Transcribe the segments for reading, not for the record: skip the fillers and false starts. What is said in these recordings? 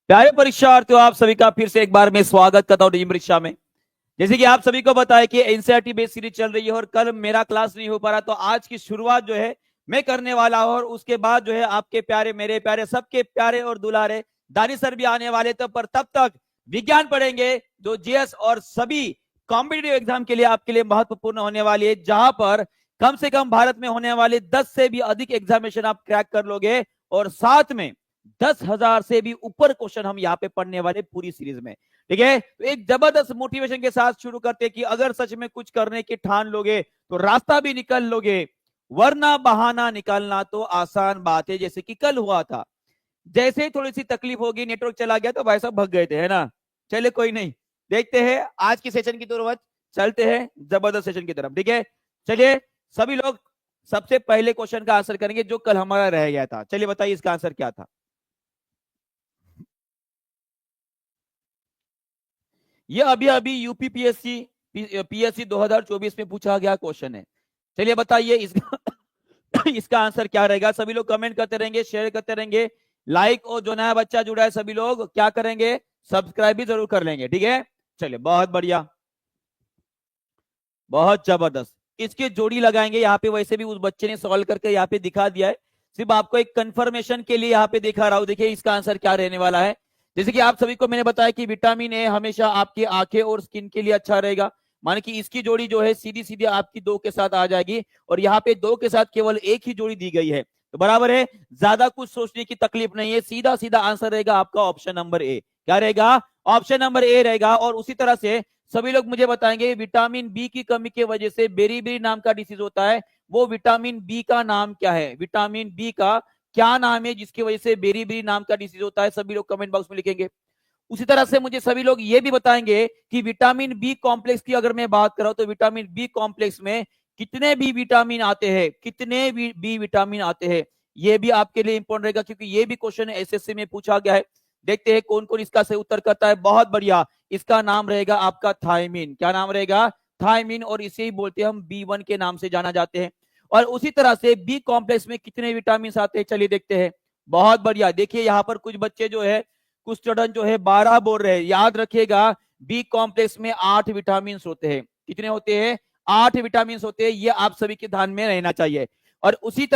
प्यारे परीक्षार्थियों, आप सभी का फिर से एक बार मैं स्वागत करता हूं टीम परीक्षा में। जैसे कि आप सभी को पता है कि एनसीईआरटी बेस्ड सीरीज चल रही है और कल मेरा क्लास नहीं हो पा रहा, तो आज की शुरुआत जो है मैं करने वाला हूं। और उसके बाद जो है आपके प्यारे, मेरे प्यारे, सबके प्यारे और दुलारे दानी सर भी आने वाले। पर तब तक विज्ञान पढ़ेंगे जो जीएस और सभी कॉम्पिटेटिव एग्जाम के लिए आपके लिए महत्वपूर्ण होने वाली है, जहां पर कम से कम भारत में होने वाले 10 से भी अधिक एग्जामिनेशन आप क्रैक कर लोगे और साथ में 10,000 से भी ऊपर क्वेश्चन हम यहाँ पे पढ़ने वाले पूरी सीरीज में। ठीक है, तो एक जबरदस्त मोटिवेशन के साथ शुरू करते हैं कि अगर सच में कुछ करने की ठान लोगे तो रास्ता भी निकल लोगे, वरना बहाना निकालना तो आसान बात है। जैसे कि कल हुआ था, जैसे ही थोड़ी सी तकलीफ होगी, नेटवर्क चला गया तो भाई साहब भग गए थे, है ना। चले कोई नहीं, देखते हैं आज की सेशन की तरफ, चलते हैं जबरदस्त सेशन की तरफ। ठीक है, चलिए सभी लोग सबसे पहले क्वेश्चन का आंसर करेंगे जो कल हमारा रह गया था। चलिए बताइए इसका आंसर क्या था। ये अभी अभी यूपी पीएससी 2024 में पूछा गया क्वेश्चन है। चलिए बताइए इसका इसका आंसर क्या रहेगा। सभी लोग कमेंट करते रहेंगे, शेयर करते रहेंगे, लाइक, और जो नया बच्चा जुड़ा है सभी लोग क्या करेंगे, सब्सक्राइब भी जरूर कर लेंगे। ठीक है, चलिए बहुत बढ़िया, बहुत जबरदस्त। इसकी जोड़ी लगाएंगे यहाँ पे, वैसे भी उस बच्चे ने सॉल्व करके यहाँ पे दिखा दिया है, सिर्फ आपको एक कंफर्मेशन के लिए यहाँ पे दिखा रहा हूं। देखिए इसका आंसर क्या रहने वाला है। जैसे कि आप सभी को मैंने बताया कि विटामिन ए हमेशा आपकी आंखें और स्किन के लिए अच्छा रहेगा। माने कि इसकी जोड़ी जो है सीधी सीधी आपकी 2 के साथ आ जाएगी, और यहाँ पे 2 के साथ केवल एक ही जोड़ी दी गई है, तो बराबर है। ज्यादा कुछ सोचने की तकलीफ नहीं है, सीधा सीधा आंसर रहेगा आपका ऑप्शन नंबर ए। क्या रहेगा? ऑप्शन नंबर ए रहेगा। और उसी तरह से सभी लोग मुझे बताएंगे विटामिन बी की कमी की वजह से बेरीबेरी नाम का डिसीज होता है, वो विटामिन बी का नाम क्या है? विटामिन बी का क्या नाम है जिसकी वजह से बेरीबेरी नाम का डिसीज होता है? सभी लोग कमेंट बॉक्स में लिखेंगे। उसी तरह से मुझे सभी लोग ये भी बताएंगे कि विटामिन बी कॉम्प्लेक्स की अगर मैं बात करूं तो विटामिन बी कॉम्प्लेक्स में कितने बी विटामिन आते हैं, कितने बी विटामिन आते हैं, ये भी आपके लिए इंपॉर्टेंट रहेगा, क्योंकि ये भी क्वेश्चन एसएससी में पूछा गया है। देखते हैं कौन कौन इसका सही उत्तर करता है। बहुत बढ़िया, इसका नाम रहेगा आपका थायमिन। क्या नाम रहेगा? थायमिन। और इसे ही बोलते हैं हम B1 के नाम से जाना जाते हैं। और उसी तरह से बी कॉम्प्लेक्स में कितने विटामिन आते हैं, चलिए देखते हैं। बहुत बढ़िया, देखिए यहाँ पर कुछ बच्चे जो है, कुछ स्टूडेंट जो है 12 बोल रहे हैं। याद रखिएगा बी कॉम्प्लेक्स में 8 विटामिन होते हैं। कितने होते हैं? 8 विटामिन होते हैं, ये आप सभी के ध्यान में रहना चाहिए। और उसी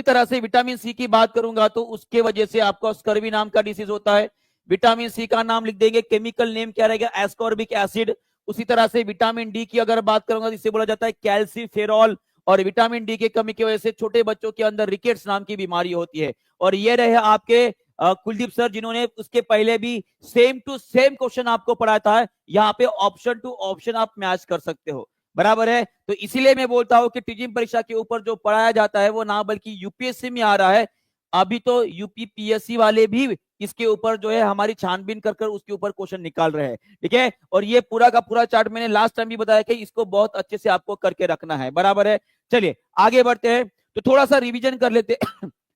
तरह से विटामिन सी की बात करूंगा तो उसके वजह से आपको स्कर्वी नाम का डिसीज होता है। विटामिन सी का नाम लिख देंगे, केमिकल नेम क्या रहेगा? Ascorbic acid. उसी तरह से विटामिन डी की अगर बात करूंगा तो इसे बोला जाता है कैल्सीफेरॉल। और विटामिन डी की कमी की वजह से छोटे बच्चों के अंदर रिकेट्स नाम की बीमारी होती है। और ये रहे आपके कुलदीप सर, जिन्होंने उसके पहले भी सेम टू सेम क्वेश्चन आपको पढ़ाया था। यहाँ पे ऑप्शन टू ऑप्शन आप मैच कर सकते हो, बराबर है। तो इसीलिए मैं बोलता हूं कि टीचिंग परीक्षा के ऊपर जो पढ़ाया जाता है वो ना बल्कि यूपीएससी में आ रहा है। अभी तो यूपी पीएससी वाले भी इसके ऊपर जो है हमारी छानबीन कर कर उसके ऊपर क्वेश्चन निकाल रहे हैं। ठीक है, और ये पूरा का पूरा चार्ट मैंने लास्ट टाइम भी बताया कि इसको बहुत अच्छे से आपको करके रखना है, बराबर है। चलिए आगे बढ़ते हैं, तो थोड़ा सा रिविजन कर लेते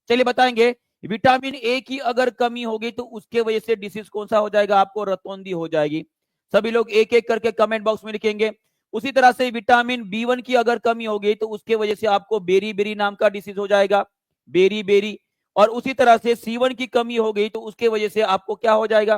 चलिए बताएंगे विटामिन ए की अगर कमी होगी तो उसके वजह से डिसीज कौन सा हो जाएगा? आपको रतौंधी हो जाएगी। सभी लोग एक एक करके कमेंट बॉक्स में लिखेंगे। उसी तरह से विटामिन B1 की अगर कमी हो गई तो उसके वजह से आपको बेरी नाम का डिसीज हो जाएगा, बेरी। और उसी तरह से C1 की कमी हो गई तो उसके वजह से आपको क्या हो जाएगा?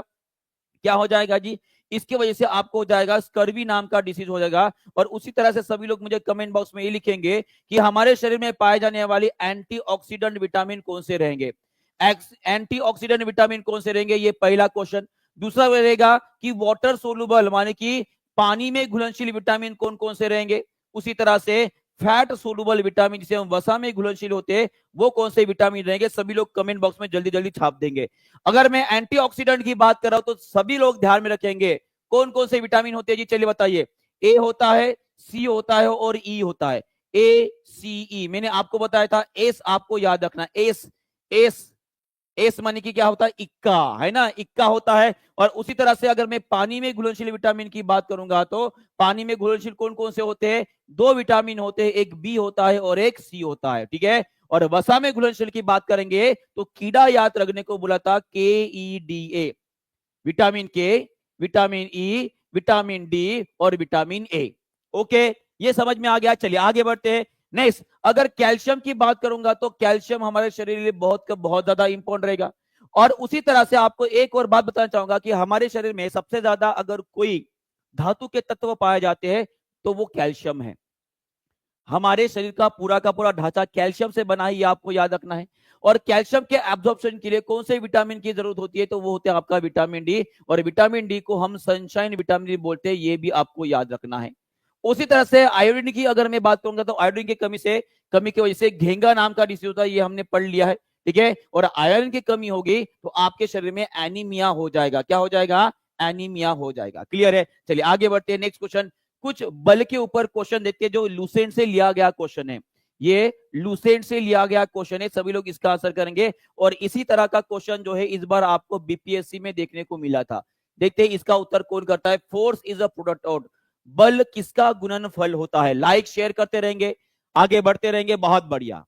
क्या हो जाएगा जी? इसके वजह से आपको हो जाएगा स्कर्वी नाम का डिसीज हो जाएगा। और उसी तरह से सभी लोग मुझे कमेंट बॉक्स में ये लिखेंगे कि हमारे शरीर में पाए जाने वाले एंटीऑक्सीडेंट विटामिन कौन से रहेंगे? एंटीऑक्सीडेंट विटामिन कौन से रहेंगे? ये पहला क्वेश्चन। दूसरा रहेगा कि वाटर सोलुबल माने कि पानी में घुलनशील विटामिन कौन कौन से रहेंगे? उसी तरह से फैट सोलुबल विटामिन, जिसे हम वसा में घुलनशील होते हैं, वो कौन से विटामिन रहेंगे? सभी लोग कमेंट बॉक्स में जल्दी जल्दी छाप देंगे। अगर मैं एंटीऑक्सीडेंट की बात कर रहा हूं तो सभी लोग ध्यान में रखेंगे कौन कौन से विटामिन होते हैं जी, चलिए बताइए। ए होता है, सी होता है और ई होता है। ए सी ई मैंने आपको बताया था। एस आपको याद रखना, एस एस एस माने की क्या होता है? इक्का, है ना, इक्का होता है। और उसी तरह से अगर मैं पानी में घुलनशील विटामिन की बात करूंगा तो पानी में घुलनशील कौन कौन से होते हैं? 2 विटामिन होते हैं, एक बी होता है और एक सी होता है। ठीक है, और वसा में घुलनशील की बात करेंगे तो कीड़ा याद रखने को बोला था, KEDA, विटामिन के, विटामिन ई, विटामिन डी और विटामिन ए। ओके, ये समझ में आ गया। चलिए आगे बढ़ते हैं। नेक्स्ट, अगर कैल्शियम की बात करूंगा तो कैल्शियम हमारे शरीर के लिए बहुत बहुत ज्यादा इंपॉर्टेंट रहेगा। और उसी तरह से आपको एक और बात बताना चाहूंगा कि हमारे शरीर में सबसे ज्यादा अगर कोई धातु के तत्व पाए जाते हैं तो वो कैल्शियम है। हमारे शरीर का पूरा ढांचा कैल्शियम से बना है, ये आपको याद रखना है। और कैल्शियम के एब्जॉर्प्शन के लिए कौन से विटामिन की जरूरत होती है, तो वो होते हैं आपका विटामिन डी। और विटामिन डी को हम सनशाइन विटामिन डी बोलते हैं, ये भी आपको याद रखना है। उसी तरह से आयोडीन की अगर मैं बात करूंगा तो आयोडीन की कमी की वजह से घेंगा नाम का डिसीज होता है, ये हमने पढ़ लिया है, ठीक है। और आयरन की कमी होगी तो आपके शरीर में एनीमिया हो जाएगा। क्या हो जाएगा? एनीमिया हो जाएगा। क्लियर है? चलिए आगे बढ़ते हैं। नेक्स्ट क्वेश्चन, कुछ बल के ऊपर क्वेश्चन देखते हैं जो लूसेंट से लिया गया क्वेश्चन है। ये लूसेंट से लिया गया क्वेश्चन है, सभी लोग इसका आंसर करेंगे। और इसी तरह का क्वेश्चन जो है इस बार आपको बीपीएससी में देखने को मिला था। देखते हैं इसका उत्तर कौन करता है। Force is a product of, बल किसका गुणनफल होता है? लाइक शेयर करते रहेंगे, आगे बढ़ते रहेंगे, बहुत बढ़िया।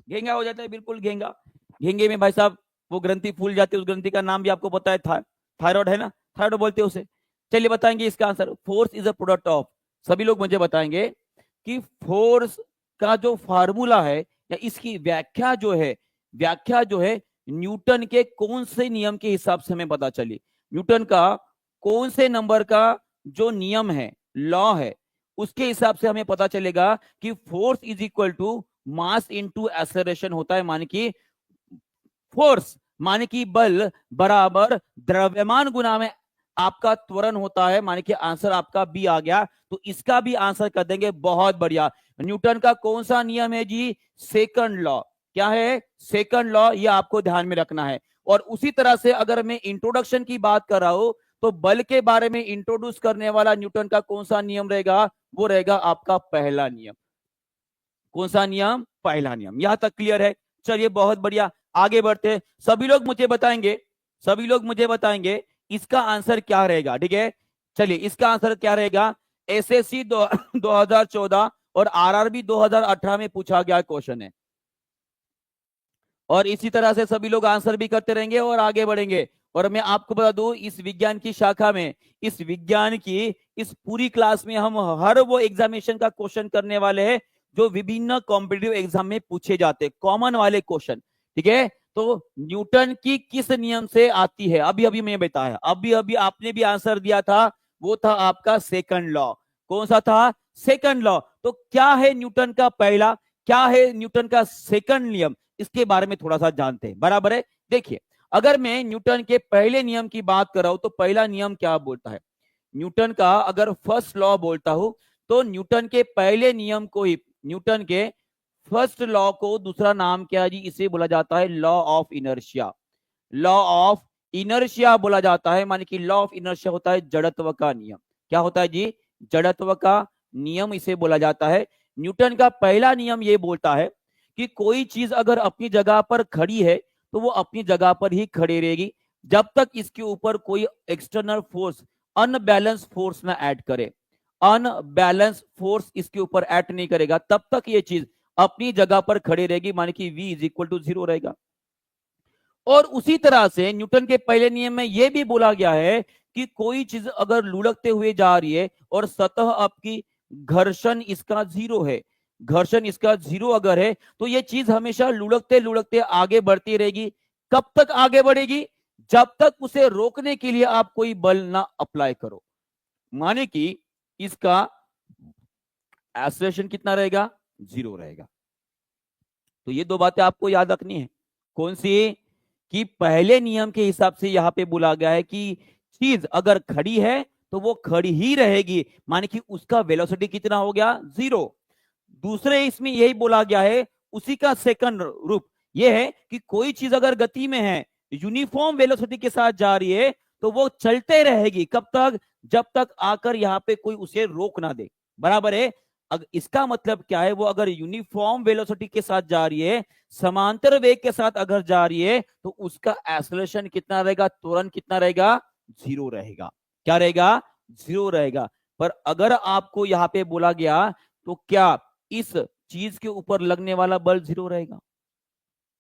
घेंगा हो जाता है, बिल्कुल घेंगा। घेंगे में भाई साहब वो ग्रंथि फूल जाती है, उस ग्रंथि का नाम भी आपको पता है, थायराइड है ना, थायराइड बोलते हैं उसे। चलिए बताएंगे इसका answer. Force is a product of, सभी लोग मुझे बताएंगे कि फोर्स का जो फार्मूला है या इसकी व्याख्या जो है न्यूटन के कौन से नियम के हिसाब से हमें पता चली। न्यूटन का कौन से नंबर का जो नियम है, लॉ है, उसके हिसाब से हमें पता चलेगा कि force is equal to mass into acceleration होता है। माने कि फोर्स माने कि बल बराबर द्रव्यमान गुना में आपका त्वरण होता है। माने कि आंसर आपका बी आ गया, तो इसका भी आंसर कर देंगे। बहुत बढ़िया। न्यूटन का कौन सा नियम है जी? Second law. क्या है? सेकंड लॉ, ये आपको ध्यान में रखना है। और उसी तरह से अगर मैं इंट्रोडक्शन की बात कर रहा हूं तो बल के बारे में इंट्रोड्यूस करने वाला न्यूटन का कौन सा नियम रहेगा? वो रहेगा आपका पहला नियम। कौन सा नियम? पहला नियम। यहां तक क्लियर है? चलिए बहुत बढ़िया, आगे बढ़ते हैं। सभी लोग मुझे बताएंगे इसका आंसर क्या रहेगा, ठीक है। चलिए इसका आंसर क्या रहेगा? एसएससी 2014 और आरआरबी 2018 में पूछा गया क्वेश्चन है। और इसी तरह से सभी लोग आंसर भी करते रहेंगे और आगे बढ़ेंगे। और मैं आपको बता दूं, इस विज्ञान की शाखा में, इस विज्ञान की इस पूरी क्लास में हम हर वो एग्जामिनेशन का क्वेश्चन करने वाले हैं जो विभिन्न कॉम्पिटिटिव एग्जाम में पूछे जाते हैं, कॉमन वाले क्वेश्चन, ठीक है। तो न्यूटन की किस नियम से आती है? अभी अभी मैं बताया, अभी अभी आपने भी आंसर दिया था, वो था आपका सेकंड लॉ। कौन सा था? Second law. तो क्या है न्यूटन का पहला, क्या है न्यूटन का सेकंड नियम, इसके बारे में थोड़ा सा जानते हैं, बराबर है। देखिए अगर मैं न्यूटन के पहले नियम की बात कर रहा हूं तो पहला नियम क्या बोलता है? न्यूटन का अगर फर्स्ट लॉ बोलता हूं तो न्यूटन के पहले नियम को ही, न्यूटन के फर्स्ट लॉ को दूसरा नाम क्या है जी? इसे बोला जाता है law of inertia. Law of inertia बोला जाता है। माने कि लॉ ऑफ इनर्शिया होता है जड़त्व का नियम। क्या होता है जी? जड़त्व का नियम इसे बोला जाता है। न्यूटन का पहला नियम ये बोलता है कि कोई चीज अगर अपनी जगह पर खड़ी है तो वो अपनी जगह पर ही खड़ी रहेगी जब तक इसके ऊपर कोई एक्सटर्नल फोर्स, अनबैलेंस फोर्स ना ऐड करे। अनबैलेंस फोर्स इसके ऊपर ऐड नहीं करेगा तब तक ये चीज अपनी जगह पर खड़ी रहेगी, माने कि V इज इक्वल टू 0 रहेगा। और उसी तरह से न्यूटन के पहले नियम में यह भी बोला गया है कि कोई चीज अगर लुढ़कते हुए जा रही है और सतह आपकी घर्षण इसका 0 है, घर्षण इसका 0 अगर है तो ये चीज हमेशा लुढ़कते लुढ़कते आगे बढ़ती रहेगी। कब तक आगे बढ़ेगी? जब तक उसे रोकने के लिए आप कोई बल ना अप्लाई करो। माने कि इसका एक्सेलरेशन कितना रहेगा? 0 रहेगा। तो ये दो बातें आपको याद रखनी है। कौन सी? कि पहले नियम के हिसाब से यहां पे बोला गया है कि चीज अगर खड़ी है तो वो खड़ी ही रहेगी, माने कि उसका वेलोसिटी कितना हो गया? 0। दूसरे इसमें यही बोला गया है, उसी का सेकंड रूप ये है कि कोई चीज अगर गति में है, यूनिफॉर्म वेलोसिटी के साथ जा रही है तो वो चलते रहेगी। कब तक? जब तक आकर यहां पे कोई उसे रोक ना दे, बराबर है। इसका मतलब क्या है? वो अगर यूनिफॉर्म वेलोसिटी के साथ जा रही है, समांतर वेग के साथ अगर जा रही है तो उसका एक्सेलरेशन कितना रहेगा? त्वरण कितना रहेगा? 0 रहेगा। क्या रहेगा? 0 रहेगा। पर अगर आपको यहां पे बोला गया तो क्या इस चीज के ऊपर लगने वाला बल 0 रहेगा?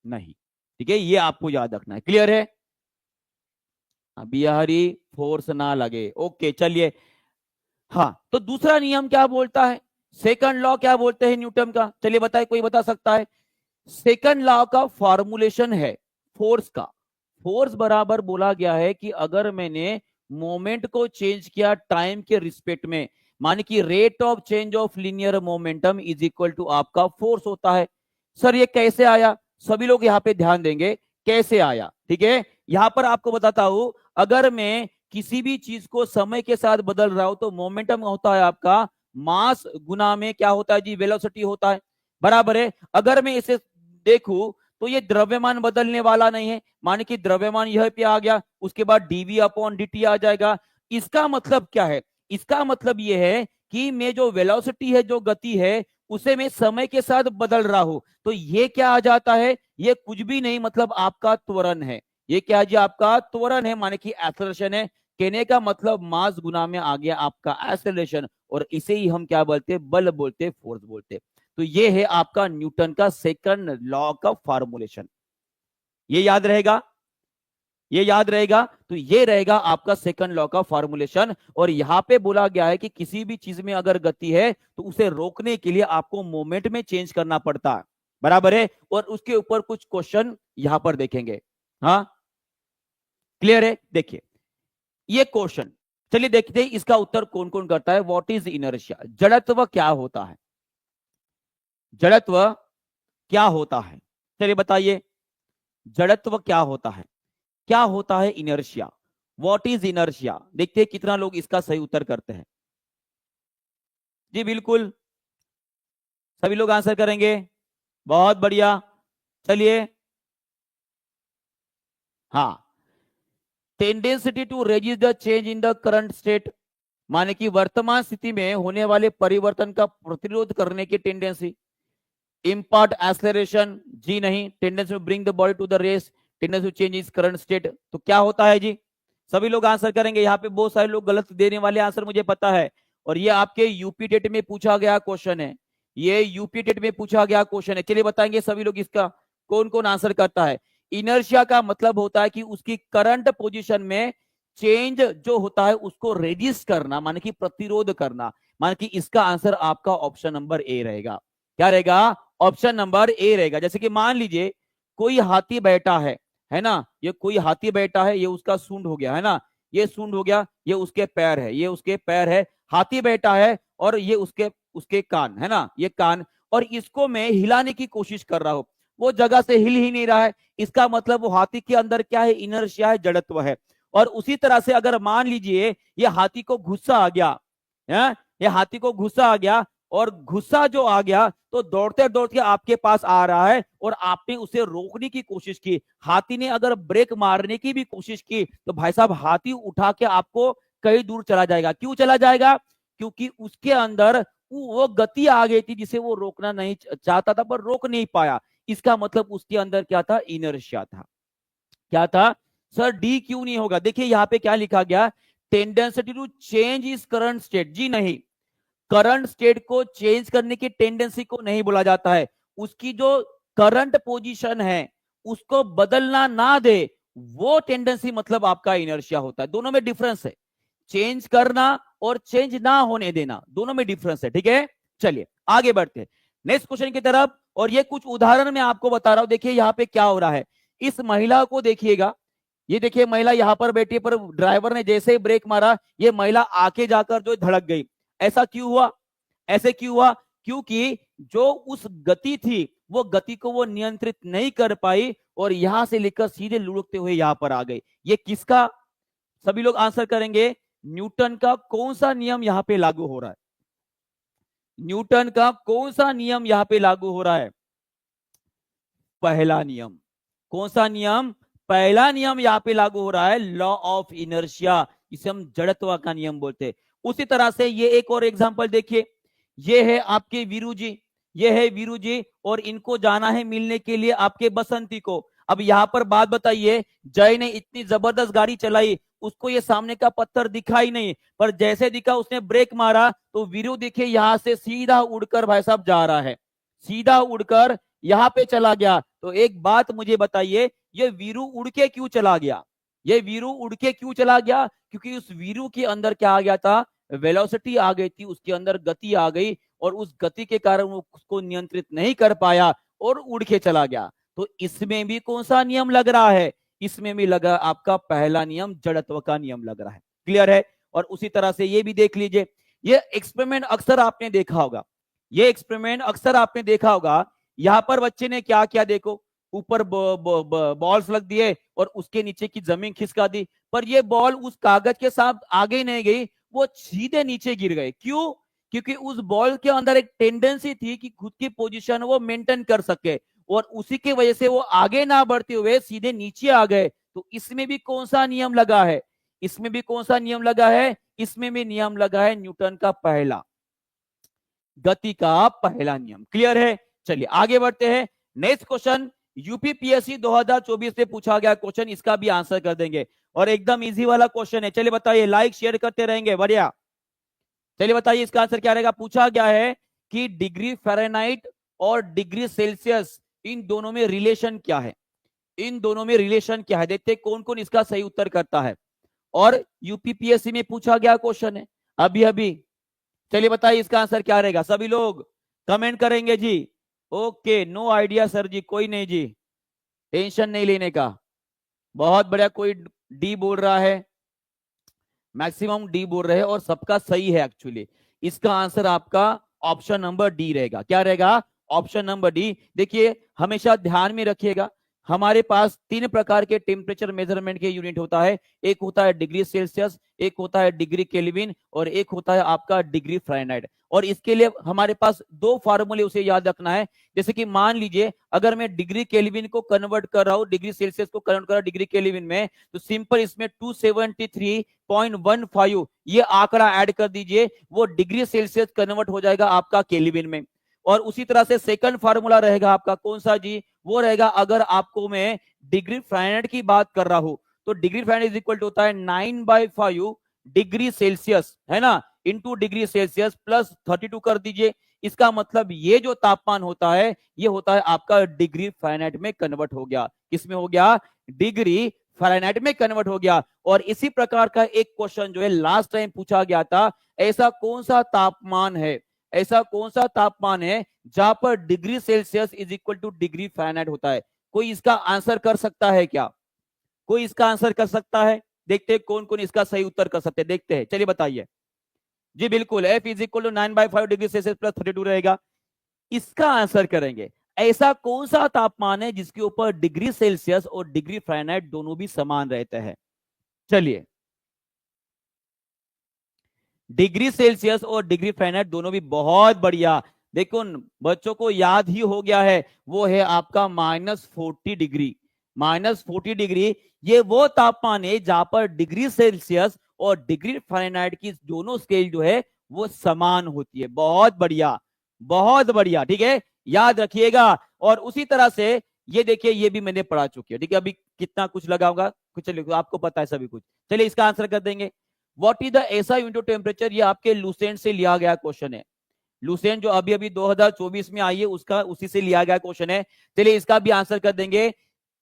नहीं, ठीक है, ये आपको याद रखना है। क्लियर है? अभी हरी फोर्स ना लगे। ओके चलिए। हाँ, तो दूसरा नियम क्या बोलता है? सेकंड लॉ क्या बोलते हैं न्यूटन का? चलिए बताए, कोई बता सकता है? सेकंड लॉ का फॉर्मुलेशन है, फोर्स का। फोर्स बराबर बोला गया है कि अगर मैंने मोमेंट को चेंज किया टाइम के रिस्पेक्ट में, माने कि rate of change of linear momentum is equal to आपका फोर्स होता है। सर ये कैसे आया, सभी लोग यहाँ पे ध्यान देंगे कैसे आया। ठीक है, यहां पर आपको बताता हूं, अगर मैं किसी भी चीज को समय के साथ बदल रहा हूं तो मोमेंटम होता है आपका मास गुना में क्या होता है जी, वेलोसिटी होता है, बराबर है। अगर मैं इसे देखूं तो ये द्रव्यमान बदलने वाला नहीं है, माने कि द्रव्यमान यह पे आ गया, उसके बाद डीवी अपॉन dt आ जाएगा। इसका मतलब क्या है, इसका मतलब यह है कि मैं जो वेलोसिटी है, जो गति है, उसे मैं समय के साथ बदल रहा हूं, तो ये क्या आ जाता है, ये कुछ भी नहीं, मतलब आपका त्वरण है। ये क्या जी, आपका त्वरण है, माने कि एक्सेलरेशन है। कहने का मतलब मास गुना में आ गया आपका एक्सेलरेशन, और इसे ही हम क्या बोलते हैं, बल बोलते, फोर्स बोलते। तो ये है आपका न्यूटन का सेकंड लॉ का फॉर्मूलेशन। ये याद रहेगा, ये याद रहेगा, तो ये रहेगा आपका सेकंड लॉ का फॉर्मूलेशन। और यहां पे बोला गया है कि किसी भी चीज में अगर गति है तो उसे रोकने के लिए आपको मोमेंट में चेंज करना पड़ता है, बराबर है। और उसके ऊपर कुछ क्वेश्चन यहां पर देखेंगे। हाँ क्लियर है, देखिए ये क्वेश्चन, चलिए देखते हैं इसका उत्तर कौन कौन करता है। व्हाट इज इनर्शिया, जड़त्व क्या होता है, जड़त्व क्या होता है, चलिए बताइए जड़त्व क्या होता है, क्या होता है इनर्शिया, व्हाट इज इनर्शिया। देखते हैं कितना लोग इसका सही उत्तर करते हैं। जी बिल्कुल, सभी लोग आंसर करेंगे, बहुत बढ़िया। चलिए, हाँ, tendency to resist the change in the current state, माने कि वर्तमान स्थिति में होने वाले परिवर्तन का प्रतिरोध करने की टेंडेंसी। इम्पार्ट एक्सेलरेशन, जी नहीं। Tendency to bring the body to the rest, tendency to change is current state, तो क्या होता है जी, सभी लोग आंसर करेंगे। यहाँ पे बहुत सारे लोग गलत देने वाले आंसर मुझे पता है, और ये आपके यूपी टेट में पूछा गया क्वेश्चन है, ये यूपी टेट में पूछा गया क्वेश्चन है। चलिए बताएंगे सभी लोग इसका कौन कौन आंसर करता है। इनर्शिया का मतलब होता है कि उसकी करंट पोजीशन में चेंज जो होता है उसको रेजिस्ट करना, माने कि प्रतिरोध करना, माने कि इसका आंसर आपका ऑप्शन नंबर ए रहेगा। क्या रहेगा, ऑप्शन नंबर ए रहेगा। जैसे कि मान लीजिए कोई हाथी बैठा है ना, ये कोई हाथी बैठा है, ये उसका सूंड हो गया है ना, ये सूंड हो गया, ये उसके पैर है, ये उसके पैर है, हाथी बैठा है, और ये उसके उसके कान है ना, ये कान, और इसको मैं हिलाने की कोशिश कर रहा हूं, वो जगह से हिल ही नहीं रहा है, इसका मतलब वो हाथी के अंदर क्या है, इनर्शिया है, जड़त्व है। और उसी तरह से अगर मान लीजिए ये हाथी को गुस्सा आ गया है, ये हाथी को गुस्सा आ गया, और गुस्सा जो आ गया तो दौड़ते दौड़ते आपके पास आ रहा है, और आपने उसे रोकने की कोशिश की, हाथी ने अगर ब्रेक मारने की भी कोशिश की तो भाई साहब हाथी उठा के आपको कहीं दूर चला जाएगा। क्यों चला जाएगा, क्योंकि उसके अंदर वो गति आ गई थी जिसे वो रोकना नहीं चाहता था, पर रोक नहीं पाया। इसका मतलब उसके अंदर क्या था, इनर्शिया था। क्या था सर, डी क्यों नहीं होगा, देखिए यहाँ पे क्या लिखा गया, tendency to change is current state, जी नहीं, करंट स्टेट को चेंज करने की टेंडेंसी को नहीं बोला जाता है, उसकी जो करंट पोजीशन है उसको बदलना ना दे, वो टेंडेंसी मतलब आपका इनर्शिया होता है। दोनों में डिफरेंस है, चेंज करना और चेंज ना होने देना, दोनों में डिफरेंस है। ठीक है, चलिए आगे बढ़ते हैं नेक्स्ट क्वेश्चन की तरफ। और ये कुछ उदाहरण मैं आपको बता रहा हूं, देखिए यहाँ पे क्या हो रहा है। इस महिला को देखिएगा, ये देखिए महिला यहाँ पर बैठी है, पर ड्राइवर ने जैसे ही ब्रेक मारा ये महिला आके जाकर जो धड़क गई। ऐसा क्यों हुआ, ऐसे क्यों हुआ, क्योंकि जो उस गति थी वो गति को वो नियंत्रित नहीं कर पाई, और यहां से लेकर सीधे लुढ़कते हुए यहां पर आ गई। ये किसका, सभी लोग आंसर करेंगे, न्यूटन का कौन सा नियम यहां पे लागू हो रहा है, न्यूटन का कौन सा नियम यहां पे लागू हो रहा है, पहला नियम। कौन सा नियम, पहला नियम यहां पे लागू हो रहा है, लॉ ऑफ इनर्शिया, इसे हम जड़त्व का नियम बोलते हैं। उसी तरह से ये एक और एग्जांपल देखिए, ये है आपके वीरू जी, ये है वीरू जी, और इनको जाना है मिलने के लिए आपके बसंती को। अब यहां पर बात बताइए, जय ने इतनी जबरदस्त गाड़ी चलाई, उसको ये सामने का पत्थर दिखा ही नहीं, पर जैसे दिखा उसने ब्रेक मारा तो वीरू देखिए यहां से सीधा उड़कर भाई साहब जा रहा है, सीधा उड़कर यहां पे चला गया। तो एक बात मुझे बताइए, ये वीरू उड़ के क्यों चला गया, ये वीरू उड़ के क्यों चला गया, क्योंकि उस वीरू के अंदर क्या आ गया था, वेलोसिटी आ गई थी, उसके अंदर गति आ गई, और उस गति के कारण वो उसको नियंत्रित नहीं कर पाया और उड़ के चला गया। तो इसमें भी कौन सा नियम लग रहा है? इसमें भी लगा आपका पहला नियम, जड़त्व का नियम लग रहा है। क्लियर है? और उसी तरह से ये भी देख लीजिए, ये एक्सपेरिमेंट अक्सर आपने देखा होगा, ये एक्सपेरिमेंट अक्सर आपने देखा होगा। यहां पर बच्चे ने क्या किया, देखो ऊपर बॉल्स लग दिए और उसके नीचे की जमीन खिसका दी, पर ये बॉल उस कागज के साथ आगे नहीं गई, वो सीधे नीचे गिर गए। क्यों? क्योंकि उस बॉल के अंदर एक टेंडेंसी थी कि खुद की पोजीशन वो मेंटेन कर सके, और उसी की वजह से वो आगे ना बढ़ते हुए सीधे नीचे आ गए। तो इसमें भी कौन सा नियम लगा है? इसमें भी कौन सा नियम लगा है? इसमें भी नियम लगा है न्यूटन का पहला, गति का पहला नियम। क्लियर है? चलिए आगे बढ़ते हैं। नेक्स्ट क्वेश्चन यूपीपीएससी 2024 से पूछा गया क्वेश्चन, इसका भी आंसर कर देंगे और एकदम इजी वाला क्वेश्चन है। चलिए बताइए, लाइक शेयर करते रहेंगे, बढ़िया। चलिए बताइए इसका आंसर क्या रहेगा। पूछा गया है कि डिग्री फ़ारेनहाइट और डिग्री सेल्सियस, इन दोनों में रिलेशन क्या है? इन दोनों में रिलेशन क्या है? देखते हैं कौन कौन इसका सही उत्तर करता है। और यूपीपीएससी में पूछा गया क्वेश्चन है अभी अभी। चलिए बताइए इसका आंसर क्या रहेगा। सभी लोग कमेंट करेंगे जी। ओके, नो आइडिया सर जी, कोई नहीं जी, टेंशन नहीं लेने का। बहुत बढ़िया, कोई डी बोल रहा है, मैक्सिमम डी बोल रहे हैं और सबका सही है एक्चुअली। इसका आंसर आपका ऑप्शन नंबर डी रहेगा। क्या रहेगा? Option number D. देखिए हमेशा ध्यान में रखिएगा, हमारे पास तीन प्रकार के टेम्परेचर मेजरमेंट के यूनिट होता है। एक होता है डिग्री सेल्सियस, एक होता है डिग्री केल्विन और एक होता है आपका डिग्री फ़ारेनहाइट। और इसके लिए हमारे पास दो फार्मूले उसे याद रखना है। जैसे कि मान लीजिए अगर मैं डिग्री केल्विन को कन्वर्ट कर रहा हूं, डिग्री सेल्सियस को कन्वर्ट कर रहा हूं डिग्री केल्विन में, तो सिंपल इसमें 273.15 ये आंकड़ा ऐड कर दीजिए, वो डिग्री सेल्सियस कन्वर्ट हो जाएगा आपका केल्विन में। और उसी तरह से सेकंड फार्मूला रहेगा आपका कौन सा जी? वो रहेगा, अगर आपको मैं डिग्री फ़ारेनहाइट की बात कर रहा हूं तो degree Fahrenheit is equal to होता है 9/5 डिग्री सेल्सियस, है ना, इंटू डिग्री सेल्सियस प्लस 32 कर दीजिए। इसका मतलब ये जो तापमान होता है ये होता है आपका डिग्री फ़ारेनहाइट में कन्वर्ट हो गया। किसमें हो गया? डिग्री फ़ारेनहाइट में कन्वर्ट हो गया। और इसी प्रकार का एक क्वेश्चन जो है लास्ट टाइम पूछा गया था, ऐसा कौन सा तापमान है, ऐसा कौन सा तापमान है जहां पर degree Celsius is equal two degree Fahrenheit होता है? कोई इसका आंसर कर सकता है क्या? कोई इसका आंसर कर सकता है? देखते हैं कौन कौन इसका सही उत्तर कर सकते हैं, देखते हैं। चलिए बताइए जी। बिल्कुल, F is equal to 9/5 degree Celsius plus 32 रहेगा। इसका आंसर करेंगे। ऐसा कौन सा तापमान है जिसके ऊपर डिग्री सेल्सियस और डिग्री फ़ारेनहाइट दोनों भी समान रहते हैं? चलिए, डिग्री सेल्सियस और डिग्री फ़ारेनहाइट दोनों भी, बहुत बढ़िया। देखो बच्चों को याद ही हो गया है, वो है आपका -40 डिग्री। -40 डिग्री ये वो तापमान है जहां पर डिग्री सेल्सियस और डिग्री फ़ारेनहाइट की दोनों स्केल जो है वो समान होती है। बहुत बढ़िया, बहुत बढ़िया, ठीक है, याद रखिएगा। और उसी तरह से ये देखिए, ये भी मैंने पढ़ा चुकी है, ठीक है। अभी कितना कुछ लगाऊंगा, कुछ चलिए आपको पता है सभी कुछ। चलिए इसका आंसर कर देंगे। What is the SI unit of temperature? ये आपके लूसेंट से लिया गया क्वेश्चन है। लूसेंट जो अभी अभी 2024 में आई है उसका, उसी से लिया गया क्वेश्चन है। चलिए इसका भी आंसर कर देंगे।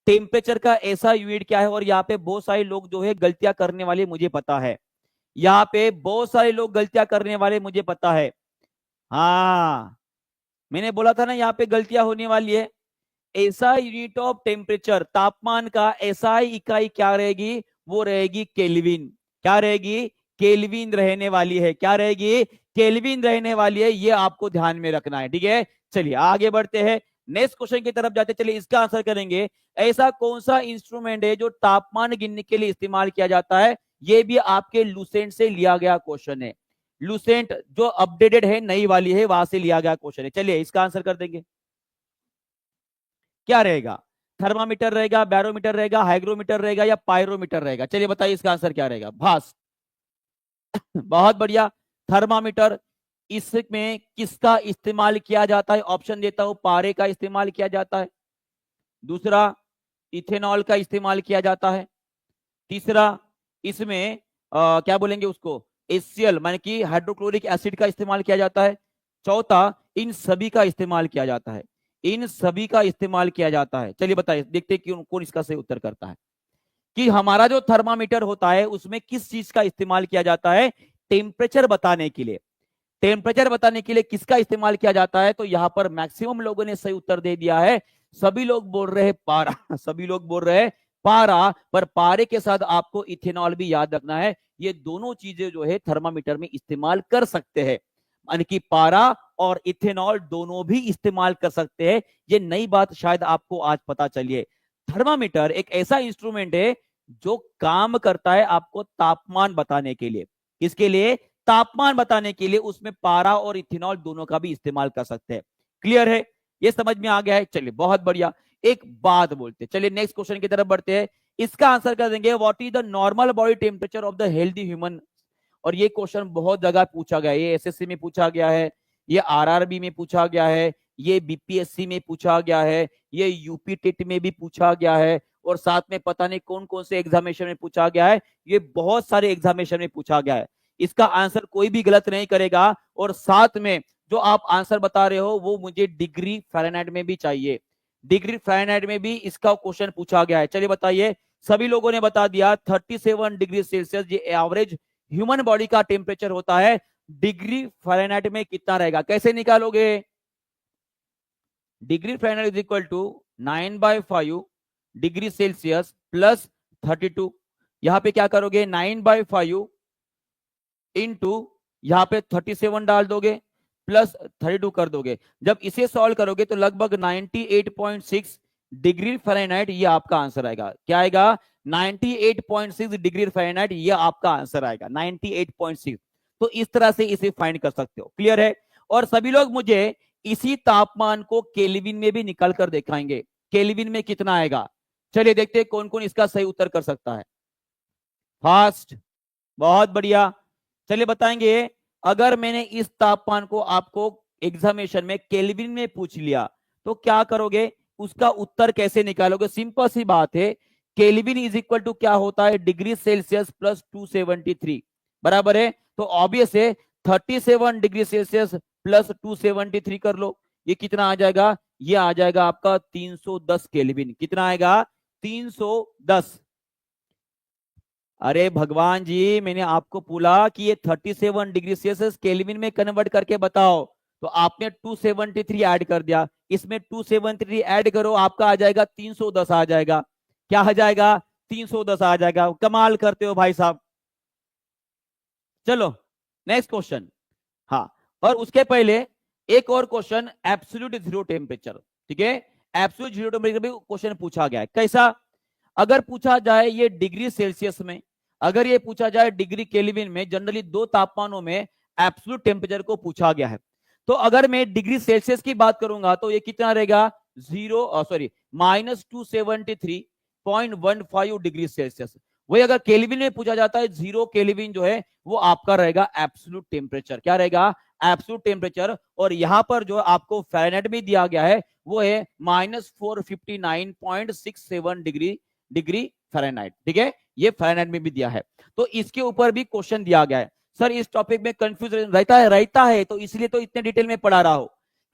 टेम्परेचर का ऐसा यूनिट क्या है? और यहाँ पे बहुत सारे लोग जो है गलतियां करने वाले मुझे पता है, यहाँ पे बहुत सारे लोग गलतियां करने वाले मुझे पता है। हाँ, मैंने बोला था ना यहाँ पे गलतियां होने वाली है। ऐसा यूनिट ऑफ टेम्परेचर, तापमान का ऐसा इकाई क्या रहेगी? वो रहेगी केल्विन। क्या रहेगी? केल्विन रहने वाली है। क्या रहेगी? केल्विन रहने वाली है। ये आपको ध्यान में रखना है, ठीक है। चलिए आगे बढ़ते हैं, नेक्स्ट क्वेश्चन की तरफ जाते हैं। चलिए इसका आंसर करेंगे। ऐसा कौन सा इंस्ट्रूमेंट है जो तापमान गिनने के लिए इस्तेमाल किया जाता है? ये भी आपके लूसेंट से लिया गया क्वेश्चन है। लूसेंट जो अपडेटेड है, नई वाली है, वहां से लिया गया क्वेश्चन है। चलिए इसका आंसर कर देंगे। क्या रहेगा? थर्मामीटर रहेगा, बैरोमीटर रहेगा, हाइग्रोमीटर रहेगा या पायरोमीटर रहेगा? चलिए बताइए इसका आंसर क्या रहेगा। भास, बहुत बढ़िया, थर्मामीटर। इसमें किसका इस्तेमाल किया जाता है? ऑप्शन देता हूं, पारे का इस्तेमाल किया जाता है। दूसरा, इथेनॉल का इस्तेमाल किया जाता है। तीसरा, इसमें क्या बोलेंगे उसको, HCl माने कि हाइड्रोक्लोरिक एसिड का इस्तेमाल किया जाता है। चौथा, इन सभी का इस्तेमाल किया जाता है। इन सभी का इस्तेमाल किया जाता है। चलिए बताइए, देखते हैं कि कौन इसका सही उत्तर करता है। कि हमारा जो थर्मामीटर होता है उसमें किस चीज का इस्तेमाल किया जाता है? टेम्परेचर बताने के लिए। टेम्परेचर बताने के लिए किसका इस्तेमाल किया जाता है? तो यहां पर मैक्सिमम लोगों ने सही उत्तर दे दिया है, सभी लोग बोल रहे हैं पारा सभी लोग बोल रहे हैं पारा, पर पारे के साथ आपको इथेनॉल भी याद रखना है। ये दोनों चीजें जो है थर्मामीटर में इस्तेमाल कर सकते हैं, यानी कि पारा और इथेनॉल दोनों भी इस्तेमाल कर सकते हैं। ये नई बात शायद आपको आज पता चलिए। थर्मामीटर एक ऐसा इंस्ट्रूमेंट है जो काम करता है आपको तापमान बताने के लिए। किसके लिए? तापमान बताने के लिए। उसमें पारा और इथेनॉल दोनों का भी इस्तेमाल कर सकते हैं। क्लियर है? ये समझ में आ गया है? चलिए बहुत बढ़िया। एक बात बोलते, चलिए नेक्स्ट क्वेश्चन की तरफ बढ़ते हैं। इसका आंसर कर देंगे, what is the normal body temperature of the healthy human. और ये क्वेश्चन बहुत जगह पूछा गया है। ये एसएससी में पूछा गया है, ये आरआरबी में पूछा गया है, ये बीपीएससी में पूछा गया है, ये यूपी टेट में भी पूछा गया है, और साथ में पता नहीं कौन कौन से एग्जामिनेशन में पूछा गया है। ये बहुत सारे एग्जामिनेशन में पूछा गया है। इसका आंसर कोई भी गलत नहीं करेगा। और साथ में जो आप आंसर बता रहे हो वो मुझे डिग्री फ़ारेनहाइट में भी चाहिए। डिग्री फ़ारेनहाइट में भी इसका क्वेश्चन पूछा गया है। चलिए बताइए। सभी लोगों ने बता दिया 37 डिग्री सेल्सियस ये एवरेज ह्यूमन बॉडी का टेम्परेचर होता है। डिग्री फ़ारेनहाइट में कितना रहेगा, कैसे निकालोगे? Degree Fahrenheit is equal to 9/5 degree Celsius plus 32। यहां पे क्या करोगे? 9/5 इंटू यहां पे 37 डाल दोगे प्लस 32 कर दोगे। जब इसे सॉल्व करोगे तो लगभग 98.6 डिग्री फ़ारेनहाइट ये आपका आंसर आएगा। क्या आएगा? 98.6 डिग्री फ़ारेनहाइट ये आपका आंसर आएगा। 98.6। तो इस तरह से इसे फाइंड कर सकते हो। क्लियर है? और सभी लोग मुझे इसी तापमान को केल्विन में भी निकाल कर दिखाएंगे। केल्विन में कितना आएगा? चलिए देखते हैं कौन कौन इसका सही उत्तर कर सकता है। फास्ट, बहुत बढ़िया। चलिए बताएंगे। अगर मैंने इस तापमान को आपको एग्जामिनेशन में केल्विन में पूछ लिया तो क्या करोगे? उसका उत्तर कैसे निकालोगे? सिंपल सी बात है। केल्विन इज इक्वल टू क्या होता है? डिग्री सेल्सियस प्लस 273 बराबर है। तो ऑब्वियस है 37 डिग्री सेल्सियस प्लस 273 कर लो। ये कितना आ जाएगा? ये आ जाएगा आपका 310 केल्विन। कितना आएगा? 310। अरे भगवान जी, मैंने आपको बोला कि ये 37 डिग्री सेल्सियस केल्विन में कन्वर्ट करके बताओ, तो आपने 273 ऐड कर दिया। इसमें 273 ऐड करो, आपका आ जाएगा 310 आ जाएगा। क्या आ जाएगा? 310 आ जाएगा। कमाल करते हो भाई साहब। चलो नेक्स्ट क्वेश्चन। हाँ, और उसके पहले एक और क्वेश्चन, एब्सोल्यूट जीरो टेम्परेचर। ठीक है? एब्सोल्यूट जीरो टेम्परेचर भी क्वेश्चन पूछा गया है। कैसा? अगर पूछा जाए ये डिग्री सेल्सियस में, अगर ये पूछा जाए डिग्री केल्विन में, जनरली दो तापमानों में एब्सोल्यूट टेम्परेचर को पूछा गया है। तो अगर मैं डिग्री सेल्सियस की बात करूंगा तो ये कितना रहेगा? -273.15 डिग्री सेल्सियस। वही अगर केल्विन में पूछा जाता है, 0 केल्विन जो है वो आपका रहेगा एब्सोल्यूट टेम्परेचर। क्या रहेगा? Absolute temperature. और यहां पर जो आपको फ़ारेनहाइट में दिया गया है वो है -459.67 डिग्री फ़ारेनहाइट। ठीक है? ये फ़ारेनहाइट में भी दिया है। तो इसके ऊपर भी क्वेश्चन दिया गया है। सर इस टॉपिक में कंफ्यूजन रहता है तो इसलिए तो इतने डिटेल में पढ़ा रहा हो,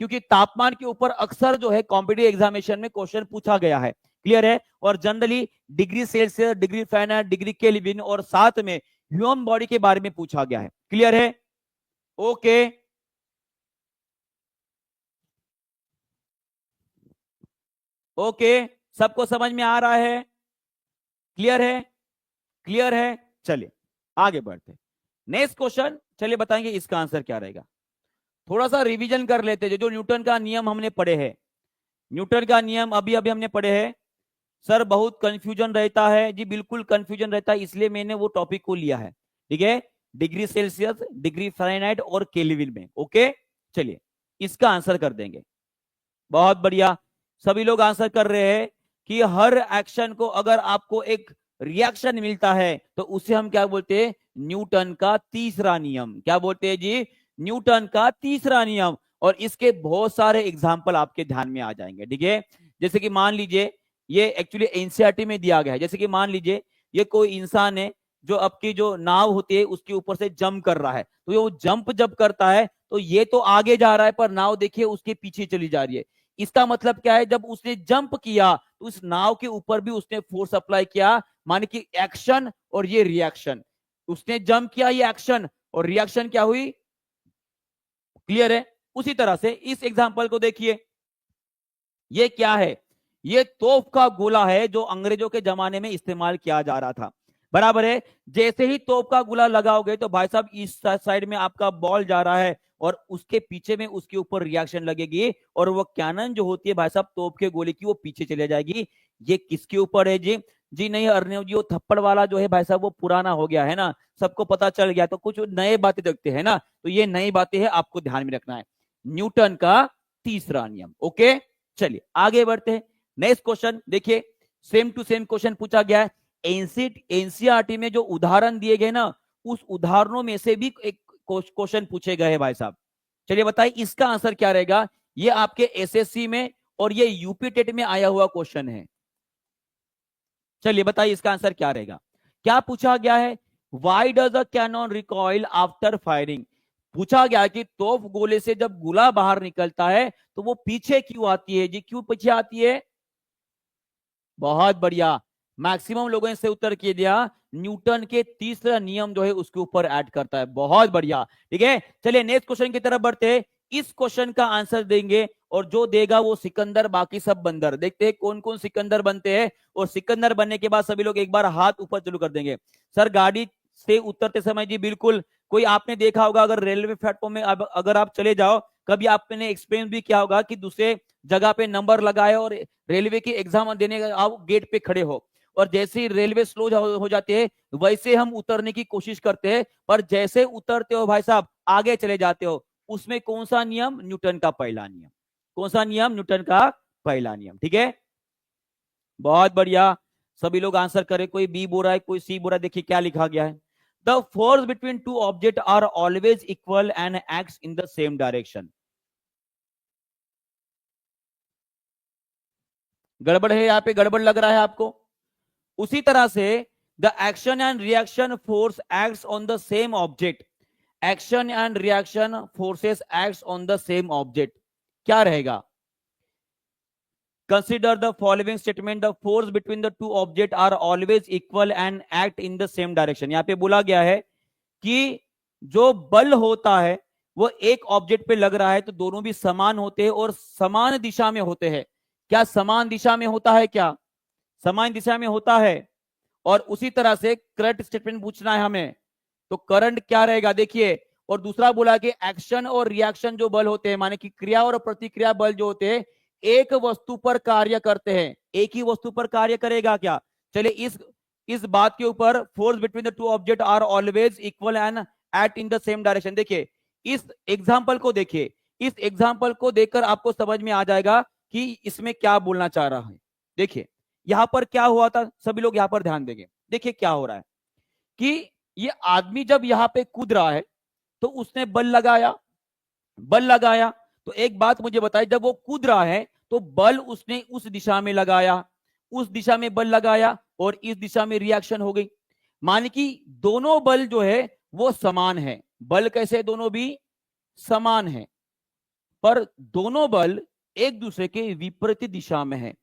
क्योंकि तापमान के ऊपर अक्सर जो है कॉम्पिटिटिव एग्जामिनेशन में क्वेश्चन पूछा गया है। क्लियर है? और generally degree Celsius, degree Fahrenheit, degree kelvin और साथ में ह्यूमन बॉडी के बारे में पूछा गया है। क्लियर है? ओके। ओके, सबको समझ में आ रहा है? क्लियर है? क्लियर है? चलिए आगे बढ़ते। नेक्स्ट क्वेश्चन, चलिए बताएंगे इसका आंसर क्या रहेगा। थोड़ा सा रिवीजन कर लेते हैं। जो न्यूटन का नियम हमने पढ़े हैं, न्यूटन का नियम अभी अभी हमने पढ़े हैं। सर बहुत कंफ्यूजन रहता है जी, बिल्कुल कंफ्यूजन रहता है, इसलिए मैंने वो टॉपिक को लिया है। ठीक है? डिग्री सेल्सियस, डिग्री फ़ारेनहाइट और केल्विन में। ओके, चलिए इसका आंसर कर देंगे। बहुत बढ़िया, सभी लोग आंसर कर रहे हैं कि हर एक्शन को अगर आपको एक रिएक्शन मिलता है तो उसे हम क्या बोलते हैं? न्यूटन का तीसरा नियम। क्या बोलते हैं जी? न्यूटन का तीसरा नियम। और इसके बहुत सारे एग्जाम्पल आपके ध्यान में आ जाएंगे। ठीक है? जैसे कि मान लीजिए, ये एक्चुअली एनसीईआरटी में दिया गया है। जैसे कि मान लीजिए ये कोई इंसान है जो आपकी जो नाव होती है उसके ऊपर से जंप कर रहा है, तो ये वो जंप जब करता है तो ये तो आगे जा रहा है पर नाव देखिए उसके पीछे चली जा रही है। इसका मतलब क्या है? जब उसने जंप किया तो उस नाव के ऊपर भी उसने फोर्स अप्लाई किया, माने कि एक्शन और ये रिएक्शन। उसने जंप किया, ये एक्शन, और रिएक्शन क्या हुई? क्लियर है? उसी तरह से इस एग्जांपल को देखिए, ये क्या है? ये तोप का गोला है जो अंग्रेजों के जमाने में इस्तेमाल किया जा रहा था, बराबर है। जैसे ही तोप का गोला लगाओगे तो भाई साहब इस साइड में आपका बॉल जा रहा है और उसके पीछे में उसके ऊपर रिएक्शन लगेगी और वो कैनन जो होती है भाई साहब तोप के गोले की, वो पीछे चले जाएगी। ये किसके ऊपर है जी? जी नहीं अर्णव जी, वो थप्पड़ वाला जो है भाई साहब वो पुराना हो गया है ना, सबको पता चल गया, तो कुछ नए बातें देखते हैं ना, तो ये नई बातें हैं, आपको ध्यान में रखना है। न्यूटन का तीसरा नियम। ओके, चलिए आगे बढ़ते हैं। नेक्स्ट क्वेश्चन देखिए, सेम टू सेम क्वेश्चन पूछा गया है। एनसीईआरटी में जो उदाहरण दिए गए ना, उस उदाहरणों में से भी एक क्वेश्चन पूछे गए हैं भाई साहब। चलिए बताइए इसका आंसर क्या रहेगा। ये आपके एसएससी में और ये यूपी टेट में आया हुआ क्वेश्चन है। चलिए बताइए इसका आंसर क्या रहेगा। क्या पूछा गया है? Why does a cannon recoil after firing. पूछा गया कि तोप गोले से जब गोला बाहर निकलता है तो वो पीछे क्यों आती है जी? क्यों पीछे आती है? बहुत बढ़िया, मैक्सिमम लोगों ने इससे उत्तर किए दिया। न्यूटन के तीसरा नियम जो है उसके ऊपर ऐड करता है। बहुत बढ़िया, ठीक है। चलिए नेक्स्ट क्वेश्चन की तरफ बढ़ते हैं। इस क्वेश्चन का आंसर देंगे और जो देगा वो सिकंदर, बाकी सब बंदर। देखते हैं कौन कौन सिकंदर बनते हैं, और सिकंदर बनने के बाद सभी लोग एक बार हाथ ऊपर चालू कर देंगे। सर गाड़ी से उतरते समय जी बिल्कुल, कोई आपने देखा होगा अगर रेलवे प्लेटफॉर्म में अगर आप चले जाओ, कभी आपने एक्सपीरियंस भी किया होगा कि दूसरे जगह पे नंबर लगाए और रेलवे की एग्जाम देने आप गेट पे खड़े हो, और जैसे ही रेलवे स्लो हो जाती है वैसे हम उतरने की कोशिश करते हैं, पर जैसे उतरते हो भाई साहब आगे चले जाते हो। उसमें कौन सा नियम? न्यूटन का पहला नियम। कौन सा नियम? न्यूटन का पहला नियम, ठीक है। बहुत बढ़िया, सभी लोग आंसर करें। कोई बी बोल रहा है, कोई सी बोल रहा है। देखिए क्या लिखा गया है। The force between two object are always equal and acts in the same direction. गड़बड़ है यहाँ पे, गड़बड़ लग रहा है आपको? उसी तरह से the action and reaction force acts on the same object. Action and reaction forces acts on the same object, क्या रहेगा? Consider the following statement, the force between the two object are always equal and act in the same direction. यहां पे बोला गया है कि जो बल होता है वो एक ऑब्जेक्ट पे लग रहा है तो दोनों भी समान होते हैं और समान दिशा में होते हैं। क्या समान दिशा में होता है? क्या समान दिशा में होता है? और उसी तरह से करंट स्टेटमेंट पूछना है हमें, तो करंट क्या रहेगा देखिए। और दूसरा बोला कि एक्शन और रिएक्शन जो बल होते हैं, माने कि क्रिया और प्रतिक्रिया बल जो होते हैं, एक वस्तु पर कार्य करते हैं। एक ही वस्तु पर कार्य करेगा क्या? चलिए इस बात के ऊपर, force between the two object are always equal and act in the same direction. देखिए इस एग्जाम्पल को देखिए, इस एग्जाम्पल को देखकर आपको समझ में आ जाएगा कि इसमें क्या बोलना चाह रहा है। देखिए यहां पर क्या हुआ था, सभी लोग यहां पर ध्यान देंगे। देखिए क्या हो रहा है कि ये आदमी जब यहां पे कूद रहा है तो उसने बल लगाया, बल लगाया। तो एक बात मुझे बताइए, जब वो कूद रहा है तो बल उसने उस दिशा में लगाया, उस दिशा में बल लगाया और इस दिशा में रिएक्शन हो गई। माने कि दोनों बल जो है वो समान है। बल कैसे? दोनों भी समान है, पर दोनों बल एक दूसरे के विपरीत दिशा में है।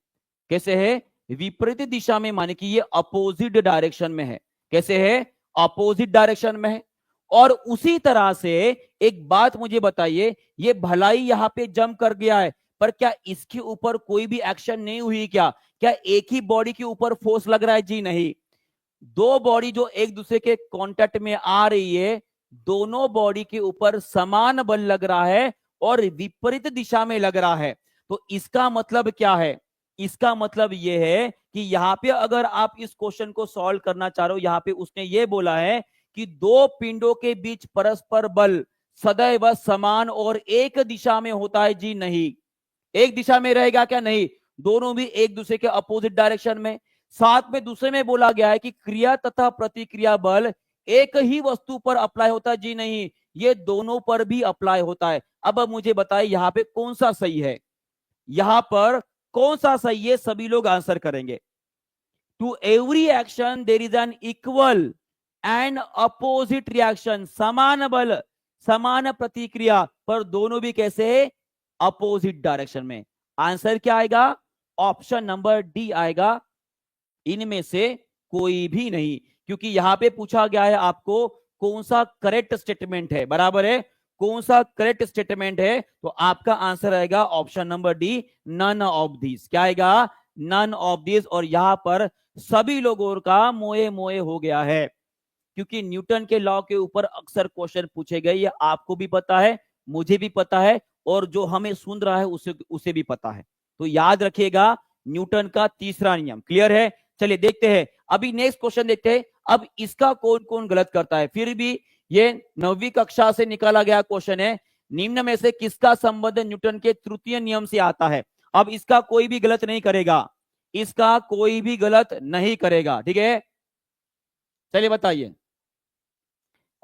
कैसे है? विपरीत दिशा में, माने कि ये अपोजिट डायरेक्शन में है। कैसे है? अपोजिट डायरेक्शन में है। और उसी तरह से एक बात मुझे बताइए, ये भलाई यहां पे जंप कर गया है, पर क्या इसके ऊपर कोई भी एक्शन नहीं हुई? क्या एक ही बॉडी के ऊपर फोर्स लग रहा है? जी नहीं। दो बॉडी जो एक दूसरे के कांटेक्ट में आ रही है, दोनों बॉडी के ऊपर समान बल लग रहा है और विपरीत दिशा में लग रहा है। तो इसका मतलब क्या है? इसका मतलब यह है कि यहां पे अगर आप इस क्वेश्चन को सॉल्व करना चाह रहे हो, यहां पे उसने ये बोला है कि दो पिंडों के बीच परस्पर बल सदैव समान और एक दिशा में होता है। जी नहीं। एक दिशा में रहेगा क्या? नहीं, दोनों भी एक दूसरे के अपोजिट डायरेक्शन में। साथ में दूसरे में बोला गया है कि क्रिया तथा प्रतिक्रिया बल एक ही वस्तु पर अप्लाई होता है। जी नहीं, ये दोनों पर भी अप्लाई होता है। अब मुझे बताइए यहां पे कौन सा सही है? यहां पर कौन सा सही है? सभी लोग आंसर करेंगे। To every action there is an equal and opposite reaction. समान बल समान प्रतिक्रिया, पर दोनों भी कैसे? अपोजिट डायरेक्शन में। आंसर क्या आएगा? ऑप्शन नंबर डी आएगा, इनमें से कोई भी नहीं। क्योंकि यहां पे पूछा गया है आपको कौन सा करेक्ट स्टेटमेंट है, बराबर है, कौन सा करेक्ट स्टेटमेंट है, तो आपका आंसर आएगा option number D, none of these. क्या आएगा? नन ऑफ दिस, और यहां पर सभी लोगों का मोए मोए हो गया है, क्योंकि न्यूटन के लॉ के ऊपर अक्सर क्वेश्चन पूछे गए, ये आपको भी पता है, मुझे भी पता है, और जो हमें सुन रहा है उसे उसे भी पता है। तो याद रखिएगा न्यूटन का तीसरा नियम। क्लियर है? चलिए देखते हैं, अभी नेक्स्ट क्वेश्चन देखते हैं। अब इसका कौन कौन गलत करता है, फिर भी ये 9वीं कक्षा से निकाला गया क्वेश्चन है, निम्न में से किसका संबंध न्यूटन के तृतीय नियम से आता है। अब इसका कोई भी गलत नहीं करेगा, इसका कोई भी गलत नहीं करेगा, ठीक है? चलिए बताइए,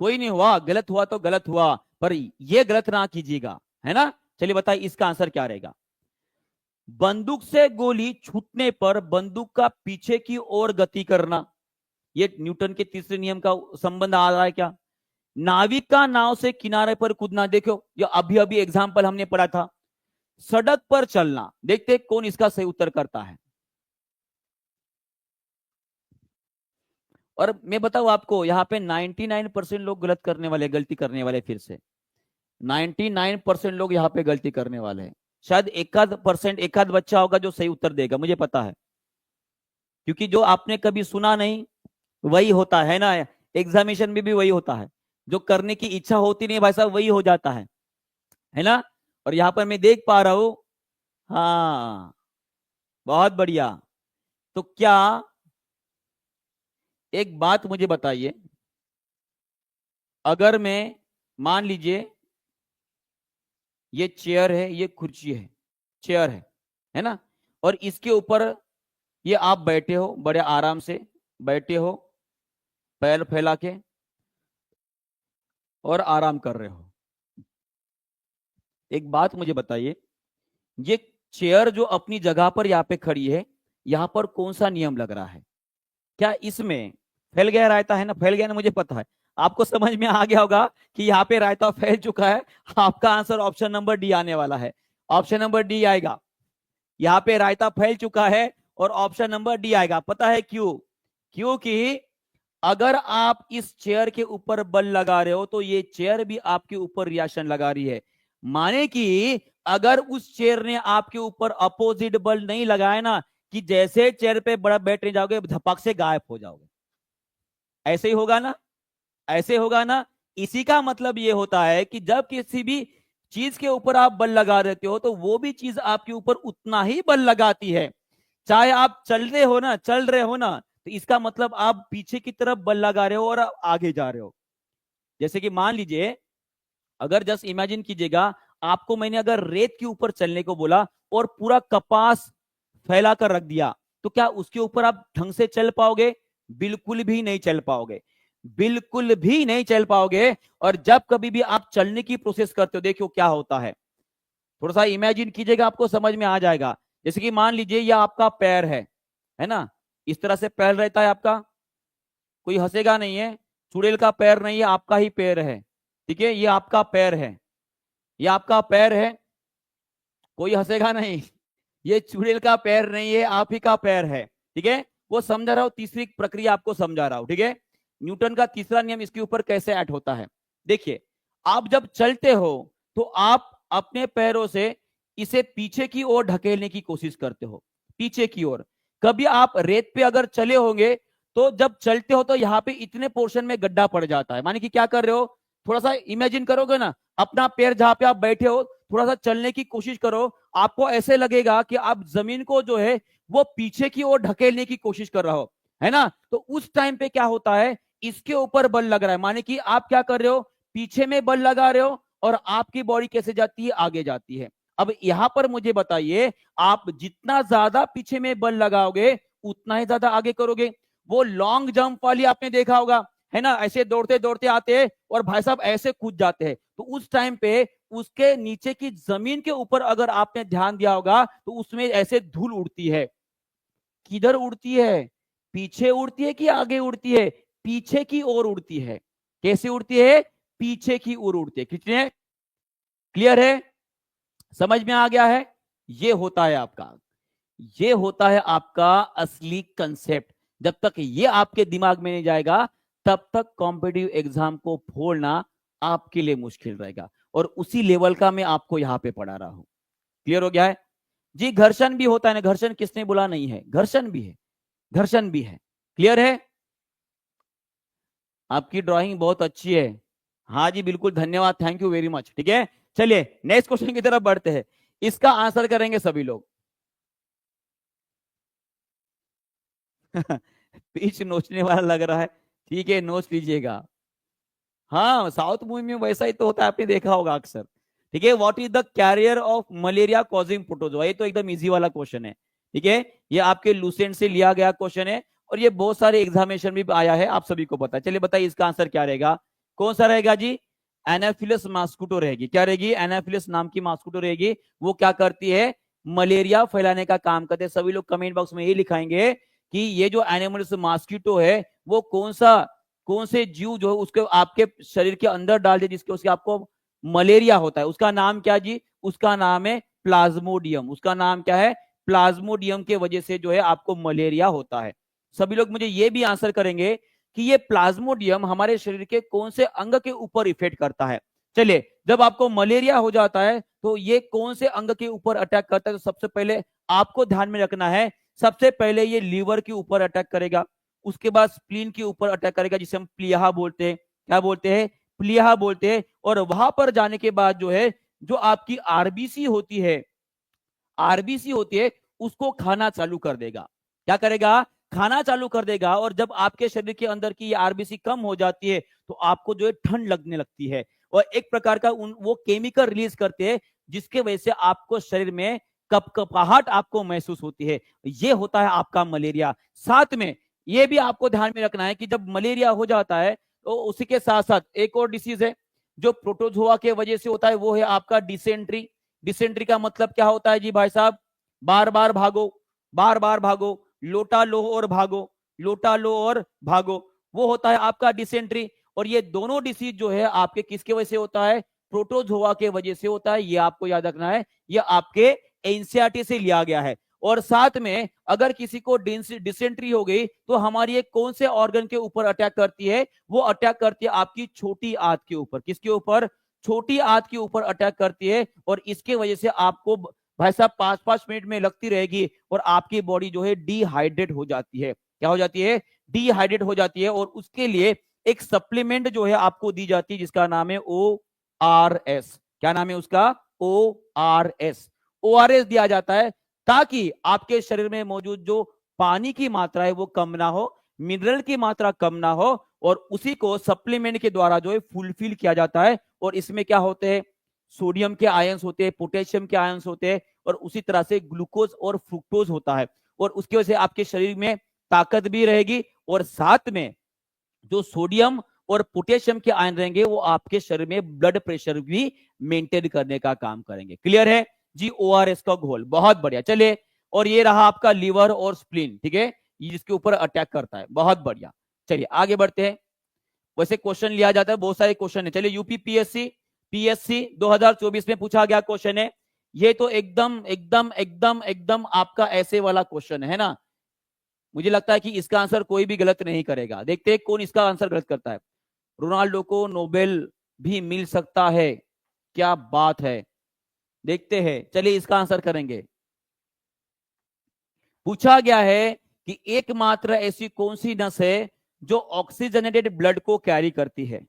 कोई नहीं हुआ, गलत हुआ तो गलत हुआ, पर ये गलत ना कीजिएगा, है ना? चलिए बताइए इसका आंसर क्या रहेगा। बंदूक से गोली छूटने पर बंदूक का पीछे की ओर गति करना, ये न्यूटन के तीसरे नियम का संबंध आ रहा है क्या? नाविक का नाव से किनारे पर कूदना, देखो ये अभी अभी एग्जाम्पल हमने पढ़ा था। सड़क पर चलना, देखते कौन इसका सही उत्तर करता है। और मैं बताऊं आपको, यहाँ पे 99% लोग गलत करने वाले, गलती करने वाले, फिर से 99% लोग यहाँ पे गलती करने वाले हैं। शायद एक आध बच्चा होगा जो सही उत्तर देगा, मुझे पता है, क्योंकि जो आपने कभी सुना नहीं वही होता है ना, एग्जामिनेशन में भी वही होता है, जो करने की इच्छा होती नहीं भाई साहब वही हो जाता है ना? और यहाँ पर मैं देख पा रहा हूं, हाँ बहुत बढ़िया। तो क्या, एक बात मुझे बताइए, अगर मैं मान लीजिए ये चेयर है, ये कुर्सी है, चेयर है ना, और इसके ऊपर ये आप बैठे हो, बड़े आराम से बैठे हो, पैर फैला के, और आराम कर रहे हो। एक बात मुझे बताइए, ये चेयर जो अपनी जगह पर यहाँ पे खड़ी है, यहाँ पर कौन सा नियम लग रहा है? क्या इसमें फैल गया रायता, है ना? फैल गया ना, मुझे पता है आपको समझ में आ गया होगा कि यहाँ पे रायता फैल चुका है। आपका आंसर ऑप्शन नंबर डी आने वाला है, ऑप्शन नंबर डी आएगा। यहाँ पे रायता फैल चुका है और ऑप्शन नंबर डी आएगा। पता है क्यों? क्योंकि अगर आप इस चेयर के ऊपर बल लगा रहे हो तो ये चेयर भी आपके ऊपर रिएक्शन लगा रही है, माने कि अगर उस चेयर ने आपके ऊपर अपोजिट बल नहीं लगाया ना, कि जैसे चेयर पे बड़ा बैठने जाओगे धपक से गायब हो जाओगे, ऐसे ही होगा ना, ऐसे होगा ना। इसी का मतलब ये होता है कि जब किसी भी चीज के ऊपर आप बल लगा देते हो तो वो भी चीज आपके ऊपर उतना ही बल लगाती है, चाहे आप चल रहे हो ना, चल रहे हो ना, तो इसका मतलब आप पीछे की तरफ बल लगा रहे हो और आगे जा रहे हो। जैसे कि मान लीजिए, अगर जस्ट इमेजिन कीजिएगा, आपको मैंने अगर रेत के ऊपर चलने को बोला और पूरा कपास फैला कर रख दिया, तो क्या उसके ऊपर आप ढंग से चल पाओगे? बिल्कुल भी नहीं चल पाओगे, बिल्कुल भी नहीं चल पाओगे। और जब कभी भी आप चलने की प्रोसेस करते हो, देखो क्या होता है, थोड़ा सा इमेजिन कीजिएगा, आपको समझ में आ जाएगा। जैसे कि मान लीजिए ये आपका पैर है ना, इस तरह से पैर रहता है आपका, कोई हंसेगा नहीं है, चुड़ैल का पैर नहीं है, आपका ही पैर है, ठीक है? ये आपका पैर है, ये आपका पैर है, कोई हंसेगा नहीं, ये चुड़ैल का पैर नहीं है, आप ही का पैर है, ठीक है? वो समझा रहा हूं, तीसरी प्रक्रिया आपको समझा रहा हूं, ठीक है? न्यूटन का तीसरा नियम इसके ऊपर कैसे ऐड होता है, देखिए। आप जब चलते हो तो आप अपने पैरों से इसे पीछे की ओर ढकेलने की कोशिश करते हो, पीछे की ओर। कभी आप रेत पे अगर चले होंगे तो जब चलते हो तो यहाँ पे इतने पोर्शन में गड्ढा पड़ जाता है, माने कि क्या कर रहे हो, थोड़ा सा इमेजिन करोगे ना, अपना पैर जहां पे आप बैठे हो, थोड़ा सा चलने की कोशिश करो, आपको ऐसे लगेगा कि आप जमीन को जो है वो पीछे की ओर ढकेलने की कोशिश कर रहा हो, है ना? तो उस टाइम पे क्या होता है, इसके ऊपर बल लग रहा है, माने कि आप क्या कर रहे हो, पीछे में बल लगा रहे हो, और आपकी बॉडी कैसे जाती है, आगे जाती है। अब यहां पर मुझे बताइए, आप जितना ज्यादा पीछे में बल लगाओगे उतना ही ज्यादा आगे करोगे। वो लॉन्ग जंप वाली आपने देखा होगा, है ना, ऐसे दौड़ते दौड़ते आते हैं और भाई साहब ऐसे कूद जाते हैं, तो उस टाइम पे उसके नीचे की जमीन के ऊपर अगर आपने ध्यान दिया होगा तो उसमें ऐसे धूल उड़ती है। किधर उड़ती है? पीछे उड़ती है कि आगे उड़ती है? पीछे की ओर उड़ती है। कैसे उड़ती है? पीछे की ओर उड़ती है। कितने क्लियर है? समझ में आ गया है? ये होता है आपका, ये होता है आपका असली कंसेप्ट। जब तक ये आपके दिमाग में नहीं जाएगा तब तक कॉम्पिटिटिव एग्जाम को फोड़ना आपके लिए मुश्किल रहेगा, और उसी लेवल का मैं आपको यहां पे पढ़ा रहा हूं। क्लियर हो गया है? जी घर्षण भी होता है ना, घर्षण किसने बोला नहीं है, घर्षण भी है, घर्षण भी है। क्लियर है? आपकी ड्राइंग बहुत अच्छी है। हाँ जी बिल्कुल, धन्यवाद, थैंक यू वेरी मच। ठीक है, चलिए नेक्स्ट क्वेश्चन की तरफ बढ़ते हैं। इसका आंसर करेंगे सभी लोग। पीछ नोचने वाला लग रहा है, ठीक है नोच लीजिएगा। हाँ साउथ मूवी में वैसा ही तो होता है, आपने देखा होगा अक्सर। ठीक है, what is the carrier of malaria causing protozoa, ये तो एकदम इजी वाला क्वेश्चन है। ठीक है, ये आपके लूसेंट से लिया गया क्वेश्चन है और ये बहुत सारे एग्जामिनेशन में भी आया है, आप सभी को पता है। चलिए बताइए इसका आंसर क्या रहेगा, कौन सा रहेगा जी? एनाफिलस मॉस्किटो रहेगी। क्या रहेगी? एनाफिलस नाम की मॉस्किटो रहेगी। वो क्या करती है? मलेरिया फैलाने का काम करते हैं। सभी लोग कमेंट बॉक्स में ये लिखाएंगे कि ये जो एनिमल्स मॉस्किटो है वो कौन से जीव जो है उसके आपके शरीर के अंदर डाल दे जिसके उसके आपको मलेरिया होता है। उसका नाम क्या जी? उसका नाम है प्लाज्मोडियम। उसका नाम क्या है? प्लाज्मोडियम के वजह से जो है आपको मलेरिया होता है। सभी लोग मुझे ये भी आंसर करेंगे कि ये प्लाज्मोडियम हमारे शरीर के कौन से अंग के ऊपर इफेक्ट करता है। चलिए, जब आपको मलेरिया हो जाता है तो ये कौन से अंग के ऊपर अटैक करता है? तो सबसे पहले आपको ध्यान में रखना है, सबसे पहले ये लीवर के ऊपर अटैक करेगा, उसके बाद स्प्लीन के ऊपर अटैक करेगा जिसे हम प्लीहा बोलते हैं। क्या बोलते हैं? प्लीहा बोलते हैं। और वहां पर जाने के बाद जो है, जो आपकी आरबीसी होती है, आरबीसी होती है, उसको खाना चालू कर देगा। क्या करेगा? खाना चालू कर देगा। और जब आपके शरीर के अंदर की ये आरबीसी कम हो जाती है तो आपको जो है ठंड लगने लगती है और एक प्रकार का वो केमिकल रिलीज करते हैं जिसके वजह से आपको शरीर में कपकपाहट आपको महसूस होती है। ये होता है आपका मलेरिया। साथ में ये भी आपको ध्यान में रखना है कि जब मलेरिया हो जाता है तो उसी के साथ साथ एक और डिसीज है जो प्रोटोजोआ के वजह से होता है, वो है आपका डिसेंट्री। डिसेंट्री का मतलब क्या होता है जी भाई साहब? बार बार भागो, बार बार भागो, लोटा लो और भागो, लोटा लो और भागो, वो होता है आपका डिसेंट्री। और ये दोनों डिसीज जो है आपके किसके वजह से होता है? प्रोटोजोआ के वजह से होता है। ये आपको याद रखना है, ये आपके एनसीईआरटी से लिया गया है। और साथ में अगर किसी को डिसेंट्री हो गई तो हमारी एक कौन से ऑर्गन के ऊपर अटैक करती है? वो अटैक करती है आपकी छोटी आंत के ऊपर। किसके ऊपर? छोटी आंत के ऊपर अटैक करती है। और इसके वजह से आपको भाई साहब 5-5 मिनट में लगती रहेगी और आपकी बॉडी जो है डिहाइड्रेट हो जाती है। क्या हो जाती है? डिहाइड्रेट हो जाती है। और उसके लिए एक सप्लीमेंट जो है आपको दी जाती है जिसका नाम है ORS। क्या नाम है उसका? ORS। ORS दिया जाता है ताकि आपके शरीर में मौजूद जो पानी की मात्रा है वो कम ना हो, मिनरल की मात्रा कम ना हो, और उसी को सप्लीमेंट के द्वारा जो है फुलफिल किया जाता है। और इसमें क्या होते हैं? सोडियम के आयंस होते हैं, पोटेशियम के आयंस होते हैं, और उसी तरह से ग्लूकोज और फ्रुक्टोज होता है। और उसकी वजह से आपके शरीर में ताकत भी रहेगी और साथ में जो सोडियम और पोटेशियम के आयन रहेंगे वो आपके शरीर में ब्लड प्रेशर भी मेंटेन करने का काम करेंगे। क्लियर है जी? ORS का घोल, बहुत बढ़िया। चलिए, और ये रहा आपका लीवर और स्प्लीन। ठीक है, ये जिसके ऊपर अटैक करता है, बहुत बढ़िया। चलिए आगे बढ़ते हैं। वैसे क्वेश्चन लिया जाता है, बहुत सारे क्वेश्चन है। चलिए, यूपी पीएससी 2024 में पूछा गया क्वेश्चन है। ये तो एकदम एकदम एकदम एकदम आपका ऐसे वाला क्वेश्चन है ना, मुझे लगता है कि इसका आंसर कोई भी गलत नहीं करेगा। देखते हैं कौन इसका आंसर गलत करता है। रोनाल्डो को नोबेल भी मिल सकता है, क्या बात है, देखते हैं। चलिए इसका आंसर करेंगे। पूछा गया है कि एकमात्र ऐसी कौन सी नस है जो ऑक्सीजनेटेड ब्लड को कैरी करती है?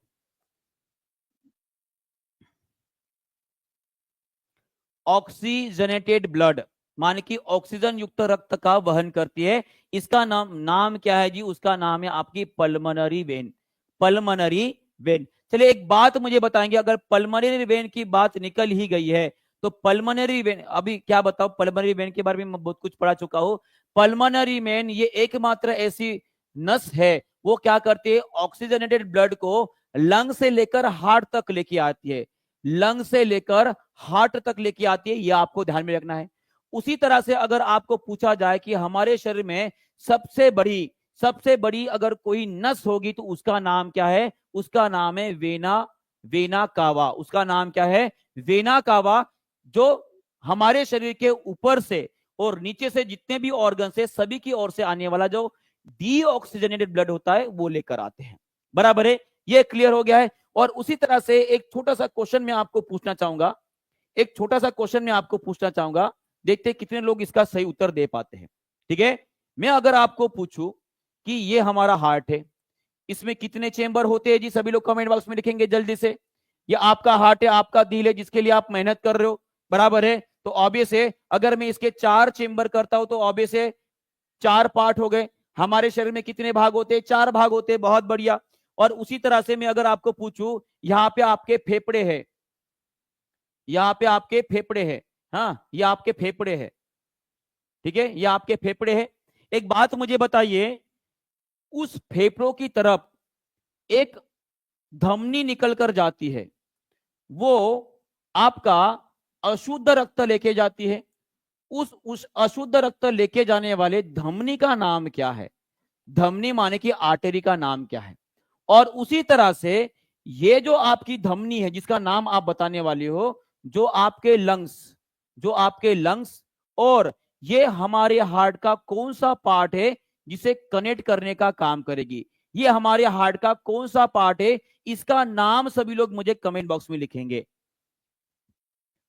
ऑक्सीजनेटेड ब्लड माने कि ऑक्सीजन युक्त रक्त का वहन करती है। इसका नाम क्या है जी? उसका नाम है आपकी पल्मोनरी वेन। Pulmonary vein. चलिए एक बात मुझे बताएंगे, अगर पल्मोनरी वेन की बात निकल ही गई है तो पल्मोनरी वेन, अभी क्या बताओ, पल्मोनरी वेन के बारे में मैं बहुत कुछ पढ़ा चुका हूं। पल्मोनरी वेन ये एकमात्र ऐसी नस है, वो क्या करती है? ऑक्सीजनेटेड ब्लड को लंग से लेकर हार्ट तक लेके आती है। लंग से लेकर हार्ट तक लेके आती है, ये आपको ध्यान में रखना है। उसी तरह से अगर आपको पूछा जाए कि हमारे शरीर में सबसे बड़ी अगर कोई नस होगी तो उसका नाम क्या है? उसका नाम है वेना कावा। उसका नाम क्या है? Vena cava. जो हमारे शरीर के ऊपर से और नीचे से जितने भी ऑर्गन से सभी की ओर से आने वाला जो डीऑक्सीजनेटेड ब्लड होता है वो लेकर आते हैं। बराबर है, ये क्लियर हो गया है। और उसी तरह से एक छोटा सा क्वेश्चन मैं आपको पूछना चाहूंगा, एक छोटा सा क्वेश्चन मैं आपको पूछना चाहूंगा। देखते हैं कितने लोग इसका सही उत्तर दे पाते हैं। ठीक है, मैं अगर आपको पूछूं कि ये हमारा हार्ट है, इसमें कितने चेंबर होते हैं जी, सभी लोग कमेंट बॉक्स में लिखेंगे जल्दी से। ये आपका हार्ट है, आपका दिल है, जिसके लिए आप मेहनत कर रहे हो, बराबर है। तो ऑब्वियस है, अगर मैं इसके 4 चेंबर करता हूं तो ऑब्वियस है 4 पार्ट हो गए। हमारे शरीर में कितने भाग होते हैं? 4 भाग होते हैं, बहुत बढ़िया। और उसी तरह से मैं अगर आपको पूछूं, यहां पे आपके फेफड़े हैं, यहाँ पे आपके फेफड़े हैं, हाँ ये आपके फेफड़े हैं, ठीक है, ये आपके फेफड़े हैं। एक बात मुझे बताइए, उस फेफड़ों की तरफ एक धमनी निकल कर जाती है, वो आपका अशुद्ध रक्त लेके जाती है। उस अशुद्ध रक्त लेके जाने वाले धमनी का नाम क्या है? धमनी माने कि आर्टरी का नाम क्या है? और उसी तरह से ये जो आपकी धमनी है जिसका नाम आप बताने वाले हो, जो आपके लंग्स और ये हमारे हार्ट का कौन सा पार्ट है जिसे कनेक्ट करने का काम करेगी? ये हमारे हार्ट का कौन सा पार्ट है? इसका नाम सभी लोग मुझे कमेंट बॉक्स में लिखेंगे।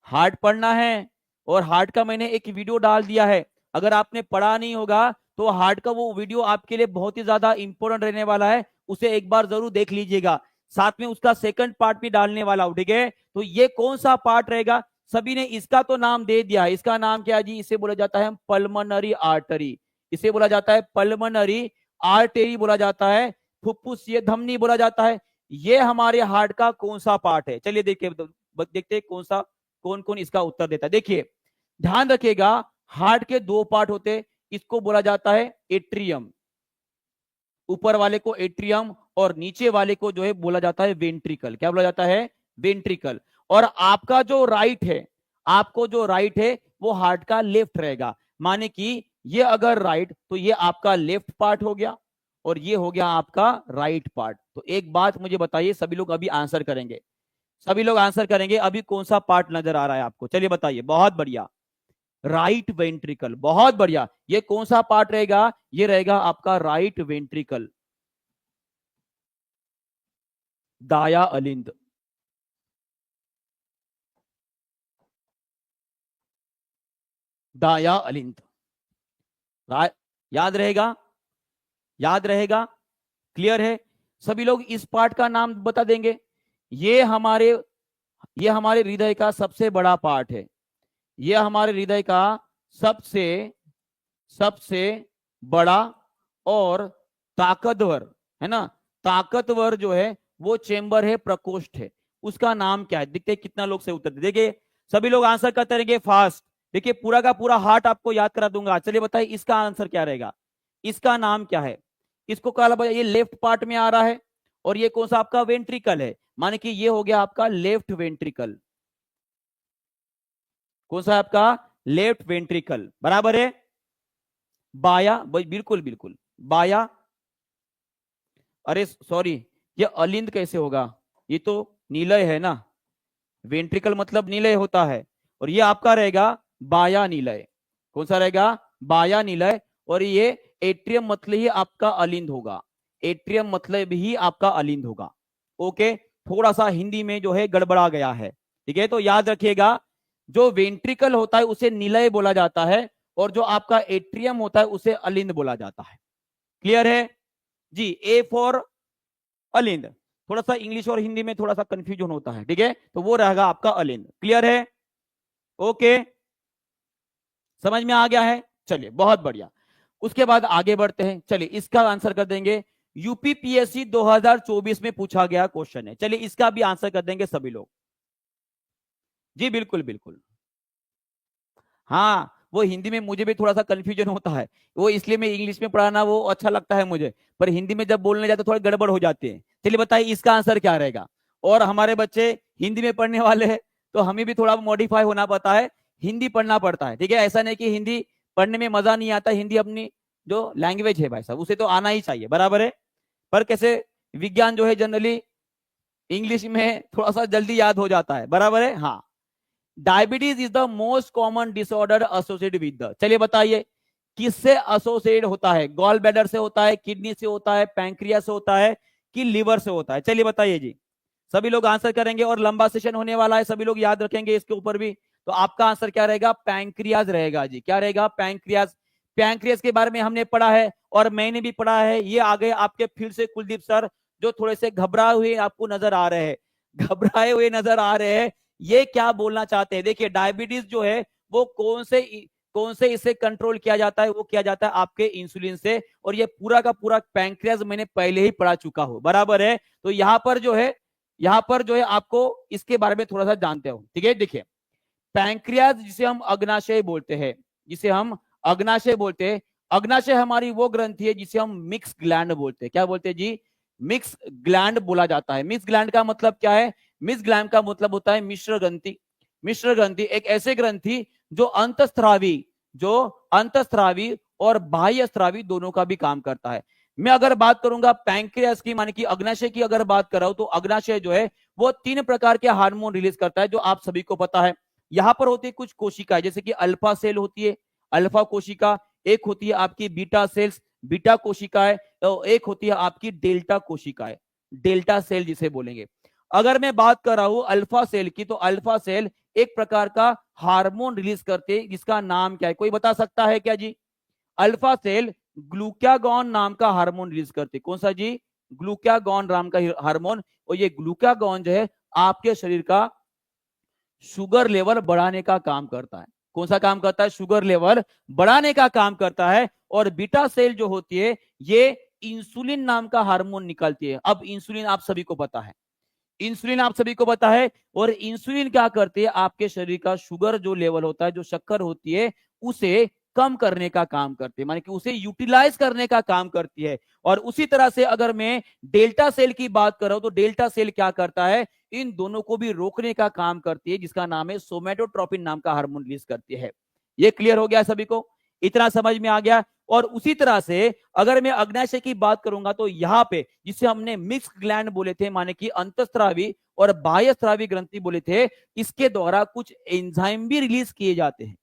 हार्ट पढ़ना है, और हार्ट का मैंने एक वीडियो डाल दिया है, अगर आपने पढ़ा नहीं होगा तो हार्ट का वो वीडियो आपके लिए बहुत ही ज्यादा इंपॉर्टेंट रहने वाला है, उसे एक बार जरूर देख लीजिएगा। साथ में उसका सेकंड पार्ट भी डालने वाला हूं, ठीक है। तो ये कौन सा पार्ट रहेगा? सभी ने इसका तो नाम दे दिया है, इसका नाम क्या है जी? इसे बोला जाता है पल्मोनरी आर्टरी, इसे बोला जाता है पल्मोनरी आर्टरी बोला जाता है, फुफ्फुसीय धमनी बोला जाता है। ये हमारे हार्ट का कौन सा पार्ट है? चलिए देखते हैं कौन सा, कौन कौन इसका उत्तर देता है। देखिए, ध्यान रखिएगा, हार्ट के 2 पार्ट होते हैं, इसको बोला जाता है एट्रियम, ऊपर वाले को एट्रियम और नीचे वाले को जो है बोला जाता है वेंट्रिकल। क्या बोला जाता है? वेंट्रिकल। और आपका जो राइट है, आपको जो राइट है वो हार्ट का लेफ्ट रहेगा, माने कि ये अगर राइट तो ये आपका लेफ्ट पार्ट हो गया और ये हो गया आपका राइट पार्ट। तो एक बात मुझे बताइए, सभी लोग अभी आंसर करेंगे, सभी लोग आंसर करेंगे, अभी कौन सा पार्ट नजर आ रहा है आपको? चलिए बताइए। बहुत बढ़िया, राइट वेंट्रिकल, बहुत बढ़िया। ये कौन सा पार्ट रहेगा? ये रहेगा आपका राइट वेंट्रिकल, दाया अलिंद। दाया अलिंद, याद रहेगा, याद रहेगा, क्लियर है? सभी लोग इस पार्ट का नाम बता देंगे। ये हमारे हृदय का सबसे बड़ा पार्ट है, ये हमारे हृदय का सबसे सबसे बड़ा और ताकतवर, है ना, ताकतवर जो है वो चेंबर है, प्रकोष्ठ है, उसका नाम क्या है? देखते कितना लोग से उत्तर दे। देखिए सभी लोग आंसर करते रहेंगे फास्ट। देखिए पूरा का पूरा हार्ट आपको याद करा दूंगा। चलिए बताइए इसका आंसर क्या रहेगा, इसका नाम क्या है? इसको कहा, ये लेफ्ट पार्ट में आ रहा है और ये कौन सा आपका वेंट्रिकल है, माने कि ये हो गया आपका लेफ्ट वेंट्रिकल। कौन सा आपका? लेफ्ट वेंट्रिकल, बराबर है। बाया, बिल्कुल बिल्कुल बाया, अरे सॉरी, ये अलिंद कैसे होगा? ये तो नीलय है ना, वेंट्रिकल मतलब नीलय होता है, और ये आपका रहेगा बाया नीलय। कौन सा रहेगा? बाया नीलय। और ये एट्रियम मतलब ही आपका अलिंद होगा, एट्रियम मतलब ही आपका अलिंद होगा। ओके, थोड़ा सा हिंदी में जो है गड़बड़ा गया है, ठीक है। तो याद रखिएगा, जो वेंट्रिकल होता है उसे नीलय बोला जाता है, और जो आपका एट्रियम होता है उसे अलिंद बोला जाता है। क्लियर है जी? A for अलिंद। थोड़ा सा इंग्लिश और हिंदी में थोड़ा सा कंफ्यूजन होता है, ठीक है, तो वो रहेगा आपका अलिंद। क्लियर है? ओके, समझ में आ गया है? चलिए बहुत बढ़िया। उसके बाद आगे बढ़ते हैं। चलिए इसका आंसर कर देंगे, यूपीपीएससी 2024 में पूछा गया क्वेश्चन है। चलिए इसका भी आंसर कर देंगे सभी लोग। जी बिल्कुल बिल्कुल, हाँ वो हिंदी में मुझे भी थोड़ा सा कंफ्यूजन होता है, वो इसलिए मैं इंग्लिश में पढ़ाना वो अच्छा लगता है मुझे, पर हिंदी में जब बोलने जाते थोड़े गड़बड़ हो जाते हैं। चलिए बताइए इसका आंसर क्या रहेगा? और हमारे बच्चे हिंदी में पढ़ने वाले हैं, तो हमें भी थोड़ा मॉडिफाई होना पड़ता है, हिंदी पढ़ना पड़ता है, ठीक है। ऐसा नहीं कि हिंदी पढ़ने में मजा नहीं आता, हिंदी अपनी जो लैंग्वेज है भाई साहब उसे तो आना ही चाहिए, बराबर है। पर कैसे विज्ञान जो है जनरली इंग्लिश में थोड़ा सा जल्दी याद हो जाता है, बराबर है। हाँ, diabetes is the most common disorder associated with the, चलिए बताइए किससे एसोसिएट होता है? गॉल ब्लैडर से होता है, किडनी से होता है, पैंक्रियास से होता है, कि लिवर से होता है? चलिए बताइए जी, सभी लोग आंसर करेंगे और लंबा सेशन होने वाला है, सभी लोग याद रखेंगे इसके ऊपर भी। तो आपका आंसर क्या रहेगा? पैंक्रियाज रहेगा जी। क्या रहेगा? पैंक्रियाज। पैंक्रियाज के बारे में हमने पढ़ा है और मैंने भी पढ़ा है। ये आ गए आपके फिर से कुलदीप सर, जो थोड़े से घबराए हुए आपको नजर आ रहे हैं, घबराए हुए नजर आ रहे हैं। ये क्या बोलना चाहते हैं? देखिए, डायबिटीज जो है वो कौन से इससे कंट्रोल किया जाता है? वो किया जाता है आपके इंसुलिन से। और ये पूरा का पूरा पैंक्रियाज मैंने पहले ही पढ़ा चुका हूं, बराबर है। तो यहाँ पर जो है आपको इसके बारे में थोड़ा सा जानते हो, ठीक है। देखिए, पैंक्रियाज जिसे हम अग्नाशय बोलते हैं, जिसे हम अग्नाशय बोलते हैं। अग्नाशय हमारी वो ग्रंथि है जिसे हम मिक्स ग्लैंड बोलते हैं। क्या बोलते हैं जी? मिक्स ग्लैंड बोला जाता है। मिक्स ग्लैंड का मतलब क्या है? मिक्स ग्लैंड का मतलब होता है मिश्र ग्रंथि। मिश्र ग्रंथि एक ऐसे ग्रंथि जो अंतस्त्रावी और बाह्य स्त्रावी दोनों का भी काम करता है। मैं अगर बात करूंगा पैंक्रियास की, माने कि अग्नाशय की अगर बात कर रहा हूं, तो अग्नाशय जो है वो 3 प्रकार के हार्मोन रिलीज करता है, जो आप सभी को पता है। यहां पर होती है कुछ कोशिकाएं, जैसे कि अल्फा सेल होती है, अल्फा कोशिका। एक होती है आपकी बीटा सेल्स, बीटा कोशिकाएं। तो एक होती है आपकी डेल्टा कोशिकाएं, डेल्टा सेल जिसे बोलेंगे। अगर मैं बात कर रहा हूं अल्फा सेल की, तो अल्फा सेल एक प्रकार का हार्मोन रिलीज करते हैं, जिसका नाम क्या है? कोई बता सकता है क्या जी? अल्फा सेल ग्लूकागॉन नाम का हार्मोन रिलीज करते। कौन सा जी? ग्लूकागॉन नाम का हार्मोन। और ये ग्लूकागॉन जो है आपके शरीर का शुगर लेवल बढ़ाने का काम करता है। कौन सा काम करता है? शुगर लेवल बढ़ाने का काम करता है। और बीटा सेल जो होती है ये इंसुलिन नाम का हार्मोन निकालती है। अब इंसुलिन आप सभी को पता है, इंसुलिन आप सभी को पता है। और इंसुलिन क्या करती है? आपके शरीर का शुगर जो लेवल होता है, जो शक्कर होती है, उसे कम करने का काम करती है, माने कि उसे यूटिलाइज करने का काम करती है। और उसी तरह से अगर मैं डेल्टा सेल की बात कर रहा हूं, तो डेल्टा सेल क्या करता है? इन दोनों को भी रोकने का काम करती है, जिसका नाम है सोमेटोट्रोपिन नाम का हार्मोन रिलीज करती है। ये क्लियर हो गया सभी को? इतना समझ में आ गया? और उसी तरह से अगर मैं अग्नाशय की बात करूंगा, तो यहाँ पे जिसे हमने मिक्स ग्लैंड बोले थे, माने कि अंतस्त्रावी और बाह्य स्त्रावी ग्रंथि बोले थे, इसके द्वारा कुछ एंजाइम भी रिलीज किए जाते हैं।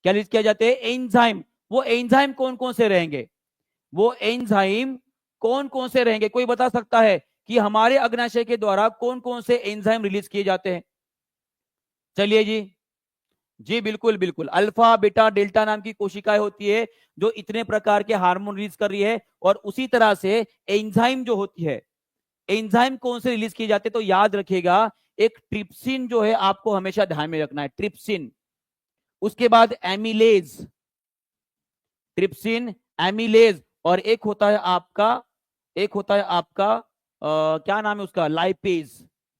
क्या रिलीज किया जाते हैं? एंजाइम। वो एंजाइम कौन कौन से रहेंगे? वो एंजाइम कौन कौन से रहेंगे? कोई बता सकता है कि हमारे अग्नाशय के द्वारा कौन कौन से एंजाइम रिलीज किए जाते हैं? चलिए जी। जी बिल्कुल बिल्कुल, अल्फा बीटा डेल्टा नाम की कोशिकाएं होती है जो इतने प्रकार के हार्मोन रिलीज कर रही है। और उसी तरह से एंजाइम जो होती है, एंजाइम कौन से रिलीज किए जाते हैं? तो याद रखिएगा, एक ट्रिप्सिन जो है आपको हमेशा ध्यान में रखना है, ट्रिप्सिन। उसके बाद एमिलेज, ट्रिप्सिन, एमिलेज। और एक होता है आपका क्या नाम है उसका? लाइपेज।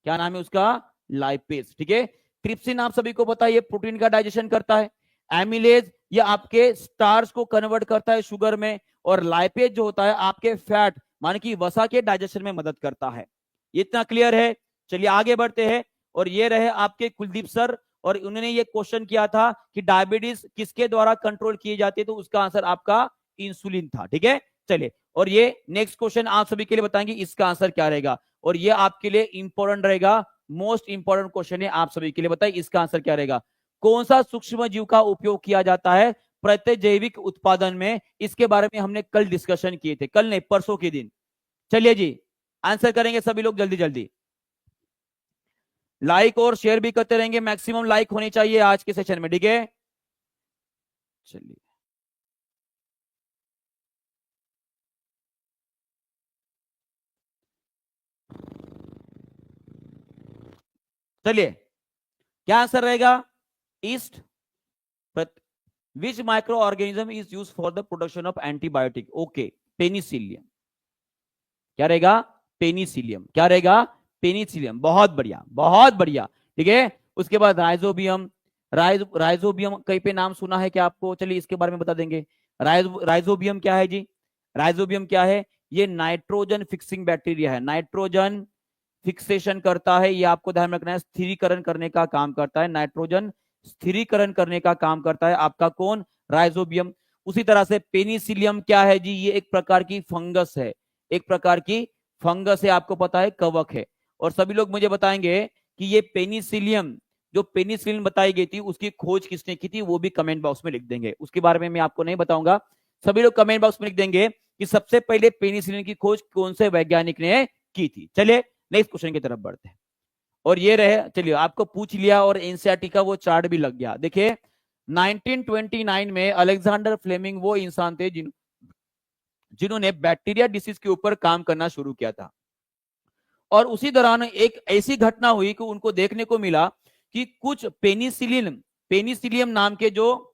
क्या नाम है उसका? लाइपेज। ठीक है। ट्रिप्सिन आप सभी को पता है ये प्रोटीन का डाइजेशन करता है। एमिलेज ये आपके स्टार्च को कन्वर्ट करता है शुगर में। और लाइपेज जो होता है आपके फैट, माने कि वसा के डाइजेशन में मदद करता है। इतना क्लियर है? चलिए आगे बढ़ते हैं। और ये रहे आपके कुलदीप सर, और उन्होंने ये क्वेश्चन किया था कि डायबिटीज किसके द्वारा कंट्रोल की जाती है, तो उसका आंसर आपका इंसुलिन था। ठीक है। चलिए, और ये नेक्स्ट क्वेश्चन आप सभी के लिए बताएंगे इसका आंसर क्या रहेगा। और ये आपके लिए इंपॉर्टेंट रहेगा, मोस्ट इंपॉर्टेंट क्वेश्चन है आप सभी के लिए। बताइए इसका आंसर क्या रहेगा? कौन सा सूक्ष्म जीव का उपयोग किया जाता है प्रतिजैविक उत्पादन में? इसके बारे में हमने कल डिस्कशन किए थे, कल नहीं परसों के दिन। चलिए जी, आंसर करेंगे सभी लोग जल्दी जल्दी। लाइक और शेयर भी करते रहेंगे, मैक्सिमम लाइक होनी चाहिए आज के सेशन में। ठीक है। चलिए, चलिए क्या आंसर रहेगा? East. Which micro organism is use for the production of antibiotic? Okay, Penicillium. क्या रहेगा? पेनिसिलियम। क्या रहेगा? पेनिसिलियम। बहुत बढ़िया, बहुत बढ़िया। ठीक है। उसके बाद राइजोबियम। राइजोबियम कहीं पे नाम सुना है क्या आपको? चलिए इसके बारे में बता देंगे। राइजोबियम क्या है जी? राइजोबियम क्या है? ये नाइट्रोजन फिक्सिंग बैक्टीरिया है। नाइट्रोजन फिक्सेशन करता है, ये आपको ध्यान रखना है। स्थिरीकरण करने का काम करता है, नाइट्रोजन स्थिरीकरण करने का काम करता है आपका कौन? राइजोबियम। उसी तरह से पेनिसिलियम क्या है जी? ये एक प्रकार की फंगस है, एक प्रकार की फंगस है, आपको पता है, कवक है। और सभी लोग मुझे बताएंगे कि ये पेनिसिलियम, जो पेनिसिलिन बताई गई थी, उसकी खोज किसने की थी, वो भी कमेंट बॉक्स में लिख देंगे। उसके बारे में मैं आपको नहीं बताऊंगा, सभी लोग कमेंट बॉक्स में लिख देंगे कि सबसे पहले पेनिसिलिन की खोज कौन से वैज्ञानिक ने की थी। चलिए नेक्स्ट क्वेश्चन की तरफ बढ़ते हैं। और ये रहे, चलिए आपको पूछ लिया और एनसीईआरटी का वो चार्ट भी लग गया। देखिए 1929 में अलेक्जेंडर फ्लेमिंग वो इंसान थे जिन्होंने बैक्टीरिया डिसीज के ऊपर काम करना शुरू किया था। और उसी दौरान एक ऐसी घटना हुई कि उनको देखने को मिला कि कुछ पेनिसिलियम नाम के जो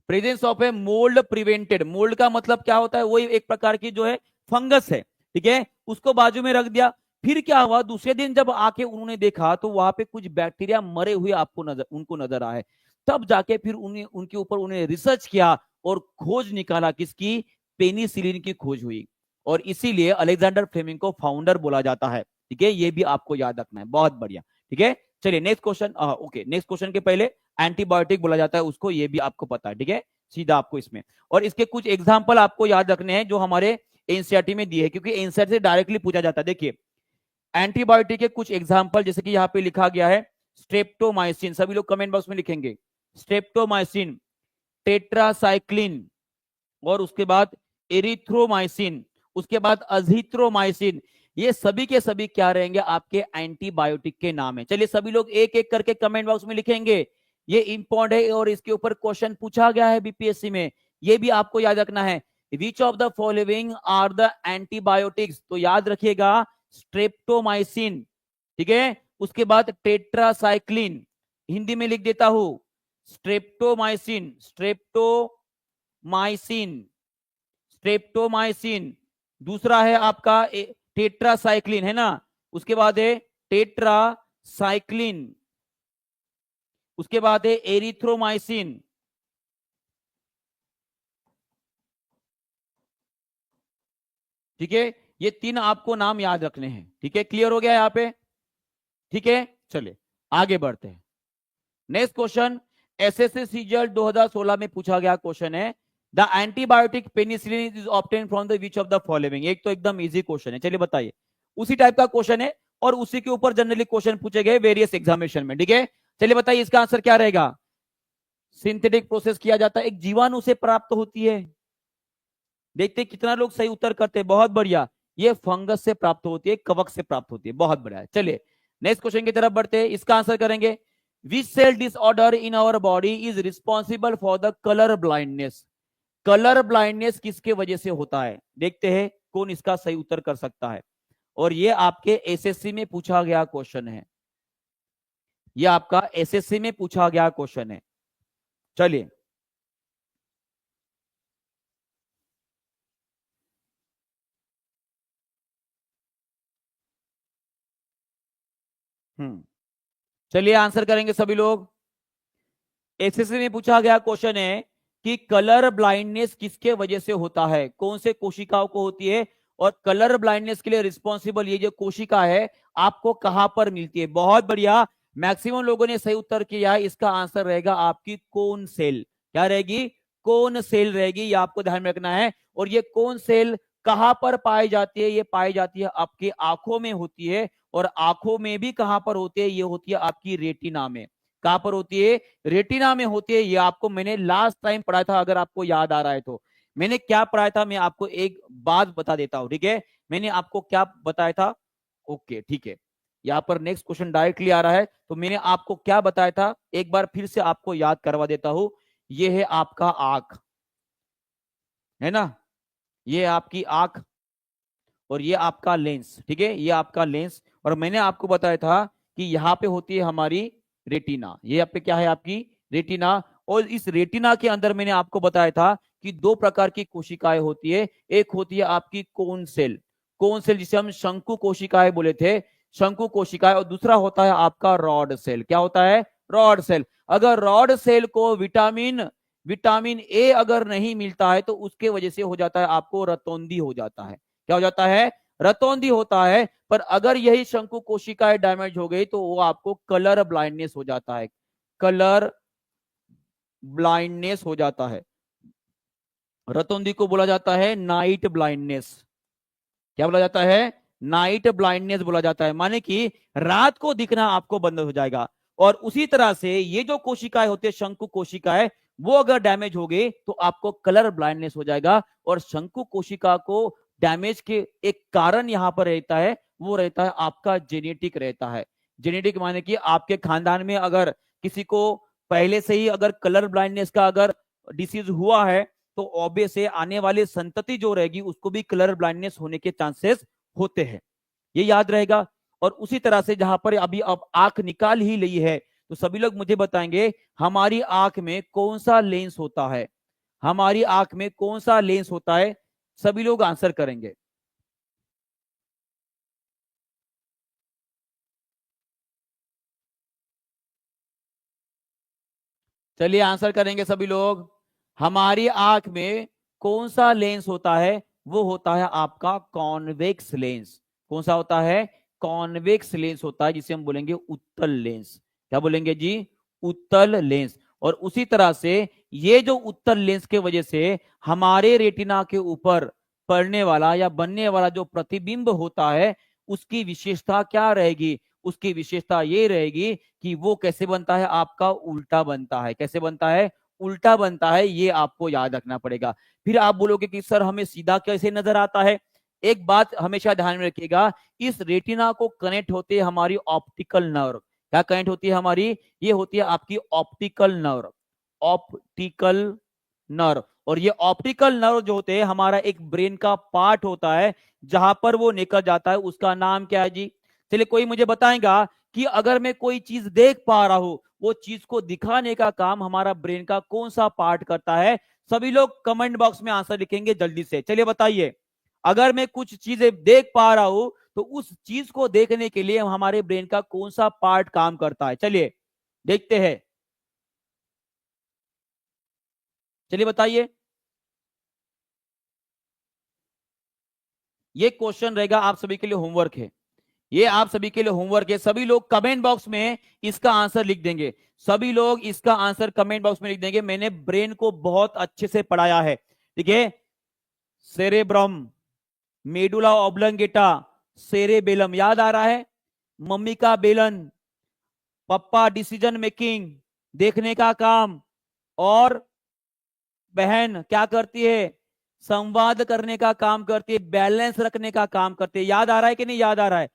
presence of a mould prevented, mould का मतलब क्या होता है, वो एक प्रकार की जो है फंगस है, ठीक है, उसको बाजू में रख दिया। फिर क्या हुआ, दूसरे दिन जब आके उन्होंने देखा तो वहां पे कुछ बैक्टीरिया मरे हुए उनको नजर आए। तब जाके फिर उनके ऊपर उन्हें रिसर्च किया और खोज निकाला, किसकी, पेनिसिलिन की खोज हुई। और इसीलिए अलेक्जेंडर फ्लेमिंग को फाउंडर बोला जाता है, ठीक है, ये भी आपको याद रखना है, बहुत बढ़िया, ठीक है। चलिए next question, okay, next question के पहले एंटीबायोटिक बोला जाता है उसको, ये भी आपको पता है, ठीक है, सीधा आपको इसमें। और इसके कुछ एग्जांपल आपको याद रखने हैं जो हमारे एनसीईआरटी में दिए है, क्योंकि एनसीईआरटी से डायरेक्टली पूछा जाता है। देखिए एंटीबायोटिक के कुछ एग्जांपल, जैसे कि यहाँ पे लिखा गया है स्ट्रेप्टोमाइसिन, सभी लोग कमेंट बॉक्स में लिखेंगे स्ट्रेप्टोमाइसिन, टेट्रासाइक्लिन, और उसके बाद एरिथ्रोमाइसिन, उसके बाद अजिथ्रोमाइसिन। ये सभी के सभी क्या रहेंगे, आपके एंटीबायोटिक के नाम है। चलिए सभी लोग एक एक करके कमेंट बॉक्स में लिखेंगे, ये इंपॉर्टेंट है और इसके ऊपर क्वेश्चन पूछा गया है बीपीएससी में, ये भी आपको याद रखना है। Which of the following are the antibiotics, तो याद रखिएगा स्ट्रेप्टोमाइसिन, ठीक है, उसके बाद टेट्रासाइक्लिन, हिंदी में लिख देता हूं स्ट्रेप्टोमाइसिन, स्ट्रेप्टोमाइसिन, दूसरा है आपका टेट्रासाइक्लिन, है ना, उसके बाद है टेट्रासाइक्लिन, उसके बाद है एरिथ्रोमाइसिन, ठीक है, ये तीन आपको नाम याद रखने हैं, ठीक है, क्लियर हो गया यहाँ पे, ठीक है। चलिए आगे बढ़ते हैं। नेक्स्ट क्वेश्चन एसएससी सीजीएल 2016 में पूछा गया क्वेश्चन है, the antibiotic penicillin is obtain from the which of the following. एक तो एकदम इजी क्वेश्चन है, चलिए बताइए, उसी टाइप का क्वेश्चन है और उसी के ऊपर जनरली क्वेश्चन पूछे गए वेरियस एग्जामिनेशन में, ठीक है। चलिए बताइए इसका आंसर क्या रहेगा। सिंथेटिक प्रोसेस किया जाता है, एक जीवाणु से प्राप्त होती है, देखते कितना लोग सही उत्तर करते हैं, बहुत बढ़िया, ये फंगस से प्राप्त होती है, कवक से प्राप्त होती है, बहुत बढ़िया। चलिए नेक्स्ट क्वेश्चन की तरफ बढ़ते हैं, इसका आंसर करेंगे which cell disorder in our body is responsible for the colour blindness. Colour blindness किसके वजह से होता है, देखते हैं कौन इसका सही उत्तर कर सकता है। और ये आपके एसएससी में पूछा गया क्वेश्चन है, ये आपका एसएससी में पूछा गया क्वेश्चन है। चलिए चलिए आंसर करेंगे सभी लोग। एसएससी में पूछा गया क्वेश्चन है कि कलर ब्लाइंडनेस किसके वजह से होता है, कौन से कोशिकाओं को होती है, और कलर ब्लाइंडनेस के लिए रिस्पॉन्सिबल ये जो कोशिका है आपको कहां पर मिलती है। बहुत बढ़िया, मैक्सिमम लोगों ने सही उत्तर किया है, इसका आंसर रहेगा आपकी कोन सेल। क्या रहेगी, कोन सेल रहेगी, ये आपको ध्यान में रखना है। और ये कोन सेल कहां पर पाई जाती है, ये पाई जाती है आपकी आंखों में होती है, और आंखों में भी कहां पर होती है, ये होती है आपकी रेटिना में। कहां पर होती है, रेटिना में होती है। ये आपको मैंने लास्ट टाइम पढ़ाया था, अगर आपको याद आ रहा है तो। मैंने क्या पढ़ाया था, मैं आपको एक बात बता देता हूं, ठीक है, मैंने आपको क्या बताया था। ओके ठीक है, यहां पर नेक्स्ट क्वेश्चन डायरेक्टली आ रहा है, तो मैंने आपको क्या बताया था, एक बार फिर से आपको याद करवा देता हूं। ये है आपका आंख, है ना, ये आपकी आंख, और ये आपका लेंस, ठीक है, ये आपका लेंस। और मैंने आपको बताया था कि यहाँ पे होती है हमारी रेटिना, ये यहाँ पे क्या है, आपकी रेटिना। और इस रेटिना के अंदर मैंने आपको बताया था कि दो प्रकार की कोशिकाएं होती है, एक होती है आपकी कोन सेल, कोन सेल जिसे हम शंकु कोशिकाएं बोले थे, शंकु कोशिकाएं, और दूसरा होता है आपका रॉड सेल। क्या होता है, रॉड सेल। अगर रॉड सेल को विटामिन ए अगर नहीं मिलता है तो उसके वजह से हो जाता है आपको रतौंधी हो जाता है। क्या हो जाता है, रतौंधी होता है। पर अगर यही शंकु कोशिकाएं डैमेज हो गई तो वो आपको कलर ब्लाइंडनेस हो जाता है, कलर ब्लाइंडनेस हो जाता है। रतौंधी को बोला जाता है नाइट ब्लाइंडनेस। क्या बोला जाता है, नाइट ब्लाइंडनेस बोला जाता है, माने कि रात को दिखना आपको बंद हो जाएगा। और उसी तरह से ये जो कोशिकाएं होती है शंकु कोशिकाएं, वो अगर डैमेज हो गई तो आपको कलर ब्लाइंडनेस हो जाएगा। और शंकु कोशिका को डैमेज के एक कारण यहां पर रहता है, वो रहता है आपका जेनेटिक रहता है। जेनेटिक माने कि आपके खानदान में अगर किसी को पहले से ही अगर कलर ब्लाइंडनेस का अगर डिसीज हुआ है तो ऑब्वियस है आने वाली संतति जो रहेगी उसको भी कलर ब्लाइंडनेस होने के चांसेस होते हैं, ये याद रहेगा। और उसी तरह से जहां पर अभी अब आंख निकाल ही ली है तो सभी लोग मुझे बताएंगे हमारी आंख में कौन सा लेंस होता है, हमारी आंख में कौन सा लेंस होता है, सभी लोग आंसर करेंगे। चलिए आंसर करेंगे सभी लोग। हमारी आंख में कौन सा लेंस होता है, वो होता है आपका कॉन्वेक्स लेंस। कौन सा होता है, कॉन्वेक्स लेंस होता है, जिसे हम बोलेंगे उत्तल लेंस। क्या बोलेंगे जी, उत्तल लेंस। और उसी तरह से ये जो उत्तल लेंस के वजह से हमारे रेटिना के ऊपर पड़ने वाला या बनने वाला जो प्रतिबिंब होता है उसकी विशेषता क्या रहेगी, उसकी विशेषता ये रहेगी कि वो कैसे बनता है, आपका उल्टा बनता है। कैसे बनता है, उल्टा बनता है, ये आपको याद रखना पड़ेगा। फिर आप बोलोगे कि सर हमें सीधा कैसे नजर आता है। एक बात हमेशा ध्यान में रखिएगा, इस रेटिना को कनेक्ट होती है हमारी ऑप्टिकल नर्व। क्या कनेक्ट होती है हमारी, ये होती है आपकी ऑप्टिकल नर्व, ऑप्टिकल नर्व। और ये ऑप्टिकल नर्व जो होते हैं हमारा एक ब्रेन का पार्ट होता है, जहां पर वो निकल जाता है उसका नाम क्या है जी। चलिए कोई मुझे बताएगा कि अगर मैं कोई चीज देख पा रहा हूं, वो चीज को दिखाने का काम हमारा ब्रेन का कौन सा पार्ट करता है। सभी लोग कमेंट बॉक्स में आंसर लिखेंगे जल्दी से। चलिए बताइए, अगर मैं कुछ चीजें देख पा रहा हूं तो उस चीज को देखने के लिए हमारे ब्रेन का कौन सा पार्ट काम करता है, चलिए देखते हैं। चलिए बताइए, ये क्वेश्चन रहेगा आप सभी के लिए होमवर्क है, ये आप सभी के लिए होमवर्क है। सभी लोग कमेंट बॉक्स में इसका आंसर लिख देंगे, सभी लोग इसका आंसर कमेंट बॉक्स में लिख देंगे। मैंने ब्रेन को बहुत अच्छे से पढ़ाया है, ठीक है। सेरेब्रम, मेडुला ऑब्लंगेटा, सेरेबेलम याद आ रहा है, मम्मी का बेलन, पप्पा डिसीजन मेकिंग, देखने का काम, और बहन क्या करती है, संवाद करने का काम करती है, बैलेंस रखने का काम करती है। याद आ रहा है कि नहीं याद आ रहा है,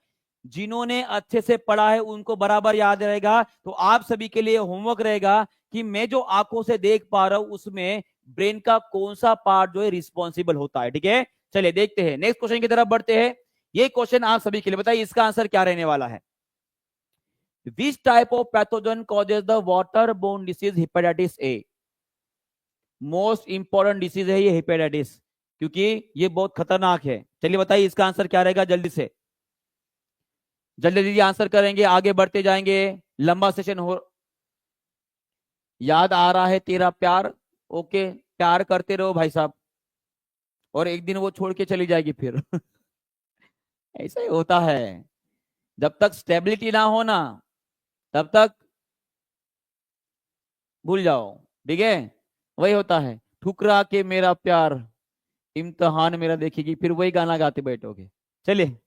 जिन्होंने अच्छे से पढ़ा है उनको बराबर याद रहेगा। तो आप सभी के लिए होमवर्क रहेगा कि मैं जो आंखों से देख पा रहा हूं उसमें ब्रेन का कौन सा पार्ट जो है रिस्पॉन्सिबल होता है, ठीक है। चलिए देखते हैं, नेक्स्ट क्वेश्चन की तरफ बढ़ते हैं। ये क्वेश्चन आप सभी के लिए बताइए इसका आंसर क्या रहने वाला है। Which type of pathogen causes the water borne disease hepatitis A. Most important disease है ये हेपेटाइटिस, क्योंकि ये बहुत खतरनाक है। चलिए बताइए इसका आंसर क्या रहेगा, जल्दी से जल्दी जल्दी आंसर करेंगे, आगे बढ़ते जाएंगे, लंबा सेशन हो। याद आ रहा है तेरा प्यार, ओके, प्यार करते रहो भाई साहब, और एक दिन वो छोड़ के चली जाएगी फिर ऐसा ही होता है, जब तक स्टेबिलिटी ना हो ना तब तक भूल जाओ, ठीक है। वही होता है, ठुकरा के मेरा प्यार इम्तिहान मेरा देखेगी, फिर वही गाना गाते बैठोगे। चलिए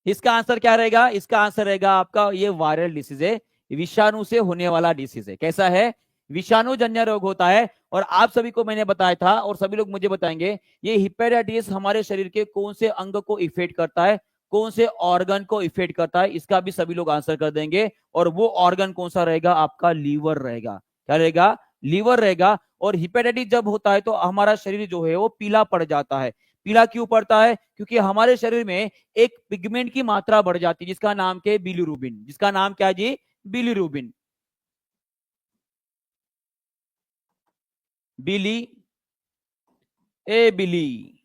इसका आंसर क्या रहेगा, इसका आंसर रहेगा आपका ये वायरल डिसीज है, विषाणु से होने वाला डिसीज है। कैसा है, विषाणु जन्य रोग होता है। और आप सभी को मैंने बताया था और सभी लोग मुझे बताएंगे ये हेपेटाइटिस हमारे शरीर के कौन से अंग को इफेक्ट करता है, कौन से ऑर्गन को इफेक्ट करता है, इसका भी सभी लोग आंसर कर देंगे। और वो ऑर्गन कौन सा रहेगा, आपका लीवर रहेगा। क्या रहेगा, लीवर रहेगा। और हेपेटाइटिस जब होता है तो हमारा शरीर जो है वो पीला पड़ जाता है। पीला क्यों पड़ता है, क्योंकि हमारे शरीर में एक पिगमेंट की मात्रा बढ़ जाती है जिसका नाम क्या है, बिलीरुबिन। जिसका नाम क्या है जी, बिलीरुबिन। बिली ए बिली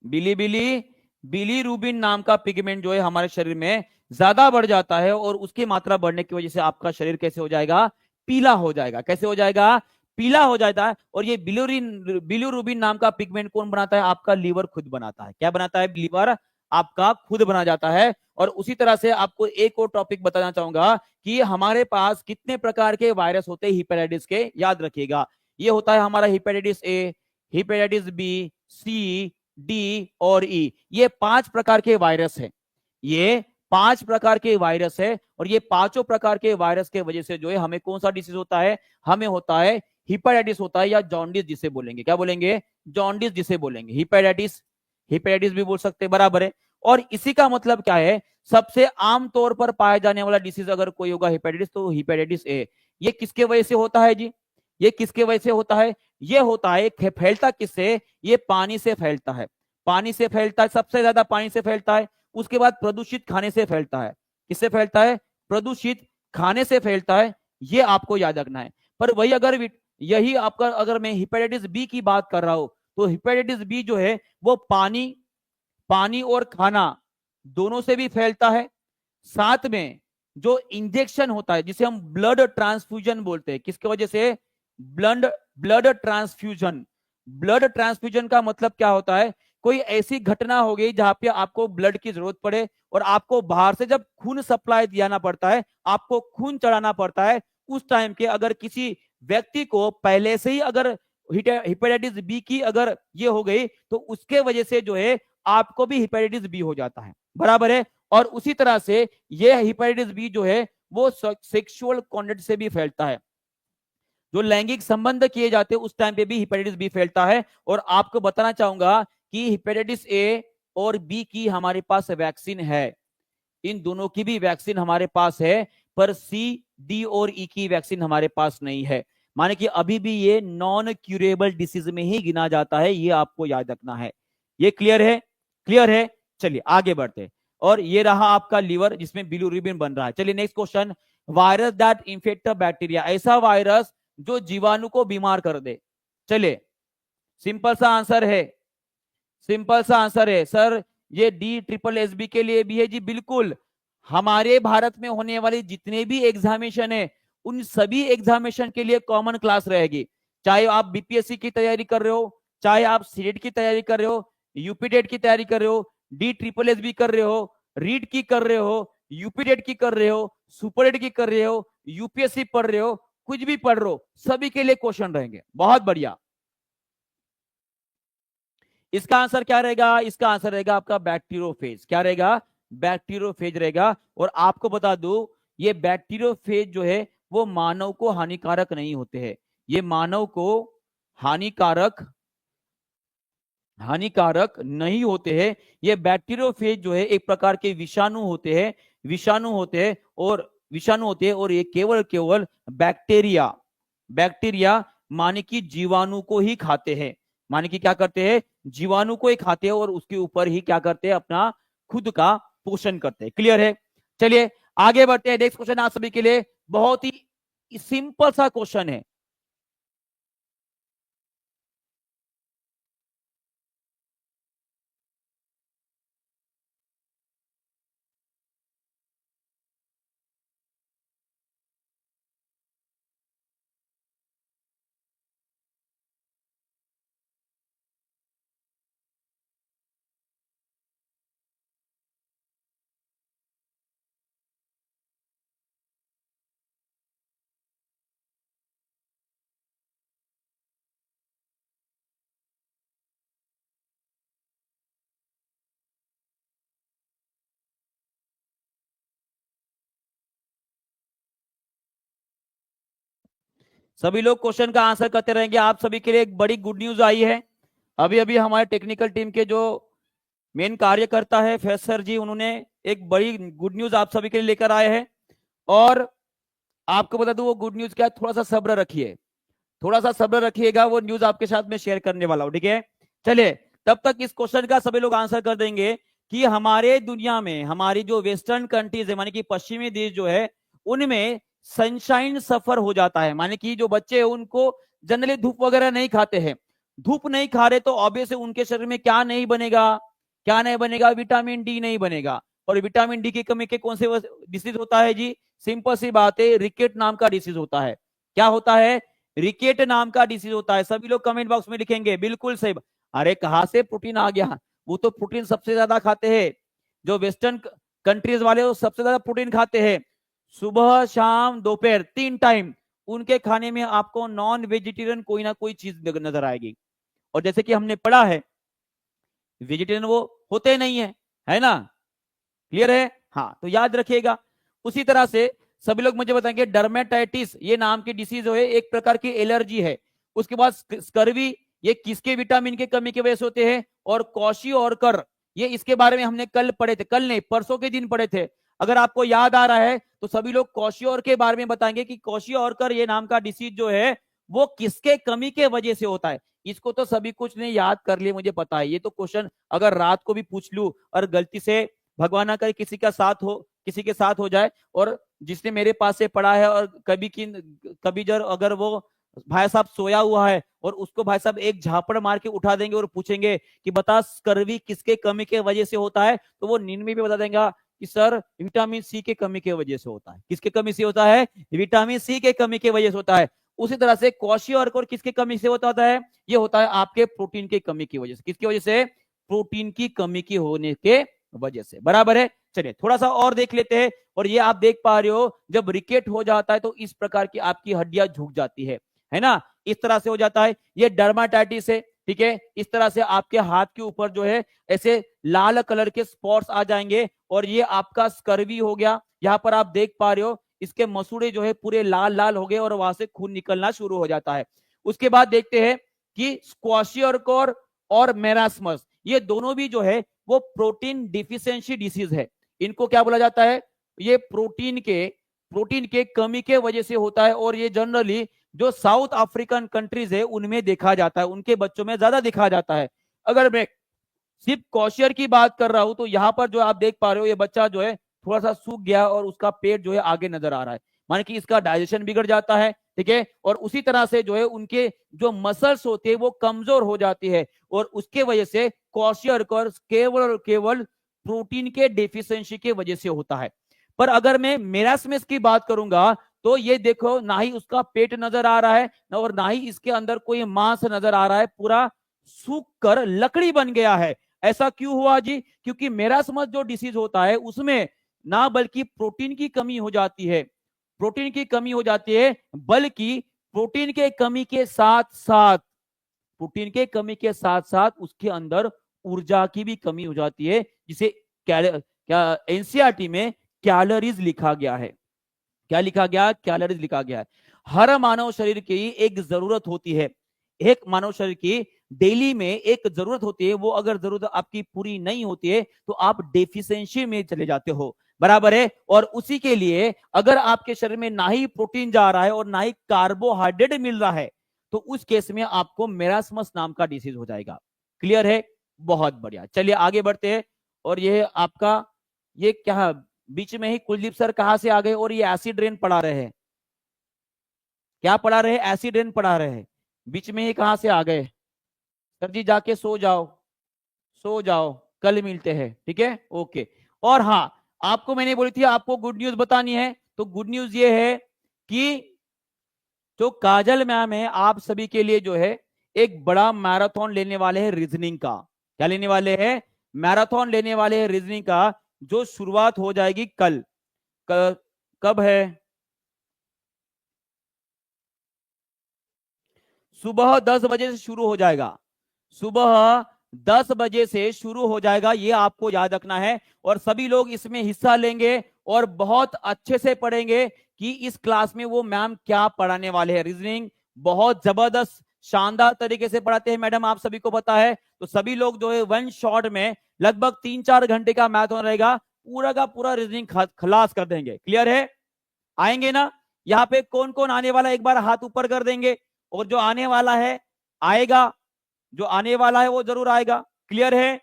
बिली बिली बिलीरुबिन नाम का पिगमेंट जो है हमारे शरीर में ज्यादा बढ़ जाता है, और उसकी मात्रा बढ़ने की वजह से आपका शरीर कैसे हो जाएगा, पीला हो जाएगा। कैसे हो जाएगा, पीला हो जाता है। और ये बिलीरुबिन नाम का पिगमेंट कौन बनाता है, आपका लीवर खुद बनाता है। क्या बनाता है, लीवर आपका खुद बना जाता है। और उसी तरह से आपको एक और टॉपिक बताना चाहूंगा कि हमारे पास कितने प्रकार के वायरस होते हैं हेपेटाइटिस के, याद रखिएगा। ये होता है हमारा hepatitis A, hepatitis B, C, D और ई। ये 5 प्रकार के वायरस है, ये 5 प्रकार के वायरस है। और ये पांचों प्रकार के वायरस के वजह से जो है हमें कौन सा डिसीज होता है, हमें होता है हिपेटाइटिस होता है, या जॉन्डिस जिसे बोलेंगे। क्या बोलेंगे, जॉन्डिस जिसे बोलेंगे। हिपेटाइटिस, हिपेटाइटिस भी बोल सकते हैं, बराबर है। और इसी का मतलब क्या है, सबसे आम तौर पर पाया जाने वाला डिसीज अगर कोई होगा हेपेटाइटिस तो हेपेटाइटिस ए। ये किसके वजह से होता है जी, ये किसके वजह से होता है, ये होता है फैलता किससे, ये पानी से फैलता है, पानी से फैलता है, सबसे ज्यादा पानी से फैलता है। उसके बाद प्रदूषित खाने से फैलता है, किससे फैलता है, प्रदूषित खाने से फैलता है, ये आपको याद रखना है। पर वही अगर यही आपका अगर मैं हेपेटाइटिस बी की बात कर रहा हूं तो हेपेटाइटिस बी जो है वो पानी पानी और खाना दोनों से भी फैलता है। साथ में जो इंजेक्शन होता है जिसे हम ब्लड ट्रांसफ्यूजन बोलते हैं, किसकी वजह से, blood blood transfusion. Blood transfusion का मतलब क्या होता है, कोई ऐसी घटना हो गई जहां पे आपको ब्लड की जरूरत पड़े और आपको बाहर से जब खून सप्लाई दियाना पड़ता है, आपको खून चढ़ाना पड़ता है, उस टाइम के अगर किसी व्यक्ति को पहले से ही अगर हेपेटाइटिस बी की अगर ये हो गई तो उसके वजह से जो है आपको भी हेपेटाइटिस बी हो जाता है, बराबर है। और उसी तरह से ये हेपेटाइटिस बी जो है वो सेक्सुअल कॉन्टेक्ट से भी फैलता है, जो लैंगिक संबंध किए जाते हैं उस टाइम पे भी हेपेटाइटिस बी फैलता है। और आपको बताना चाहूंगा कि हेपेटाइटिस ए और बी की हमारे पास वैक्सीन है, इन दोनों की भी वैक्सीन हमारे पास है, पर सी, डी और ई की वैक्सीन हमारे पास नहीं है। माने कि अभी भी ये नॉन क्यूरेबल डिसीज में ही गिना जाता है, ये आपको याद रखना है। ये क्लियर है, क्लियर है। चलिए आगे बढ़ते हैं। और ये रहा आपका लीवर जिसमें बिलिरुबिन बन रहा है। चलिए next question, virus that infect bacteria, ऐसा वायरस जो जीवाणु को बीमार कर दे। चलिए सिंपल सा आंसर है, सिंपल सा आंसर है सर, ये डी ट्रिपल एस बी के लिए भी है जी, बिल्कुल। हमारे भारत में होने वाले जितने भी एग्जामिनेशन है उन सभी एग्जामिनेशन के लिए कॉमन क्लास रहेगी, चाहे आप बीपीएससी की तैयारी कर रहे हो, चाहे आप सीटेट की तैयारी कर रहे हो, यूपीटेट की तैयारी कर रहे हो, डी ट्रिपल एस बी कर रहे हो, रीड की कर रहे हो, यूपीटेट की कर रहे हो, सुपरटेट की कर रहे हो, यूपीएससी पढ़ रहे हो, कुछ भी पढ़ रहे हो, सभी के लिए क्वेश्चन रहेंगे। बहुत बढ़िया। इसका आंसर क्या रहेगा, इसका आंसर रहेगा आपका बैक्टीरियोफेज। क्या रहेगा, बैक्टीरियोफेज रहेगा। और आपको बता दूं ये बैक्टीरियोफेज जो है वो मानव को हानिकारक नहीं होते हैं, ये मानव को हानिकारक हानिकारक नहीं होते हैं। ये बैक्टीरियोफेज जो है एक प्रकार के विषाणु होते हैं, विषाणु होते हैं और विषाणु होते हैं और ये केवल केवल बैक्टीरिया बैक्टीरिया माने कि जीवाणु को ही खाते हैं, माने कि क्या करते हैं, जीवाणु को ही खाते हैं और उसके ऊपर ही क्या करते हैं, अपना खुद का पोषण करते हैं। क्लियर है। चलिए आगे बढ़ते हैं। नेक्स्ट क्वेश्चन आप सभी के लिए बहुत ही सिंपल सा क्वेश्चन है। सभी लोग क्वेश्चन का आंसर करते रहेंगे। आप सभी के लिए एक बड़ी गुड न्यूज आई है। अभी अभी हमारे टेक्निकल टीम के जो मेन कार्यकर्ता है फैसर जी, उन्होंने एक बड़ी गुड न्यूज आप सभी के लिए लेकर आए हैं। और आपको बता दूं वो गुड न्यूज क्या है, थोड़ा सा सब्र रखिए, थोड़ा सा सब्र रखिएगा, वो न्यूज आपके साथ में शेयर करने वाला हूं, ठीक है। चलिए तब तक इस क्वेश्चन का सभी लोग आंसर कर देंगे कि हमारे दुनिया में हमारी जो वेस्टर्न कंट्रीज है माने कि पश्चिमी देश जो है उनमें सनशाइन सफर हो जाता है, माने कि जो बच्चे हैं उनको जनरली धूप वगैरह नहीं खाते हैं, धूप नहीं खा रहे तो ऑब्वियस उनके शरीर में क्या नहीं बनेगा, क्या नहीं बनेगा, विटामिन डी नहीं बनेगा। और विटामिन डी की कमी के कौन से डिसीज होता है जी, सिंपल सी बात है, रिकेट नाम का डिसीज होता है। क्या होता है, रिकेट नाम का डिसीज होता है। सभी लोग कमेंट बॉक्स में लिखेंगे बिल्कुल सही। अरे कहां से प्रोटीन आ गया, वो तो प्रोटीन सबसे ज्यादा खाते हैं, जो वेस्टर्न कंट्रीज वाले वो सबसे ज्यादा प्रोटीन खाते हैं, सुबह शाम दोपहर 3 टाइम उनके खाने में आपको नॉन वेजिटेरियन कोई ना कोई चीज नजर आएगी। और जैसे कि हमने पढ़ा है वेजिटेरियन वो होते नहीं है ना, क्लियर है। हाँ तो याद रखिएगा। उसी तरह से सभी लोग मुझे बताएंगे डर्मेटाइटिस ये नाम की डिसीज है, एक प्रकार की एलर्जी है। उसके बाद स्कर्वी, ये किसके विटामिन के कमी की वजह से होते हैं, और कौशी और कर ये इसके बारे में हमने कल पढ़े थे, कल नहीं परसों के दिन पढ़े थे। अगर आपको याद आ रहा है तो सभी लोग क्वाशियोर के बारे में बताएंगे कि क्वाशियोर ये नाम का डिसीज जो है वो किसके कमी के वजह से होता है। इसको तो सभी कुछ नहीं याद कर लिए, मुझे पता है। ये तो क्वेश्चन अगर रात को भी पूछ लूं और गलती से भगवान ना करे किसी के साथ हो जाए, और जिसने मेरे पास से पढ़ा है और कभी जर अगर वो भाई साहब सोया हुआ है और उसको भाई साहब एक झापड़ मार के उठा देंगे और पूछेंगे कि बता स्कर्वी किसके कमी के वजह से होता है, तो वो नींद में भी बता देगा कि सर विटामिन सी के कमी के वजह से होता है। किसके कमी से होता है? विटामिन सी के कमी के वजह से होता है। उसी तरह से क्वाशियोर किसके कमी से होता है? ये होता है आपके प्रोटीन की कमी की वजह से। किसकी वजह से? प्रोटीन की कमी की होने के वजह से। बराबर है। चलिए थोड़ा सा और देख लेते हैं। और ये आप देख पा रहे हो जब रिकेट हो जाता है तो इस प्रकार की आपकी हड्डियां झुक जाती है ना, इस तरह से हो जाता है। ये डर्माटाइटिस है, ठीक है। इस तरह से आपके हाथ के ऊपर जो है ऐसे लाल कलर के स्पॉट्स आ जाएंगे और ये आपका स्कर्वी हो गया। यहाँ पर आप देख पा रहे हो इसके मसूड़े जो है पूरे लाल लाल हो गए और वहां से खून निकलना शुरू हो जाता है। उसके बाद देखते हैं कि स्क्वाशियोर और मेरास्मस, ये दोनों भी जो है वो प्रोटीन डिफिशियंसी डिसीज है। इनको क्या बोला जाता है? ये प्रोटीन के कमी के वजह से होता है और ये जनरली जो साउथ अफ्रीकन कंट्रीज है उनमें देखा जाता है, उनके बच्चों में ज्यादा देखा जाता है। अगर मैं सिर्फ क्वाशियर की बात कर रहा हूं तो यहाँ पर जो आप देख पा रहे हो ये बच्चा जो है थोड़ा सा सूख गया और उसका पेट जो है आगे नजर आ रहा है, माने कि इसका डाइजेशन बिगड़ जाता है, ठीक है। और उसी तरह से जो है उनके जो मसल्स होते हैं वो कमजोर हो जाती है और उसके वजह से क्वाशियर केवल और केवल प्रोटीन के डेफिशिएंसी के वजह से होता है। पर अगर मैं मेरास्मस की बात करूंगा तो ये देखो ना ही उसका पेट नजर आ रहा है और ना ही इसके अंदर कोई मांस नजर आ रहा है, पूरा सूख कर लकड़ी बन गया है। ऐसा क्यों हुआ जी? क्योंकि मेरास्मस जो डिसीज होता है उसमें ना बल्कि प्रोटीन की कमी हो जाती है, बल्कि प्रोटीन के कमी के साथ साथ उसके अंदर ऊर्जा की भी कमी हो जाती है, जिसे एनसीईआरटी में कैलोरीज लिखा गया है। क्या लिखा गया? कैलोरीज लिखा गया है। हर मानव शरीर की एक जरूरत होती है, एक मानव शरीर की डेली में एक जरूरत होती है, वो अगर जरूरत आपकी पूरी नहीं होती है तो आप डेफिशिएंसी में चले जाते हो। बराबर है। और उसी के लिए अगर आपके शरीर में ना ही प्रोटीन जा रहा है और ना ही कार्बोहाइड्रेट मिल रहा है तो उस केस में आपको मेरास्मस नाम का डिसीज हो जाएगा। क्लियर है? बहुत बढ़िया। चलिए आगे बढ़ते हैं। और ये आपका ये क्या बीच में ही कुलदीप सर कहां से आ गए और ये एसिड रेन पढ़ा रहे हैं? क्या पढ़ा रहे हैं? एसिड रेन पढ़ा रहे हैं। बीच में ही कहां से आ गए? सर जी जाके सो जाओ, कल मिलते हैं, ठीक है। ओके। और हाँ, आपको मैंने बोली थी आपको गुड न्यूज बतानी है, तो गुड न्यूज ये है कि जो काजल मैम है आप सभी के लिए जो है एक बड़ा मैराथन लेने वाले हैं रीजनिंग का। क्या लेने वाले हैं? मैराथन लेने वाले हैं रीजनिंग का, जो शुरुआत हो जाएगी कल। कब है? सुबह 10 बजे से शुरू हो जाएगा। सुबह 10 बजे से शुरू हो जाएगा, ये आपको याद रखना है। और सभी लोग इसमें हिस्सा लेंगे और बहुत अच्छे से पढ़ेंगे कि इस क्लास में वो मैम क्या पढ़ाने वाले हैं। रीजनिंग बहुत जबरदस्त शानदार तरीके से पढ़ाते हैं मैडम, आप सभी को पता है। तो सभी लोग जो है वन शॉट में लगभग 3-4 घंटे का मैराथन रहेगा, पूरा का पूरा रीजनिंग खलास कर देंगे। क्लियर है? आएंगे ना? यहाँ पे कौन कौन आने वाला एक बार हाथ ऊपर कर देंगे। और जो आने वाला है आएगा, जो आने वाला है वो जरूर आएगा। क्लियर है?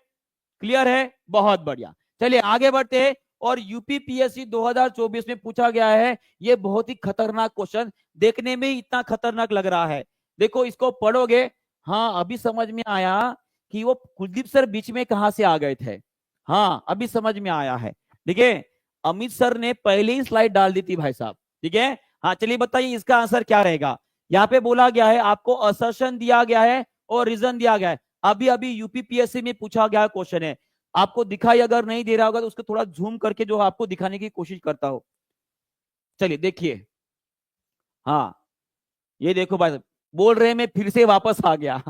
क्लियर है? बहुत बढ़िया। चलिए आगे बढ़ते हैं। और यूपीपीएससी 2024 में पूछा गया है, ये बहुत ही खतरनाक क्वेश्चन, देखने में ही इतना खतरनाक लग रहा है। देखो इसको पढ़ोगे, हाँ अभी समझ में आया कि वो कुलदीप सर बीच में कहां से आ गए थे। हाँ अभी समझ में आया है। ठीक है, अमित सर ने पहले ही स्लाइड डाल दी थी भाई साहब। ठीक है, हाँ चलिए बताइए इसका आंसर क्या रहेगा। यहाँ पे बोला गया है आपको असर्शन दिया गया है और रीजन दिया गया है। अभी अभी यूपीपीएससी में पूछा गया क्वेश्चन है, आपको दिखाई अगर नहीं दे रहा होगा तो उसको थोड़ा जूम करके जो आपको दिखाने की कोशिश करता हो। चलिए देखिए, हाँ ये देखो भाई बोल रहे हैं मैं फिर से वापस आ गया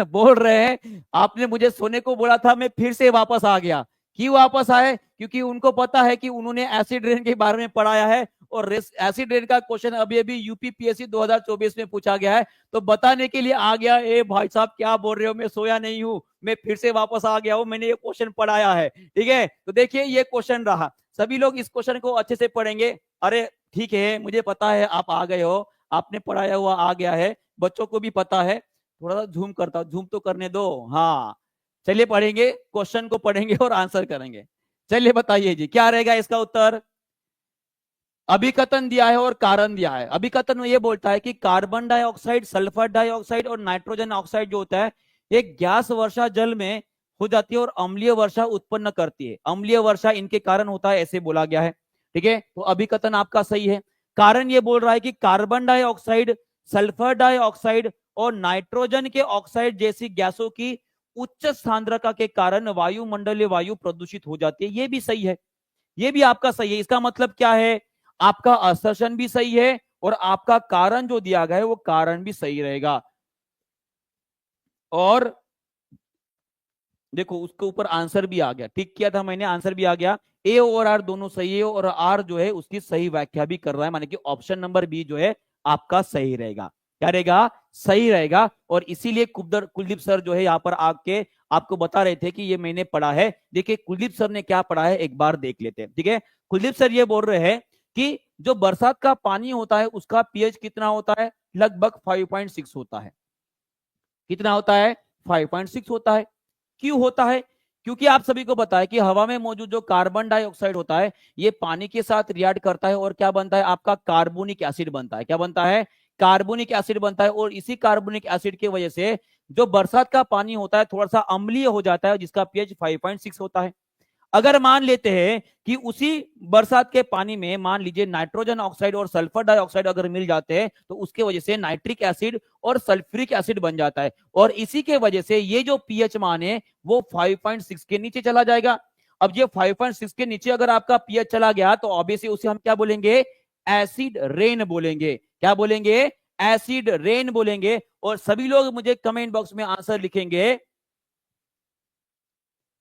बोल रहे हैं आपने मुझे सोने को बोला था, मैं फिर से वापस आ गया। क्यों वापस आए? क्योंकि उनको पता है कि उन्होंने एसिड रेन के बारे में पढ़ाया है और एसिड रेन का क्वेश्चन अभी अभी यूपीपीएससी 2024 में पूछा गया है, तो बताने के लिए आ गया। ए भाई साहब क्या बोल रहे हो, मैं सोया नहीं हूं, मैं फिर से वापस आ गया हूं, मैंने ये क्वेश्चन पढ़ाया है, ठीक है। तो देखिए ये क्वेश्चन रहा, सभी लोग इस क्वेश्चन को अच्छे से पढ़ेंगे। अरे ठीक है, मुझे पता है आप आ गए हो, आपने पढ़ाया हुआ आ गया है, बच्चों को भी पता है। थोड़ा सा झूम करता हूं, झूम तो करने दो। हाँ चलिए पढ़ेंगे, क्वेश्चन को पढ़ेंगे और आंसर करेंगे। चलिए बताइए जी क्या रहेगा इसका उत्तर। अभिकथन दिया है और कारण दिया है। अभिकथन में ये बोलता है कि कार्बन डाइऑक्साइड, सल्फर डाइऑक्साइड और नाइट्रोजन ऑक्साइड जो होता है एक गैस वर्षा जल में हो जाती है और अम्लीय वर्षा उत्पन्न करती है। अम्लीय वर्षा इनके कारण होता है, ऐसे बोला गया है, ठीक है। तो अभिकथन आपका सही है। कारण ये बोल रहा है कि कार्बन डाइऑक्साइड, सल्फर डाइऑक्साइड और नाइट्रोजन के ऑक्साइड जैसी गैसों की उच्च सांद्रता के कारण वायुमंडलीय वायु प्रदूषित हो जाती है। ये भी सही है, ये भी आपका सही है। इसका मतलब क्या है, आपका असर्शन भी सही है और आपका कारण जो दिया गया है वो कारण भी सही रहेगा। और देखो उसके ऊपर आंसर भी आ गया, ठीक किया था मैंने, आंसर भी आ गया। ए और आर दोनों सही है और आर जो है उसकी सही व्याख्या भी कर रहा है, माने कि ऑप्शन नंबर बी जो है आपका सही रहेगा। क्या रहेगा, सही रहेगा। और इसीलिए कुलदीप सर जो है यहाँ पर आके आपको बता रहे थे कि ये मैंने पढ़ा है। देखिए कुलदीप सर ने क्या पढ़ा है एक बार देख लेते हैं, ठीक है। कुलदीप सर ये बोल रहे हैं कि जो बरसात का पानी होता है उसका पीएच कितना होता है, लगभग 5.6 होता है। कितना होता है, 5.6 होता है। क्यों होता है, क्योंकि आप सभी को पता है कि हवा में मौजूद जो कार्बन डाइऑक्साइड होता है ये पानी के साथ रिएक्ट करता है और क्या बनता है, आपका कार्बोनिक एसिड बनता है। क्या बनता है, कार्बोनिक एसिड बनता है। और इसी कार्बोनिक एसिड की वजह से जो बरसात का पानी होता है थोड़ा सा अम्लीय हो जाता है, जिसका पीएच 5.6 होता है। अगर मान लेते हैं कि उसी बरसात के पानी में मान लीजिए नाइट्रोजन ऑक्साइड और सल्फर डाइऑक्साइड अगर मिल जाते हैं तो उसके वजह से नाइट्रिक एसिड और सल्फ्यूरिक एसिड बन जाता है और इसी के वजह से ये जो पीएच मान है वो 5.6 के नीचे चला जाएगा। अब ये 5.6 के नीचे अगर आपका पीएच चला गया तो ऑब्वियसली उसे हम क्या बोलेंगे, एसिड रेन बोलेंगे। क्या बोलेंगे, एसिड रेन बोलेंगे। और सभी लोग मुझे कमेंट बॉक्स में आंसर लिखेंगे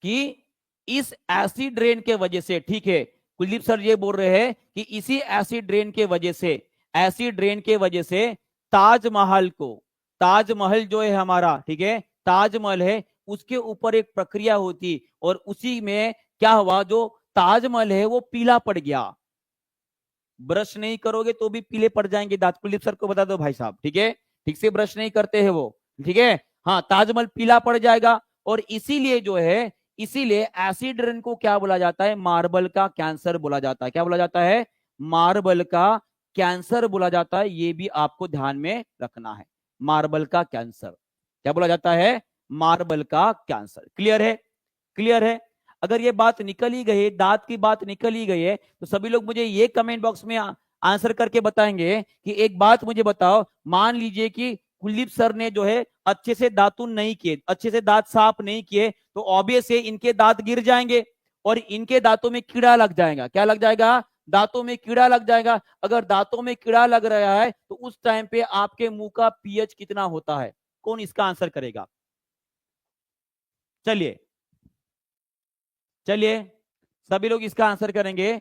कि इस एसिड रेन के वजह से, ठीक है, कुलदीप सर ये बोल रहे हैं कि इसी एसिड रेन के वजह से, एसिड रेन के वजह से ताजमहल को, ताजमहल जो है हमारा, ठीक है, ताजमहल है उसके ऊपर एक प्रक्रिया होती और उसी में क्या हुआ, जो ताजमहल है वो पीला पड़ गया। ब्रश नहीं करोगे तो भी पीले पड़ जाएंगे दांत, कुलदीप सर को बता दो भाई साहब, ठीक है, ठीक से ब्रश नहीं करते हैं वो, ठीक है। हाँ ताजमहल पीला पड़ जाएगा और इसीलिए जो है, इसीलिए एसिड रेन को क्या बोला जाता है, मार्बल का कैंसर बोला जाता है। क्या बोला जाता है, मार्बल का कैंसर बोला जाता है। ये भी आपको ध्यान में रखना है, मार्बल का कैंसर क्या बोला जाता है, मार्बल का कैंसर। क्लियर है, क्लियर है। अगर ये बात निकल ही गई, दांत की बात निकल ही गई है तो सभी लोग मुझे ये कमेंट बॉक्स में आंसर करके बताएंगे कि एक बात मुझे बताओ, मान लीजिए कि कुलदीप सर ने जो है अच्छे से दातुन नहीं किए, अच्छे से दांत साफ नहीं किए तो ऑब्वियस है इनके दांत गिर जाएंगे और इनके दांतों में कीड़ा लग जाएगा। क्या लग जाएगा, दांतों में कीड़ा लग जाएगा। अगर दांतों में कीड़ा लग रहा है तो उस टाइम पे आपके मुंह का पीएच कितना होता है, कौन इसका आंसर करेगा। चलिए चलिए सभी लोग इसका आंसर करेंगे।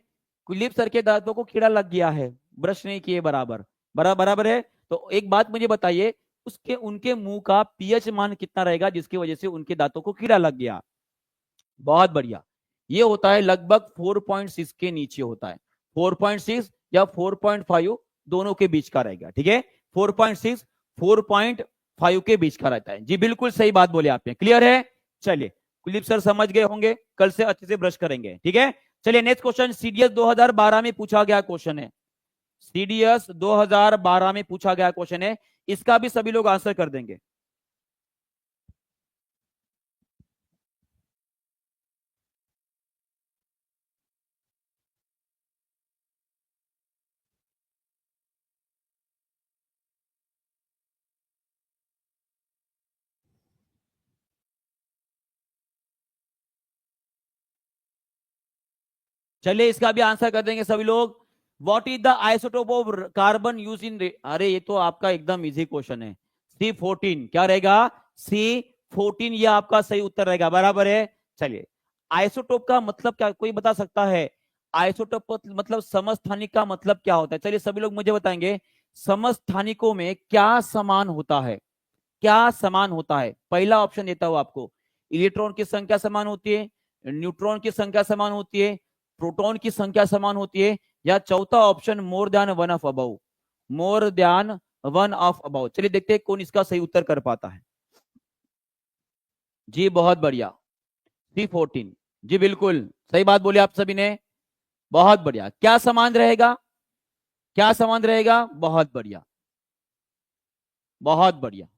कुलदीप सर के दांतों को कीड़ा लग गया है, ब्रश नहीं किए बराबर, बराबर है। तो एक बात मुझे बताइए, उसके उनके मुंह का पीएच मान कितना रहेगा जिसकी वजह से उनके दांतों को कीड़ा लग गया। बहुत बढ़िया, ये होता है लगभग 4.6 के नीचे होता है, 4.6 या 4.5 दोनों के बीच का रहेगा, ठीक है। 4.6 4.5 के बीच का रहता है। जी बिल्कुल सही बात बोले आपने, क्लियर है। चलिए कुलदीप सर समझ गए होंगे, कल से अच्छे से ब्रश करेंगे, ठीक है। चलिए नेक्स्ट क्वेश्चन सीडीएस 2012 में पूछा गया क्वेश्चन है, सीडीएस 2012 में पूछा गया क्वेश्चन है, इसका भी सभी लोग आंसर कर देंगे। चलिए इसका भी आंसर कर देंगे सभी लोग। What is the isotope of carbon use in, अरे ये तो आपका एकदम इजी क्वेश्चन है, C14। क्या रहेगा, C14, ये आपका सही उत्तर रहेगा, बराबर है। चलिए आइसोटोप का मतलब क्या, कोई बता सकता है, आइसोटोप मतलब समस्थानिक का मतलब क्या होता है। चलिए सभी लोग मुझे बताएंगे समस्थानिकों में क्या समान होता है, क्या समान होता है। पहला ऑप्शन देता हूं आपको, इलेक्ट्रॉन की संख्या समान होती है, न्यूट्रॉन की संख्या समान होती है, प्रोटॉन की संख्या समान होती है, या चौथा option more than one of above, more than one of above. चलिए देखते हैं कौन इसका सही उत्तर कर पाता है। जी बहुत बढ़िया, C14, जी बिल्कुल सही बात बोले आप सभी ने, बहुत बढ़िया। क्या समान रहेगा, क्या समान रहेगा, बहुत बढ़िया, बहुत बढ़िया,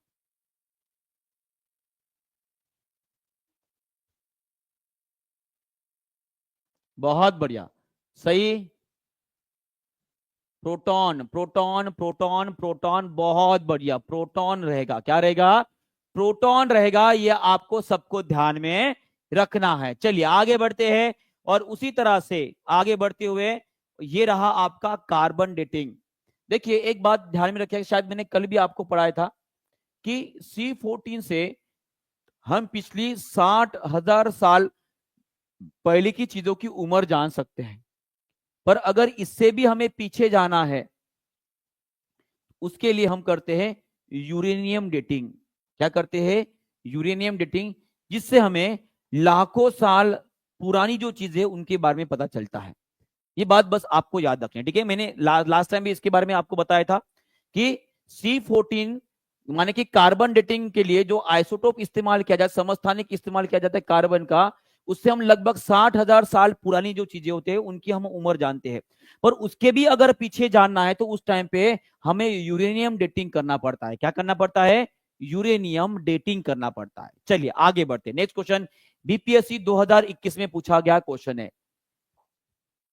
बहुत बढ़िया, सही। प्रोटॉन प्रोटॉन प्रोटॉन प्रोटॉन, बहुत बढ़िया, प्रोटॉन रहेगा। क्या रहेगा, प्रोटॉन रहेगा। ये आपको सबको ध्यान में रखना है। चलिए आगे बढ़ते हैं, और उसी तरह से आगे बढ़ते हुए ये रहा आपका कार्बन डेटिंग। देखिए एक बात ध्यान में रखिएगा, शायद मैंने कल भी आपको पढ़ाया था कि C14 से हम पिछली 60,000 साल पहले की चीजों की उम्र जान सकते हैं। पर अगर इससे भी हमें पीछे जाना है, उसके लिए हम करते हैं यूरेनियम डेटिंग। क्या करते हैं, यूरेनियम डेटिंग, जिससे हमें लाखों साल पुरानी जो चीजें उनके बारे में पता चलता है। ये बात बस आपको याद रखनी है, ठीक है। मैंने लास्ट टाइम भी इसके बारे में आपको बताया था कि C14 माने कि कार्बन डेटिंग के लिए जो आइसोटोप इस्तेमाल किया जाता है, समस्थानिक इस्तेमाल किया जाता है कार्बन का, उससे हम लगभग 60,000 साल पुरानी जो चीजें होते हैं उनकी हम उम्र जानते हैं। पर उसके भी अगर पीछे जानना है तो उस टाइम पे हमें यूरेनियम डेटिंग करना पड़ता है। क्या करना पड़ता है, यूरेनियम डेटिंग करना पड़ता है। चलिए आगे बढ़ते, नेक्स्ट क्वेश्चन बीपीएससी 2021 में पूछा गया क्वेश्चन है,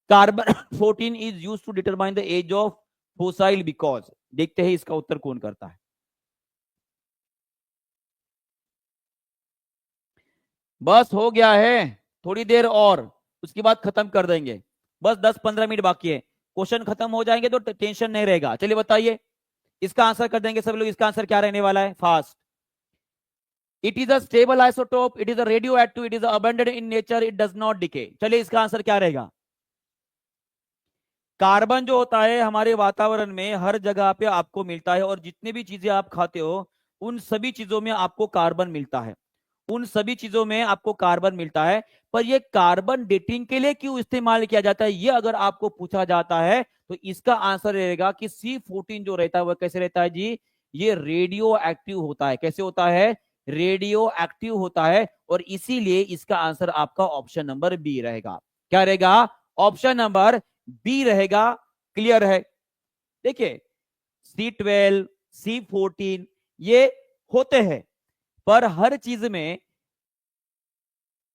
carbon 14 is use to determine the age of fossil because. देखते हैं इसका उत्तर कौन करता है। बस हो गया है, थोड़ी देर और, उसके बाद खत्म कर देंगे। बस 10-15 मिनट बाकी है, क्वेश्चन खत्म हो जाएंगे तो टेंशन नहीं रहेगा। चलिए बताइए, इसका आंसर कर देंगे सब लोग। इसका आंसर क्या रहने वाला है, fast. It is a stable isotope, it is a radio active, it is abundant in nature, it does not decay. चलिए इसका आंसर क्या रहेगा, कार्बन जो होता है हमारे वातावरण में हर जगह पे आपको मिलता है, और जितने भी चीजें आप खाते हो उन सभी चीजों में आपको कार्बन मिलता है, उन सभी चीजों में आपको कार्बन मिलता है। पर ये कार्बन डेटिंग के लिए क्यों इस्तेमाल किया जाता है, ये अगर आपको पूछा जाता है तो इसका आंसर रहेगा कि C14 जो रहता है वह कैसे रहता है जी, ये रेडियो एक्टिव होता है। कैसे होता है, रेडियो एक्टिव होता है, और इसीलिए इसका आंसर आपका ऑप्शन नंबर बी रहेगा। क्या रहेगा, ऑप्शन नंबर बी रहेगा। क्लियर है। देखिए C12 C14 ये होते हैं, पर हर चीज में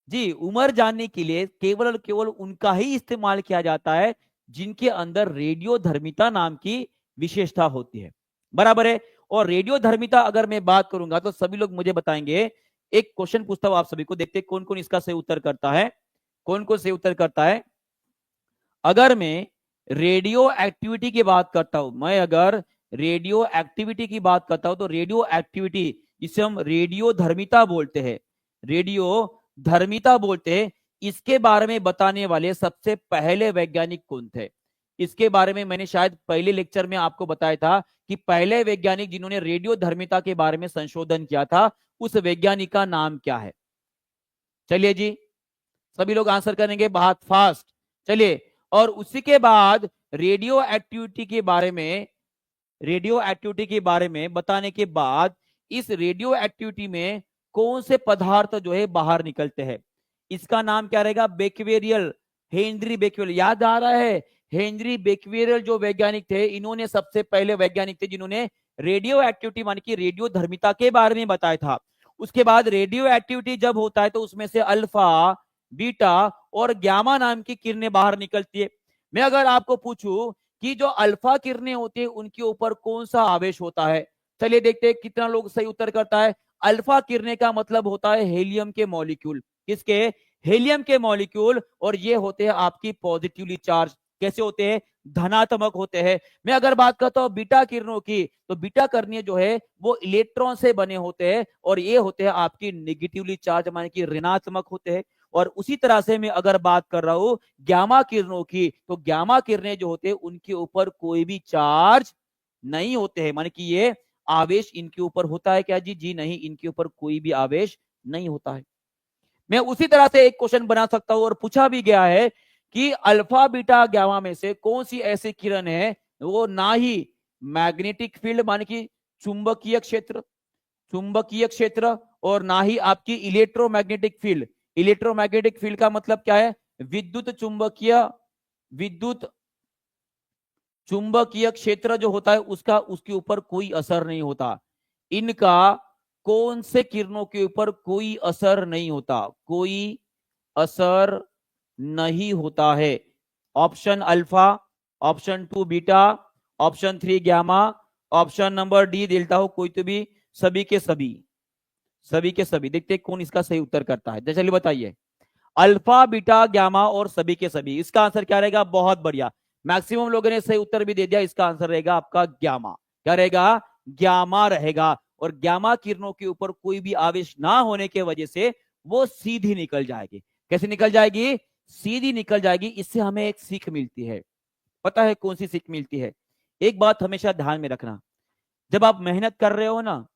जी उम्र जानने के लिए केवल और केवल उनका ही इस्तेमाल किया जाता है जिनके अंदर रेडियो धर्मिता नाम की विशेषता होती है। बराबर है। और रेडियो धर्मिता अगर मैं बात करूंगा तो सभी लोग मुझे बताएंगे। एक क्वेश्चन पूछता हूं आप सभी को, देखते कौन कौन इसका सही उत्तर करता है, कौन कौन सही उत्तर करता है। अगर मैं रेडियो एक्टिविटी की बात करता हूं, मैं अगर रेडियो एक्टिविटी की बात करता हूं तो रेडियो एक्टिविटी जिसे हम रेडियो धर्मिता बोलते हैं, रेडियो धर्मिता बोलते हैं, इसके बारे में बताने वाले सबसे पहले वैज्ञानिक कौन थे। इसके बारे में मैंने शायद पहले लेक्चर में आपको बताया था कि पहले वैज्ञानिक जिन्होंने रेडियो धर्मिता के बारे में संशोधन किया था उस वैज्ञानिक का नाम क्या है। चलिए जी सभी लोग आंसर करेंगे बहुत फास्ट। चलिए, और उसी के बाद रेडियो एक्टिविटी के बारे में, रेडियो एक्टिविटी के बारे में बताने के बाद इस रेडियो एक्टिविटी में कौन से पदार्थ जो है बाहर निकलते हैं, इसका नाम क्या रहेगा, बेक्वेरियल, हेनरी बेक्वेरियल। याद आ रहा है, हेनरी बेक्वेरियल जो वैज्ञानिक थे, इन्होंने सबसे पहले वैज्ञानिक थे जिन्होंने रेडियो एक्टिविटी मानी कि रेडियो धर्मिता के बारे में बताया था। उसके बाद रेडियो एक्टिविटी जब होता है तो उसमें से अल्फा, बीटा और गामा नाम की किरणें बाहर निकलती है। मैं अगर आपको पूछूं कि जो अल्फा किरणें होती है उनके ऊपर कौन सा आवेश होता है, चलिए देखते हैं कितना लोग सही उत्तर करता है। अल्फा किरणें का मतलब होता है हेलियम के मॉलिक्यूल। किसके, हेलियम के मॉलिक्यूल, और ये होते हैं आपकी पॉजिटिवली चार्ज। कैसे होते हैं, धनात्मक होते हैं। मैं अगर बात करता हूं बीटा किरणों की, तो बीटा किरणें जो है वो इलेक्ट्रॉन से बने होते हैं, और ये होते हैं आपकी नेगेटिवली चार्ज माने कि ऋणात्मक होते हैं। और उसी तरह से मैं अगर बात कर रहा हूं गामा किरणों की, तो गामा किरणें जो होते हैं उनके ऊपर कोई भी चार्ज नहीं होते हैं, माने कि ये आवेश इनके ऊपर होता है क्या जी, जी नहीं, इनके ऊपर कोई भी आवेश नहीं होता है। मैं उसी तरह से एक क्वेश्चन बना सकता हूं और पूछा भी गया है कि अल्फा बीटा गामा में से कौन सी ऐसी किरण है वो ना ही मैग्नेटिक फील्ड माने कि चुंबकीय क्षेत्र और ना ही आपकी इलेक्ट्रोमैग्नेटिक फील्ड। इलेक्ट्रोमैग्नेटिक फील्ड का मतलब क्या है? विद्युत चुंबकीय क्षेत्र जो होता है उसका उसके ऊपर कोई असर नहीं होता। इनका कौन से किरणों के ऊपर कोई असर नहीं होता? कोई असर नहीं होता है। Option alpha, option 2 beta, option 3 gamma, option number D delta हो, कोई तो भी, सभी के सभी देखते हैं कौन इसका सही उत्तर करता है। चलिए बताइए, अल्फा बीटा गामा और सभी के सभी, इसका आंसर क्या रहेगा? बहुत बढ़िया, मैक्सिमम लोगों ने सही उत्तर भी दे दिया। इसका आंसर रहेगा आपका गामा। क्या रहेगा? गामा रहेगा। और गामा किरणों के ऊपर कोई भी आवेश ना होने के वजह से वो सीधी निकल जाएगी। कैसे निकल जाएगी? सीधी निकल जाएगी। इससे हमें एक सीख मिलती है, पता है कौन सी सीख मिलती है? एक बात हमेशा ध्यान में रखना, जब आप मेहनत कर रहे हो ना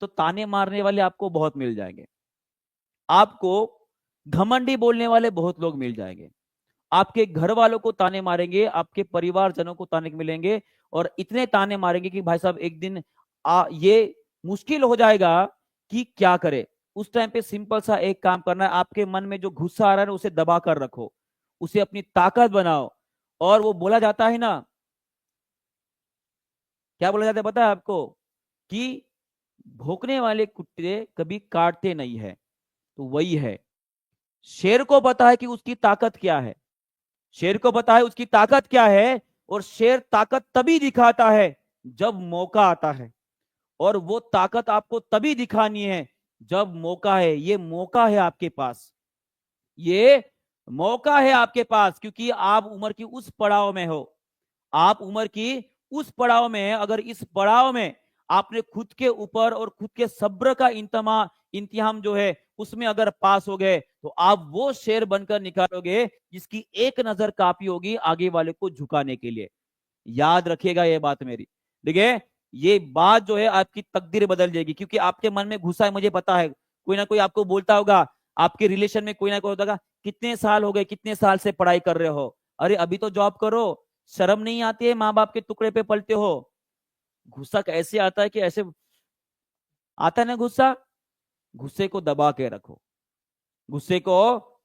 तो ताने मारने वाले आपको बहुत मिल जाएंगे, आपको घमंडी बोलने वाले बहुत लोग मिल जाएंगे, आपके घर वालों को ताने मारेंगे, आपके परिवारजनों को ताने मिलेंगे, और इतने ताने मारेंगे कि भाई साहब एक दिन ये मुश्किल हो जाएगा कि क्या करे। उस टाइम पे सिंपल सा एक काम करना है, आपके मन में जो गुस्सा आ रहा है ना उसे दबा कर रखो, उसे अपनी ताकत बनाओ। और वो बोला जाता है ना, क्या बोला जाता है पता है आपको? कि भौंकने वाले कुत्ते कभी काटते नहीं है। तो वही है, शेर को पता है कि उसकी ताकत क्या है, शेर को पता है उसकी ताकत क्या है, और शेर ताकत तभी दिखाता है जब मौका आता है, और वो ताकत आपको तभी दिखानी है जब मौका है। ये मौका है आपके पास, ये मौका है आपके पास, क्योंकि आप उम्र की उस पड़ाव में हो, आप उम्र की उस पड़ाव में है। अगर इस पड़ाव में आपने खुद के ऊपर और खुद के सब्र का इंतजाम जो है उसमें अगर पास हो गए तो आप वो शेर बनकर निकालोगे जिसकी एक नजर काफी होगी आगे वाले को झुकाने के लिए। याद रखिएगा ये बात मेरी, देखिए ये बात जो है आपकी तकदीर बदल जाएगी। क्योंकि आपके मन में घुसा है, मुझे पता है, कोई ना कोई आपको बोलता होगा, आपके रिलेशन में कोई ना कोई होगा, कितने साल हो गए, कितने साल से पढ़ाई कर रहे हो, अरे अभी तो जॉब करो, शर्म नहीं आती है, माँ बाप के टुकड़े पे पलते हो। गुस्सा कैसे आता है कि ऐसे आता है ना गुस्सा, गुस्से को दबा के रखो, गुस्से को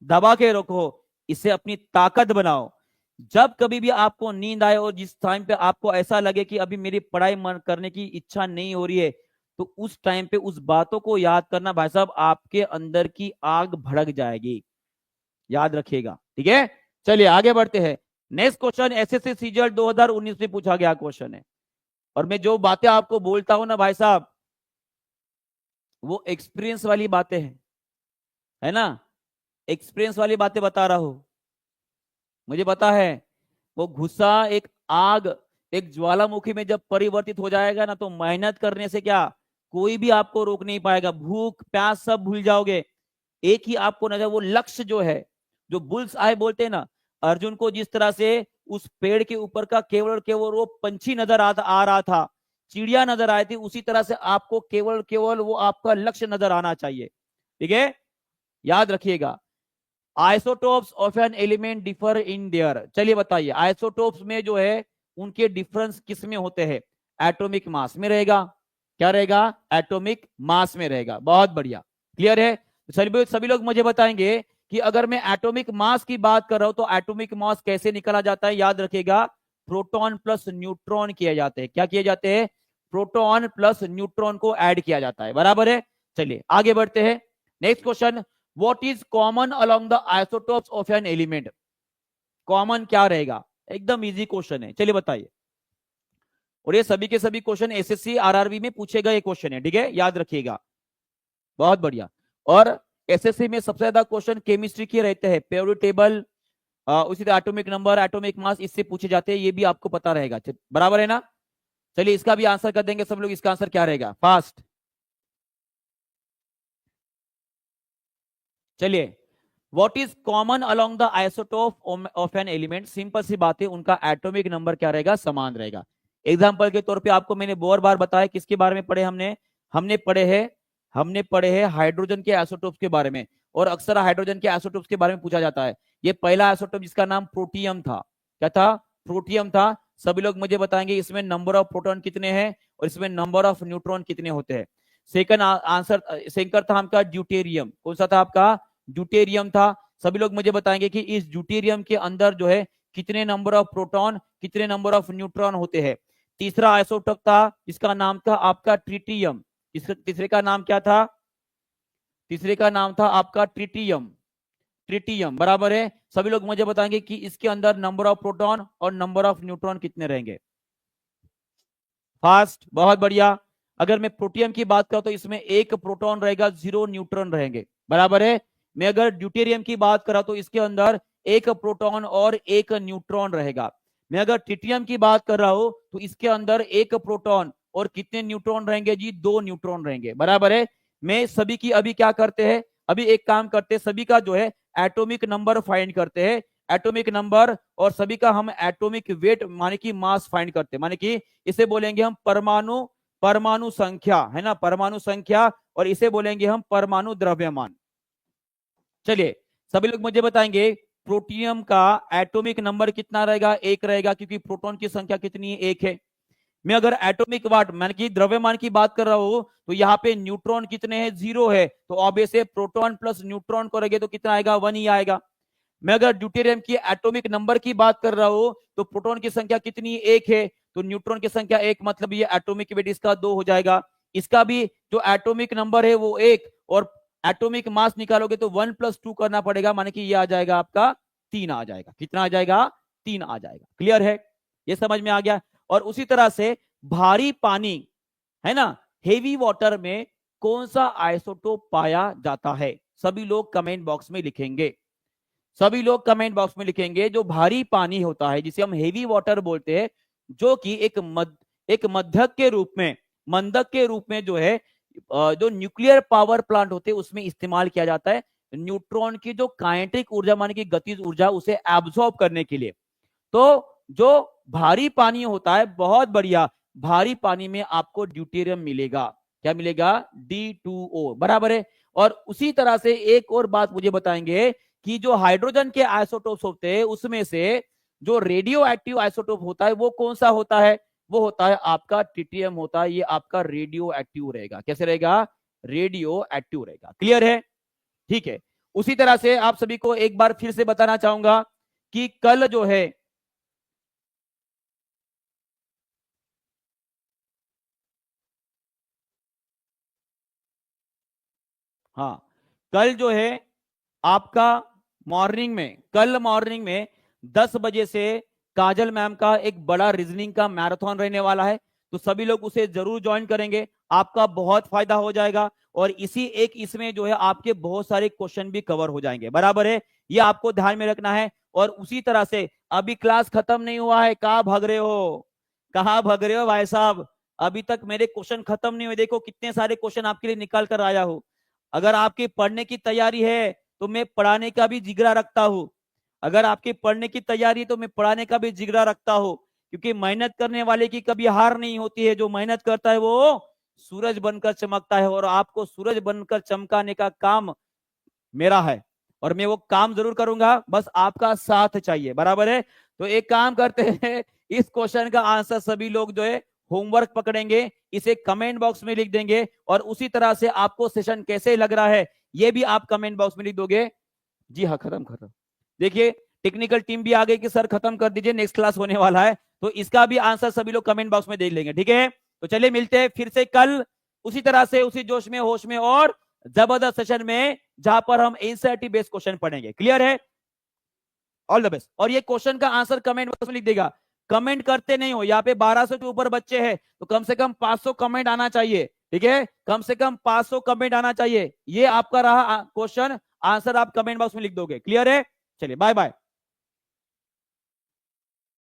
दबा के रखो, इसे अपनी ताकत बनाओ। जब कभी भी आपको नींद आए और जिस टाइम पे आपको ऐसा लगे कि अभी मेरी पढ़ाई मन करने की इच्छा नहीं हो रही है, तो उस टाइम पे उस बातों को याद करना, भाई साहब आपके अंदर की आग भड़क जाएगी। याद रखिएगा, ठीक है। चलिए आगे बढ़ते हैं। नेक्स्ट क्वेश्चन एसएससी सीजीएल 2019 में पूछा गया क्वेश्चन है, और मैं जो बातें आपको बोलता हूं ना भाई साहब, वो एक्सपीरियंस वाली बातें हैं, है ना, एक्सपीरियंस वाली बातें बता रहा हूं। मुझे पता है वो गुस्सा एक आग, एक ज्वालामुखी में जब परिवर्तित हो जाएगा ना, तो मेहनत करने से क्या कोई भी आपको रोक नहीं पाएगा, भूख प्यास सब भूल जाओगे। एक ही आपको नजर, वो लक्ष्य जो है, जो बुल्स आए बोलते हैं ना, अर्जुन को जिस तरह से उस पेड़ के ऊपर का केवल और केवल वो पंछी नजर आ रहा था, चिड़िया नजर आई थी, उसी तरह से आपको केवल केवल वो आपका लक्ष्य नजर आना चाहिए, ठीक है। याद रखिएगा, isotopes of an element differ in their. चलिए बताइए, आइसोटोप्स में जो है उनके डिफरेंस किस में होते हैं? एटॉमिक मास में रहेगा। क्या रहेगा? एटॉमिक मास में रहेगा। बहुत बढ़िया, क्लियर है। सभी लोग मुझे बताएंगे कि अगर मैं एटॉमिक मास की बात कर रहा हूं तो एटॉमिक मास कैसे निकाला जाता है? याद रखिएगा, प्रोटॉन प्लस न्यूट्रॉन किए जाते हैं। क्या किए जाते हैं? प्रोटॉन प्लस न्यूट्रॉन को ऐड किया जाता है, बराबर है। चलिए आगे बढ़ते हैं। Next question, what is common along the isotopes of an element? Common क्या रहेगा? एकदम इजी क्वेश्चन है, चलिए बताइए। और ये सभी के सभी क्वेश्चन एसएससी आरआरबी में पूछे गए क्वेश्चन है, ठीक है, याद रखिएगा। बहुत बढ़िया। और एसएससी में सबसे ज्यादा क्वेश्चन केमिस्ट्री के रहते हैं, पीरियोडिक टेबल, उसी तरह एटॉमिक नंबर, एटॉमिक मास, इससे पूछे जाते हैं, ये भी आपको पता रहेगा, बराबर है ना। चलिए इसका भी आंसर कर देंगे सब लोग। इसका आंसर क्या रहेगा? फास्ट। चलिए, what is common along the isotope of an element? Simple सी बात है, उनका एटॉमिक नंबर क्या रहेगा? समान रहेगा। एग्जांपल के तौर पे आपको मैंने बहुत बार बताया, किसके बारे में पढ़े हमने? हमने पढ़े हैं हाइड्रोजन के आइसोटोप्स के बारे में। और अक्सर हाइड्रोजन के आइसोटोप्स के बारे में पूछा जाता है। ये पहला आइसोटोप जिसका नाम प्रोटियम था। क्या था? प्रोटियम था। सभी लोग मुझे बताएंगे इसमें नंबर ऑफ प्रोटॉन कितने हैं और इसमें नंबर ऑफ न्यूट्रॉन कितने होते हैं। सेकंड आंसर सेकंड था आपका ड्यूटेरियम। कौन सा था आपका? ड्यूटेरियम था। सभी लोग मुझे बताएंगे कि इस ड्यूटेरियम के अंदर जो है कितने नंबर ऑफ प्रोटॉन कितने नंबर ऑफ न्यूट्रॉन होते हैं। तीसरा आइसोटोप था जिसका नाम था आपका ट्रिटियम। तीसरे का नाम क्या था? तीसरे का नाम था आपका ट्रिटियम। ट्रिटियम बराबर है। सभी लोग मुझे बताएंगे कि इसके अंदर नंबर ऑफ प्रोटॉन और नंबर ऑफ न्यूट्रॉन कितने रहेंगे। फास्ट, बहुत बढ़िया। अगर मैं प्रोटियम की बात करूं तो इसमें एक प्रोटॉन रहेगा, 0 न्यूट्रॉन रहेंगे, बराबर है। मैं अगर ड्यूटेरियम की बात करा तो इसके अंदर एक प्रोटॉन और एक न्यूट्रॉन रहेगा। मैं अगर ट्रिटियम की बात कर रहा हूं तो इसके अंदर एक प्रोटॉन और कितने न्यूट्रॉन रहेंगे जी? 2 न्यूट्रॉन रहेंगे, बराबर है। मैं सभी की अभी क्या करते हैं, अभी एक काम करते हैं, सभी का जो है एटॉमिक नंबर फाइंड करते हैं। एटॉमिक नंबर और सभी का हम एटॉमिक वेट माने कि मास फाइंड करते हैं, माने कि इसे बोलेंगे हम परमाणु परमाणु संख्या, है ना, परमाणु संख्या। और इसे बोलेंगे हम परमाणु द्रव्यमान। चलिए सभी लोग मुझे बताएंगे प्रोटियम का एटॉमिक नंबर कितना रहेगा? 1 रहेगा, क्योंकि प्रोटॉन की संख्या कितनी है? 1 है। मैं अगर एटॉमिक वाट माने कि द्रव्यमान की बात कर रहा हूं तो यहाँ पे न्यूट्रॉन कितने हैं? 0 है। तो ऑब्वियस है प्रोटॉन प्लस न्यूट्रॉन करेंगे तो कितना आएगा? 1 ही आएगा। मैं अगर ड्यूटेरियम की एटॉमिक नंबर की बात कर रहा हूं तो प्रोटॉन की संख्या कितनी? 1 है। तो न्यूट्रॉन की संख्या 1, मतलब ये एटॉमिक वेट इसका 2 हो जाएगा। इसका भी जो एटॉमिक नंबर है वो 1, और एटॉमिक मास निकालोगे तो 1 + 2 करना पड़ेगा, माने कि ये आ जाएगा आपका 3 आ जाएगा। कितना आ जाएगा? 3 आ जाएगा। क्लियर है? ये समझ में आ गया। और उसी तरह से भारी पानी, है ना, हेवी वाटर में कौन सा आइसोटोप पाया जाता है? सभी लोग कमेंट बॉक्स में लिखेंगे। सभी लोग कमेंट बॉक्स में लिखेंगे जो भारी पानी होता है, जिसे हम हेवी वाटर बोलते हैं, जो कि एक मध्यक के रूप में, मंदक के रूप में जो है जो न्यूक्लियर पावर प्लांट होते हैं उसमें इस्तेमाल किया जाता है न्यूट्रॉन की जो काइनेटिक ऊर्जा माने की गतिज ऊर्जा उसे एब्सॉर्ब करने के लिए। तो जो भारी पानी होता है, बहुत बढ़िया, भारी पानी में आपको ड्यूटेरियम मिलेगा। क्या मिलेगा? D2O, बराबर है। और उसी तरह से एक और बात मुझे बताएंगे कि जो हाइड्रोजन के आइसोटोप्स होते हैं उसमें से जो रेडियो एक्टिव आइसोटोप होता है वो कौन सा होता है? वो होता है आपका ट्रिटियम होता है। ये आपका रेडियो एक्टिव रहेगा। कैसे रहेगा? रेडियो एक्टिव रहेगा। क्लियर है? ठीक है। उसी तरह से आप सभी को एक बार फिर से बताना चाहूंगा कि कल जो है हाँ, कल जो है आपका कल मॉर्निंग में 10 बजे से काजल मैम का एक बड़ा रीजनिंग का मैराथन रहने वाला है। तो सभी लोग उसे जरूर ज्वाइन करेंगे, आपका बहुत फायदा हो जाएगा। और इसमें जो है आपके बहुत सारे क्वेश्चन भी कवर हो जाएंगे, बराबर है। ये आपको ध्यान में रखना है। और उसी तरह से अभी क्लास खत्म नहीं हुआ है। कहां भाग रहे हो? कहां भाग रहे हो भाई साहब? अभी तक मेरे क्वेश्चन खत्म नहीं हुए। देखो कितने सारे क्वेश्चन आपके लिए निकाल कर आया हूं। अगर आपकी पढ़ने की तैयारी है तो मैं पढ़ाने का भी जिगरा रखता हूं। अगर आपकी पढ़ने की तैयारी है तो मैं पढ़ाने का भी जिगरा रखता हूं, क्योंकि मेहनत करने वाले की कभी हार नहीं होती है। जो मेहनत करता है वो सूरज बनकर चमकता है, और आपको सूरज बनकर चमकाने का काम मेरा है, और मैं वो काम जरूर करूंगा, बस आपका साथ चाहिए, बराबर है। तो एक काम करते हैं, इस क्वेश्चन का आंसर सभी लोग जो है होमवर्क पकड़ेंगे, इसे कमेंट बॉक्स में लिख देंगे, और उसी तरह से आपको सेशन कैसे लग रहा है ये भी आप कमेंट बॉक्स में लिख दोगे। जी हाँ, खत्म। देखिए टेक्निकल टीम भी आ गई कि सर खत्म कर दीजिए, नेक्स्ट क्लास होने वाला है। तो इसका भी आंसर सभी लोग कमेंट बॉक्स में देख लेंगे, ठीक है। तो चलिए मिलते हैं फिर से कल उसी तरह से, उसी जोश में, होश में और जबरदस्त सेशन में, जहां पर हम एनसीईआरटी बेस्ड क्वेश्चन पढ़ेंगे। क्लियर है? All the best. और ये क्वेश्चन का आंसर कमेंट बॉक्स में लिख देगा। कमेंट करते नहीं हो, यहाँ पे 1200 के ऊपर बच्चे हैं, तो कम से कम 500 कमेंट आना चाहिए, ठीक है। कम से कम 500 कमेंट आना चाहिए। ये आपका रहा क्वेश्चन, आंसर आप कमेंट बॉक्स में लिख दोगे। क्लियर है? चलिए बाय बाय।